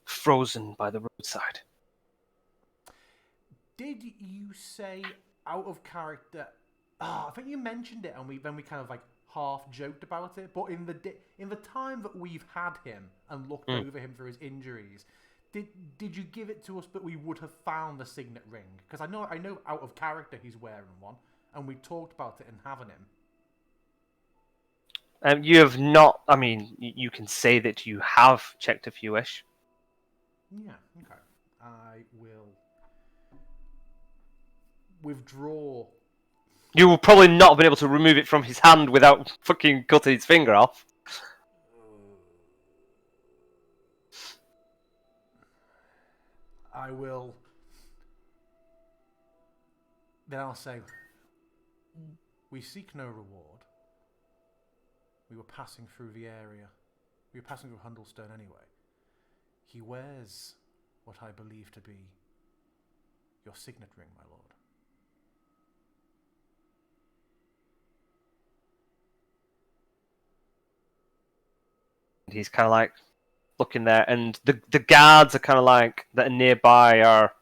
frozen by the roadside. Did you say out of character? I think you mentioned it, and then we kind of like half joked about it. But in the time that we've had him and looked over him for his injuries, did you give it to us? But we would have found the signet ring, because I know out of character he's wearing one, and we talked about it and having him. You have not. I mean, you can say that you have checked if you wish. Yeah. Okay. I will withdraw. You will probably not have been able to remove it from his hand without fucking cutting his finger off. I will. Then I'll say, we seek no reward. We were passing through the area. We were passing through Hundlestone anyway. He wears what I believe to be your signet ring, my lord. He's kind of like looking there, and the guards are kind of like that are nearby are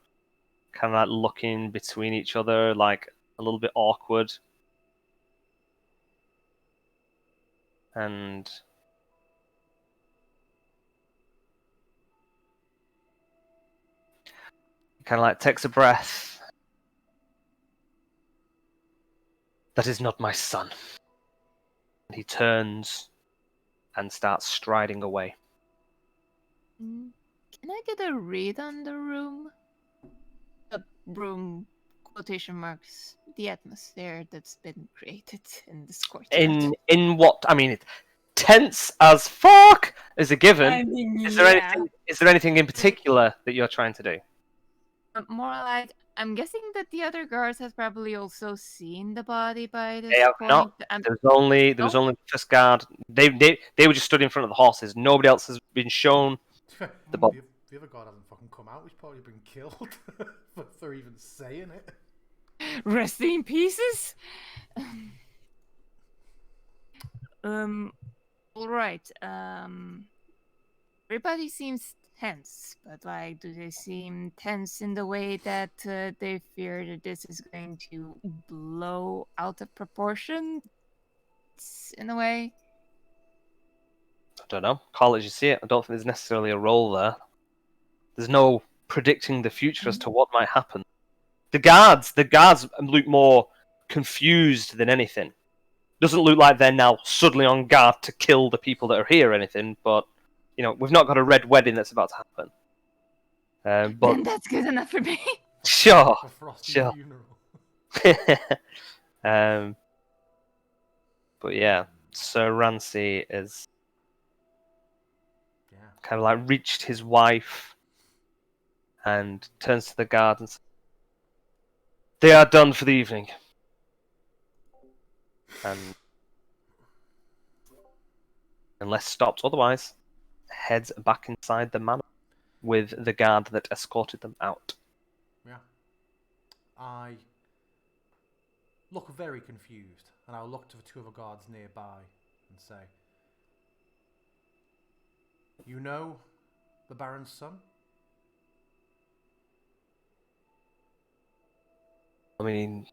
kind of like looking between each other, like a little bit awkward. And kind of like takes a breath. That is not my son. And he turns and starts striding away. Can I get a read on the room? The room, quotation marks, the atmosphere that's been created in this courtyard. In what? I mean, it's tense as fuck is a given. I mean, Is there anything in particular that you're trying to do? More like, I'm guessing that the other guards have probably also seen the body by this They have point. not. There was only the first guard. They were just stood in front of the horses. Nobody else has been shown the body. The other god hasn't fucking come out. He's probably been killed for even saying it. Rest in pieces. All right. Everybody seems tense, but like, do they seem tense in the way that they fear that this is going to blow out of proportion? In a way. I don't know. Call it as you see it. I don't think there's necessarily a role there. There's no predicting the future as to what might happen. The guards look more confused than anything. Doesn't look like they're now suddenly on guard to kill the people that are here or anything, but we've not got a red wedding that's about to happen. But Then that's good enough for me. sure, A frosty sure. funeral. But yeah, Sir Rancy is Yeah. kind of like reached his wife and turns to the guard and says, "They are done for the evening." And unless stopped otherwise, heads back inside the manor with the guard that escorted them out. Yeah. I look very confused, and I'll look to the two other guards nearby and say, "You know the Baron's son?" I mean,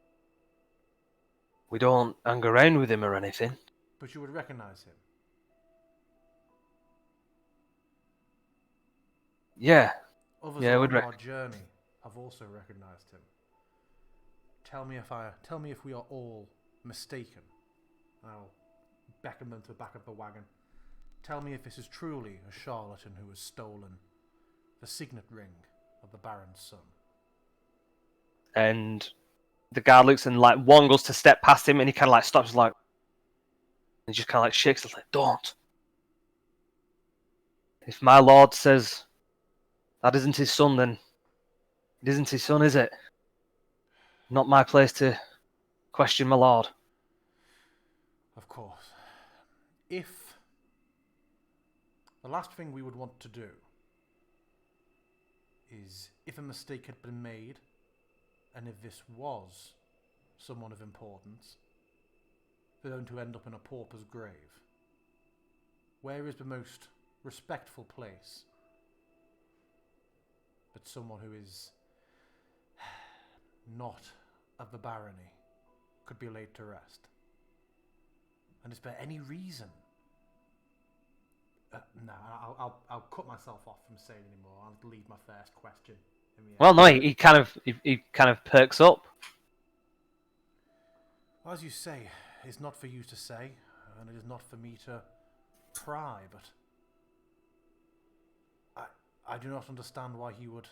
we don't hang around with him or anything. But you would recognize him. Yeah. Others Yeah, on our journey have also recognized him. Tell me if we are all mistaken. I'll beckon them to the back of the wagon. Tell me if this is truly a charlatan who has stolen the signet ring of the Baron's son. And the guard looks and like one goes to step past him and he kind of like stops like and just kind of like shakes his like, "Don't. If my lord says that isn't his son, then it isn't his son, is it? Not my place to question my lord." Of course. If the last thing we would want to do is, if a mistake had been made, and if this was someone of importance, for them to end up in a pauper's grave, where is the most respectful place but someone who is not of the barony could be laid to rest? And is there any reason? No, I'll cut myself off from saying anymore. I'll leave my first question in the end. Well, no, he kind of perks up. As you say, it's not for you to say, and it is not for me to pry, but I do not understand why he would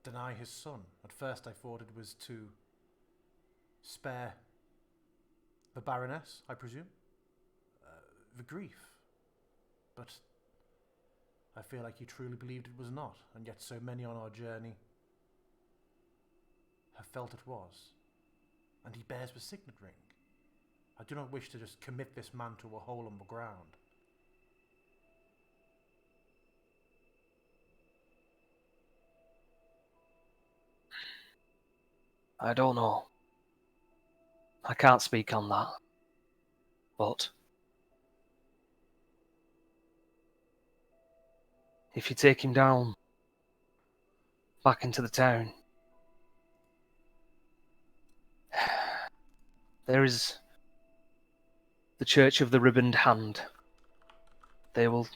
deny his son. At first I thought it was to spare the Baroness, I presume, the grief. But I feel like he truly believed it was not, and yet so many on our journey have felt it was. And he bears the signet ring. I do not wish to just commit this man to a hole in the ground. I don't know. I can't speak on that. But if you take him down, back into the town. There is the Church of the Ribboned Hand. They will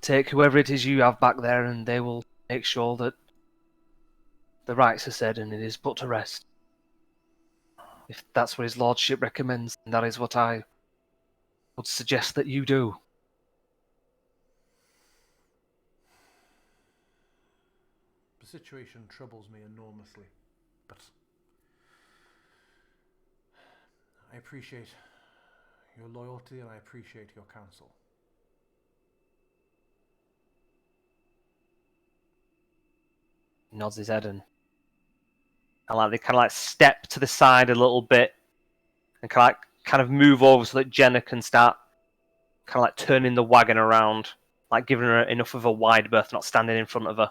take whoever it is you have back there, and they will make sure that the rites are said and it is put to rest. If that's what his lordship recommends, then that is what I would suggest that you do. The situation troubles me enormously, but I appreciate your loyalty and I appreciate your counsel. He nods his head and they kind of like step to the side a little bit and kind of move over so that Jenna can start kind of like turning the wagon around, like giving her enough of a wide berth, not standing in front of her.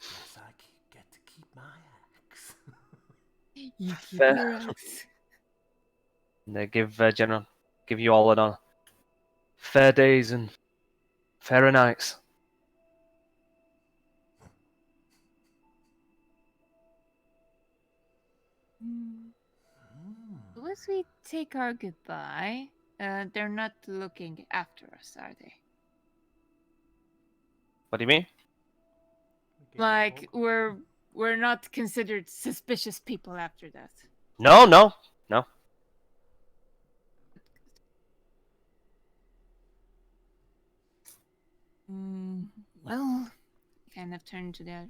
Yes, I get to keep my axe. You keep Fair. your axe. And they give Jenna, give you all a fair days and fairer nights. So as we take our goodbye, they're not looking after us, are they? What do you mean? Like we're not considered suspicious people after that. No. Well, kind of turn to the other.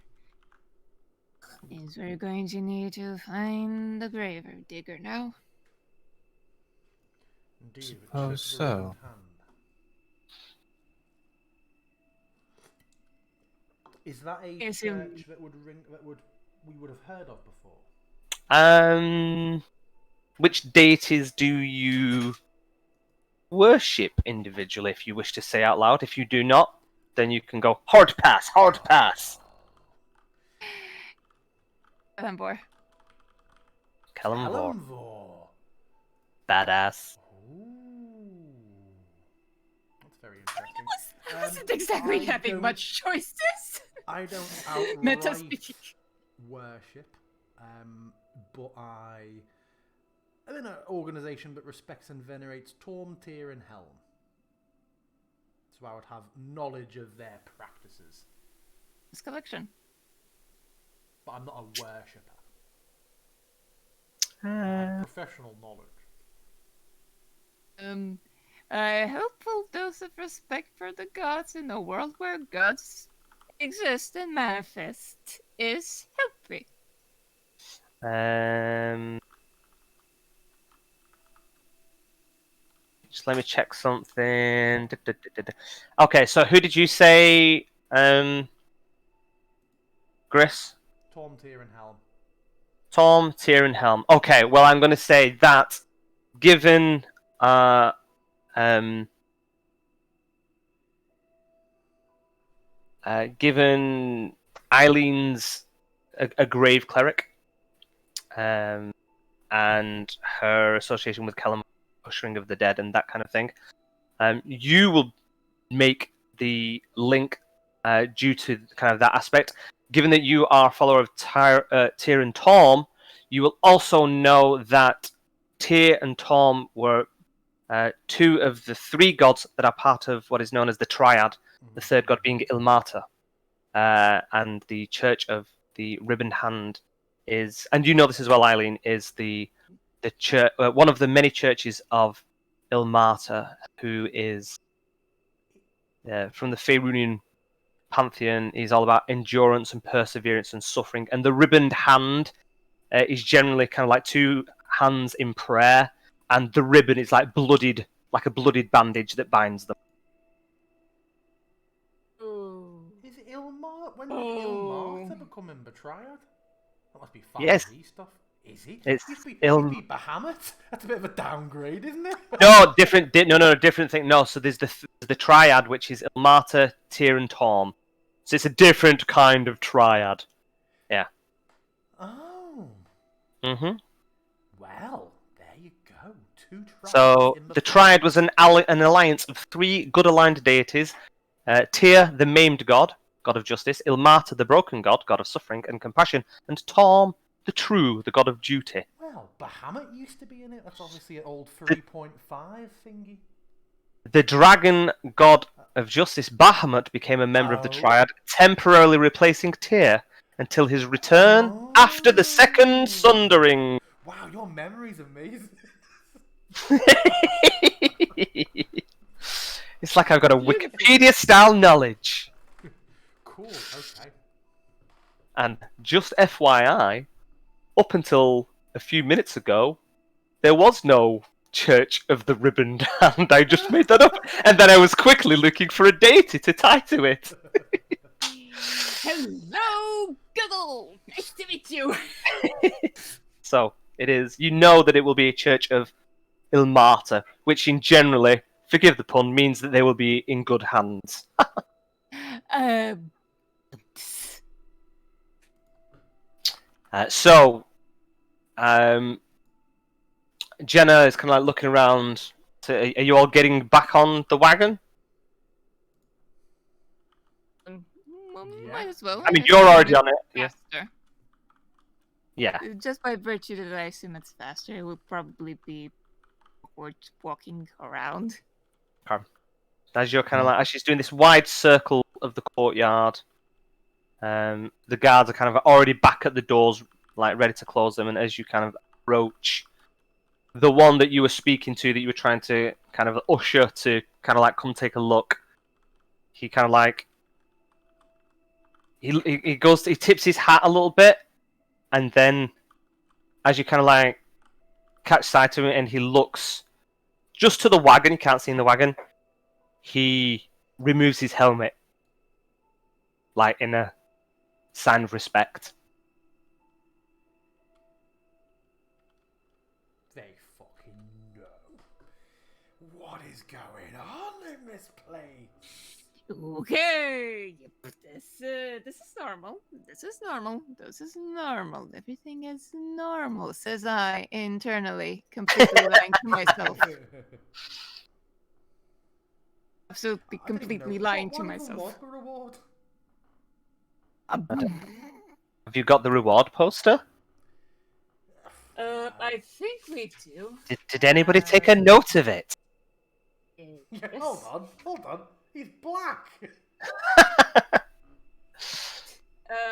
Is we're going to need to find the grave digger now. Indeed, Suppose Church of the so. Ribboned Hand. Is that a I assume- church that we would have heard of before? Which deities do you worship individually, if you wish to say out loud? If you do not, then you can go hard pass. Elembor. Kellamvor. Kellamvor. Badass. Ooh. That's very interesting. I wasn't exactly I having don't- much choices. I don't Meta outright speaking. worship, but I'm in an organisation that respects and venerates Torm, Tyr, and Helm. So I would have knowledge of their practices, This collection. but I'm not a worshipper. I have professional knowledge. A helpful dose of respect for the gods in a world where gods exist and manifest is healthy. Just let me check something. Okay, so who did you say, Gris? Torm, Tyr, and Helm. Tom, Tyr, and Helm. Okay, well, I'm going to say that given given Eileen's a grave cleric, and her association with Callum, ushering of the dead, and that kind of thing, you will make the link due to kind of that aspect. Given that you are a follower of Tyr and Tom, you will also know that Tyr and Tom were two of the three gods that are part of what is known as the Triad, the third god being Ilmata. And the Church of the Ribboned Hand is, and you know this as well, Eileen, is the church, one of the many churches of Ilmata, who is from the Faerunian pantheon. Is all about endurance and perseverance and suffering. And the Ribboned Hand is generally kind of like two hands in prayer, and the ribbon is like bloodied, like a bloodied bandage that binds them. Is it Ilmar? When did Ilmar become in the Triad? That must be 5e Yes. stuff. Is he? It's He'd be Ilm- That's a bit of a downgrade, isn't it? No, different. No, different thing. No, so there's the Triad, which is Ilmata, Tyr, and Torm. So it's a different kind of Triad. Yeah. Oh. Mhm. Well, there you go. Two triads. So in the Triad was an alliance of three good aligned deities: Tyr, the maimed god, god of justice, Ilmata, the broken god, god of suffering and compassion, and Torm, the true, the god of duty. Well, Bahamut used to be in it. That's obviously an old 3.5 thingy. The dragon god of justice, Bahamut, became a member of the Oh. triad, temporarily replacing Tyr until his return after the second sundering. Wow, your memory's amazing. It's like I've got a Wikipedia-style knowledge. Cool, okay. And just FYI, up until a few minutes ago, there was no Church of the Ribboned Hand. I just made that up. And then I was quickly looking for a deity to tie to it. Hello, Google. Nice to meet you. So, it is. You know that it will be a Church of Ilmata, which in generally, forgive the pun, means that they will be in good hands. So, Jenna is kind of like looking around. Are you all getting back on the wagon? Might as well. I mean, you're already on it. Yeah. Faster. Yeah. Just by virtue that I assume it's faster, it would probably be awkward walking around. As you're kind of like, as she's doing this wide circle of the courtyard, the guards are kind of already back at the doors, like ready to close them. And as you kind of approach the one that you were speaking to, that you were trying to kind of usher to kind of like come take a look, he kind of like he goes, he tips his hat a little bit, and then as you kind of like catch sight of him, and he looks just to the wagon, you can't see in the wagon. He removes his helmet, like in a sign of respect. They fucking know. What is going on in this place? Okay, this is normal. This is normal. This is normal. Everything is normal, says I internally, completely lying to myself. Absolutely, completely lying to myself. Reward? Have you got the reward poster? I think we do. Did anybody take a note of it? Yeah, hold on. He's black.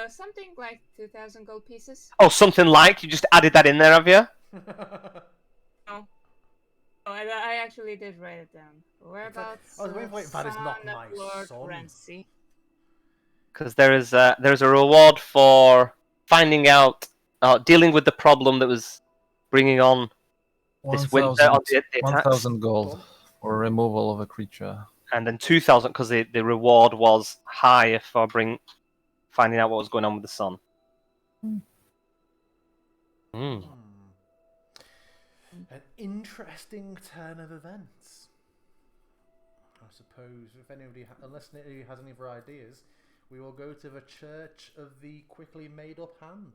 Something like 2,000 gold pieces. Oh, something like? You just added that in there, have you? No. Oh, I actually did write it down. Whereabouts? I was waiting for it. That is not son my of Lord son. Renzi. Because there is a reward for finding out, dealing with the problem that was bringing on this winter on the attacks. 1,000 gold for removal of a creature. And then 2,000 because the reward was higher for finding out what was going on with the sun. An interesting turn of events. I suppose if anybody, unless anybody has any other ideas, we will go to the Church of the Quickly Made Up Hand.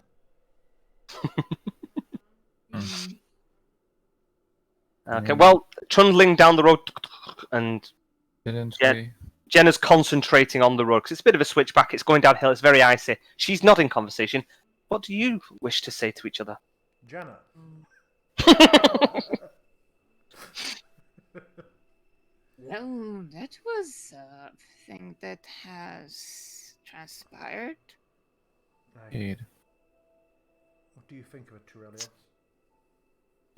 Okay, well, trundling down the road, and Didn't Yeah. we? Jenna's concentrating on the road because it's a bit of a switchback. It's going downhill. It's very icy. She's not in conversation. What do you wish to say to each other? Jenna. Well, that was a thing that has transpired. Indeed. What do you think of it, Turelius?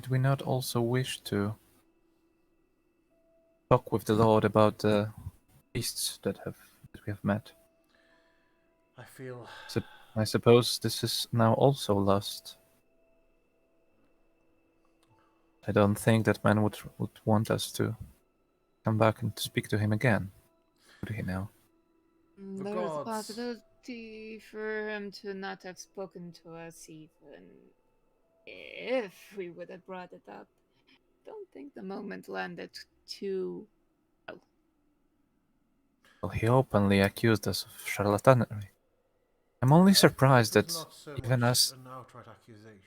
Did we not also wish to talk with the Lord about the beasts that we have met? I feel... I suppose this is now also lost. I don't think that man would want us to come back and to speak to him again. Would he now? The There is a gods. possibility for him to not have spoken to us even if we would have brought it up. Don't think the moment landed too well. Well, he openly accused us of charlatanery. I'm only surprised It's that not so even much us... an outright accusation.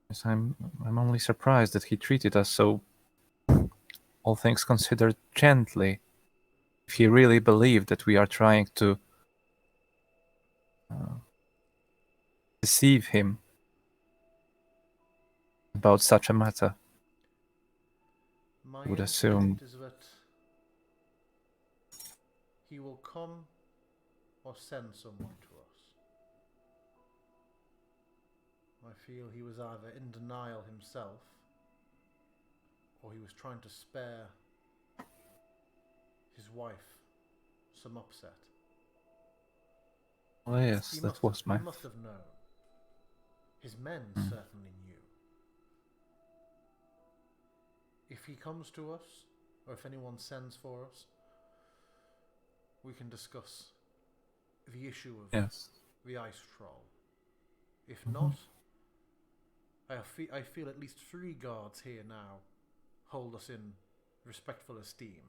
Yes, I'm only surprised that he treated us so, all things considered, gently. if he really believed that we are trying to deceive him about such a matter. My Would assume. instinct is that he will come or send someone to us. I feel he was either in denial himself, or he was trying to spare his wife some upset. Oh yes, He that was my. He must have known. His men certainly knew. If he comes to us, or if anyone sends for us, we can discuss the issue of Yes. the ice troll. If not, I feel at least 3 guards here now hold us in respectful esteem.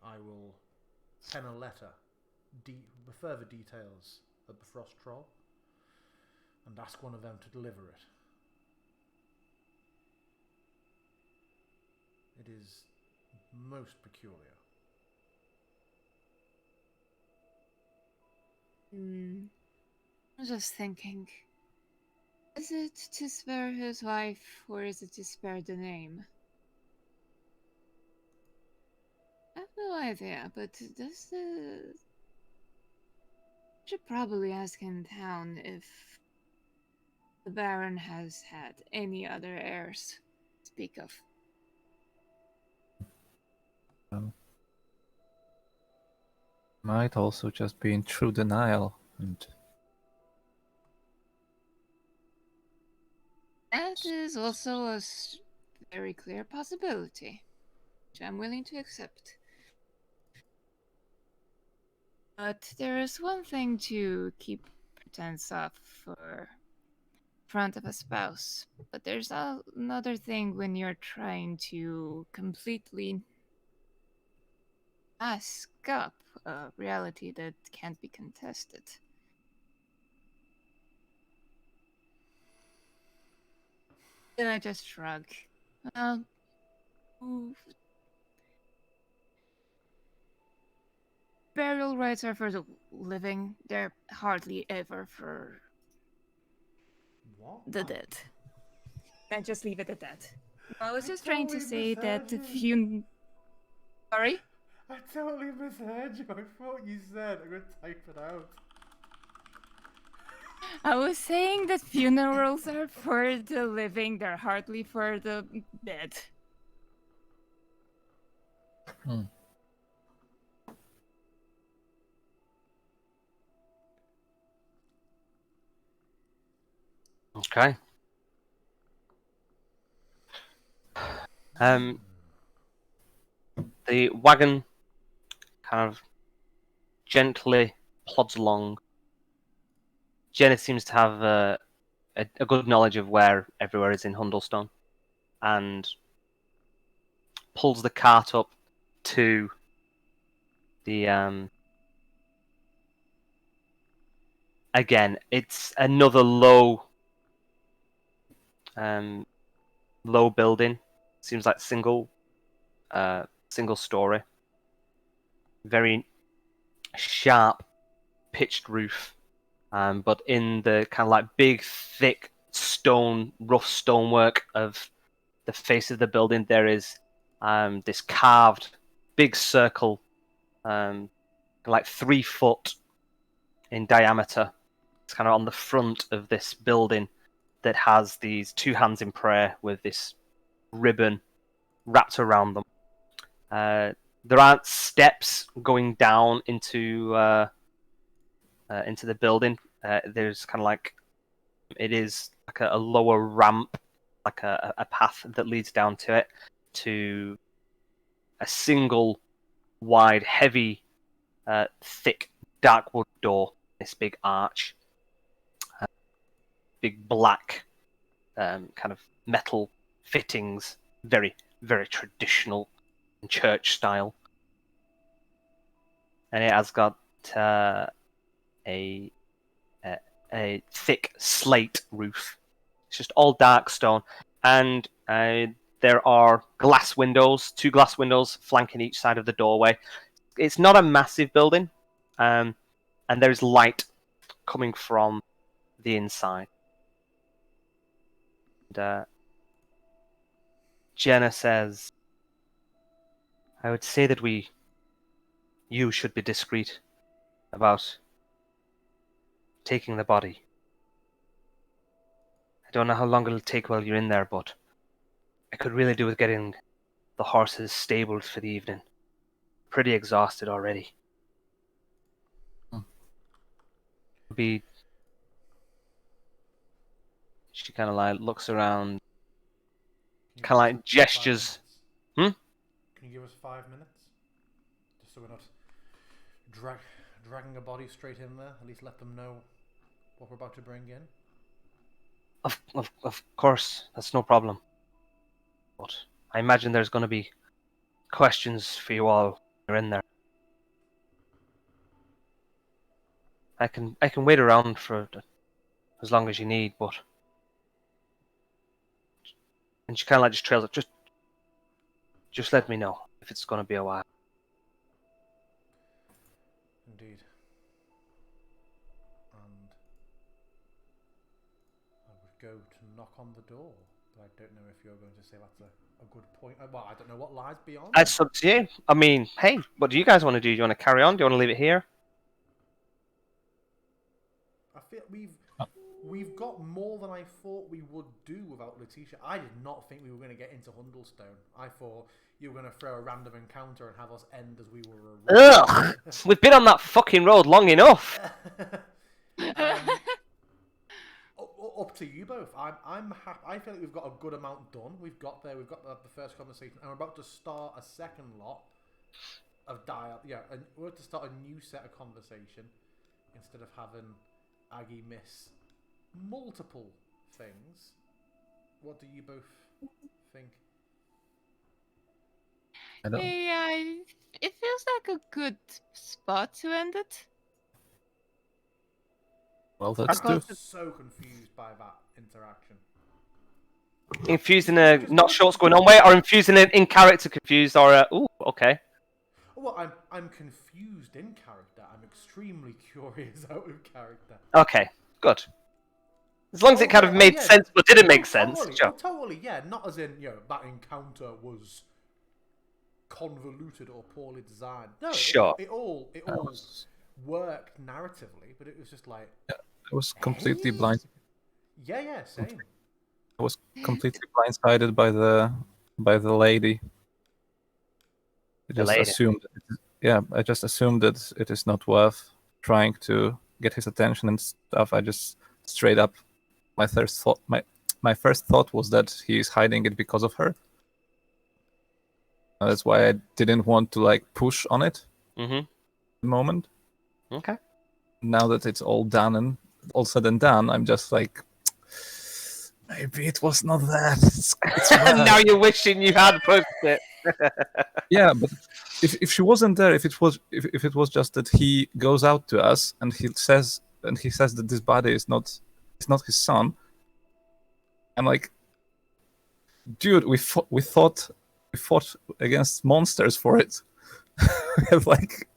I will pen a letter with further details of the frost troll and ask one of them to deliver it. It is most peculiar. I'm just thinking. Is it to spare his wife, or is it to spare the name? I have no idea, but does the... Should probably ask in town if the Baron has had any other heirs to speak of. Might also just be in true denial and. That is also a very clear possibility, which I'm willing to accept. But there is one thing to keep pretense up for front of a spouse, but there's another thing when you're trying to completely mask up a reality that can't be contested. Then I just shrug. Burial rites are for the living. They're hardly ever for What? the dead. And just leave it at that. I was I just trying to totally say that misheard if you. you... Sorry? I totally misheard you. I thought you said. I'm going to type it out. I was saying that funerals are for the living, they're hardly for the dead. Okay. The wagon kind of gently plods along. Jenny seems to have a good knowledge of where everywhere is in Hundlestone, and pulls the cart up to the again, it's another low building. Seems like single story. Very sharp pitched roof. But in the kind of like big, thick rough stonework of the face of the building, there is this carved big circle, like 3 foot in diameter. It's kind of on the front of this building that has these 2 hands in prayer with this ribbon wrapped around them. There aren't steps going down into the building. There's kind of like it is like a lower ramp, like a path that leads down to it, to a single wide, heavy, thick, dark wood door. This big arch, big black kind of metal fittings, very, very traditional and church style. And it has got a thick slate roof. It's just all dark stone, and there are glass windows, 2 glass windows flanking each side of the doorway. it's not a massive building, and there's light coming from the inside. And, Jenna says, I would say that you should be discreet about taking the body. I don't know how long it'll take while you're in there, but I could really do with getting the horses stabled for the evening. Pretty exhausted already. She kind of like looks around, Can you kind of give us like gestures. 5 minutes? Hmm? Can you give us 5 minutes? Just so we're not dragging a body straight in there. At least let them know what we're about to bring in. Of course, that's no problem. But I imagine there's going to be questions for you all when you're in there. I can wait around for as long as you need, but and she kind of like just trails it. Just let me know if it's going to be a while. Indeed. And I would go to knock on the door, but I don't know if you're going to say that's a good point. Well, I don't know what lies beyond. It's up to you. I mean, hey, what do you guys want to do? Do you want to carry on? Do you want to leave it here? I feel we've got more than I thought we would do without Letitia. I did not think we were going to get into Hundlestone. I thought you were going to throw a random encounter and have us end as we were. Ugh! We've been on that fucking road long enough. Up to you both. I'm happy. I feel like we've got a good amount done. We've got there. We've got the first conversation, and we're about to start a second lot of dialogue. Yeah, and we're about to start a new set of conversation instead of having Aggie miss multiple things. What do you both think? I don't. Yeah, it feels like a good spot to end it. Well, let's do. I'm so confused by that interaction. Infusing a not sure what's going on. Wait, or infusing an in character confused, or ooh, okay. Well, I'm confused in character. I'm extremely curious out of character. Okay, good. As long as it kind of made sense, but didn't make sense. Totally, Sure. totally, yeah. Not as in, that encounter was convoluted or poorly designed. No, Sure. it all worked narratively, but it was just like I was completely blind. Yeah, same. I was completely blindsided by the lady. I just assumed. I just assumed that it is not worth trying to get his attention and stuff. I just straight up, my first thought was that he is hiding it because of her. That's why I didn't want to like push on it. Mm-hmm. The moment. Okay. Now that it's all done and all said and done, I'm just like, maybe it was not that. It's Now you're wishing you had pushed it. Yeah, but if she wasn't there, if it was just that he goes out to us and he says that this body is not his son, I'm like, dude, we fought against monsters for it. We have like,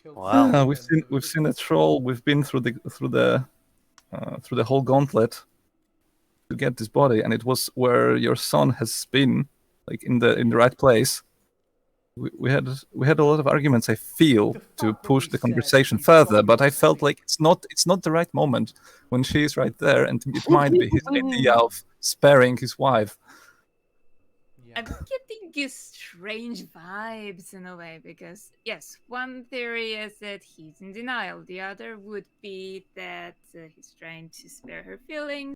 wow. we've seen a troll. We've been through the whole gauntlet to get this body, and it was where your son has been, like in the right place. We had a lot of arguments, I feel, to push the conversation further, but I felt like it's not the right moment when she is right there, and it might be his idea of sparing his wife. I'm getting strange vibes in a way because, yes, one theory is that he's in denial. The other would be that he's trying to spare her feelings.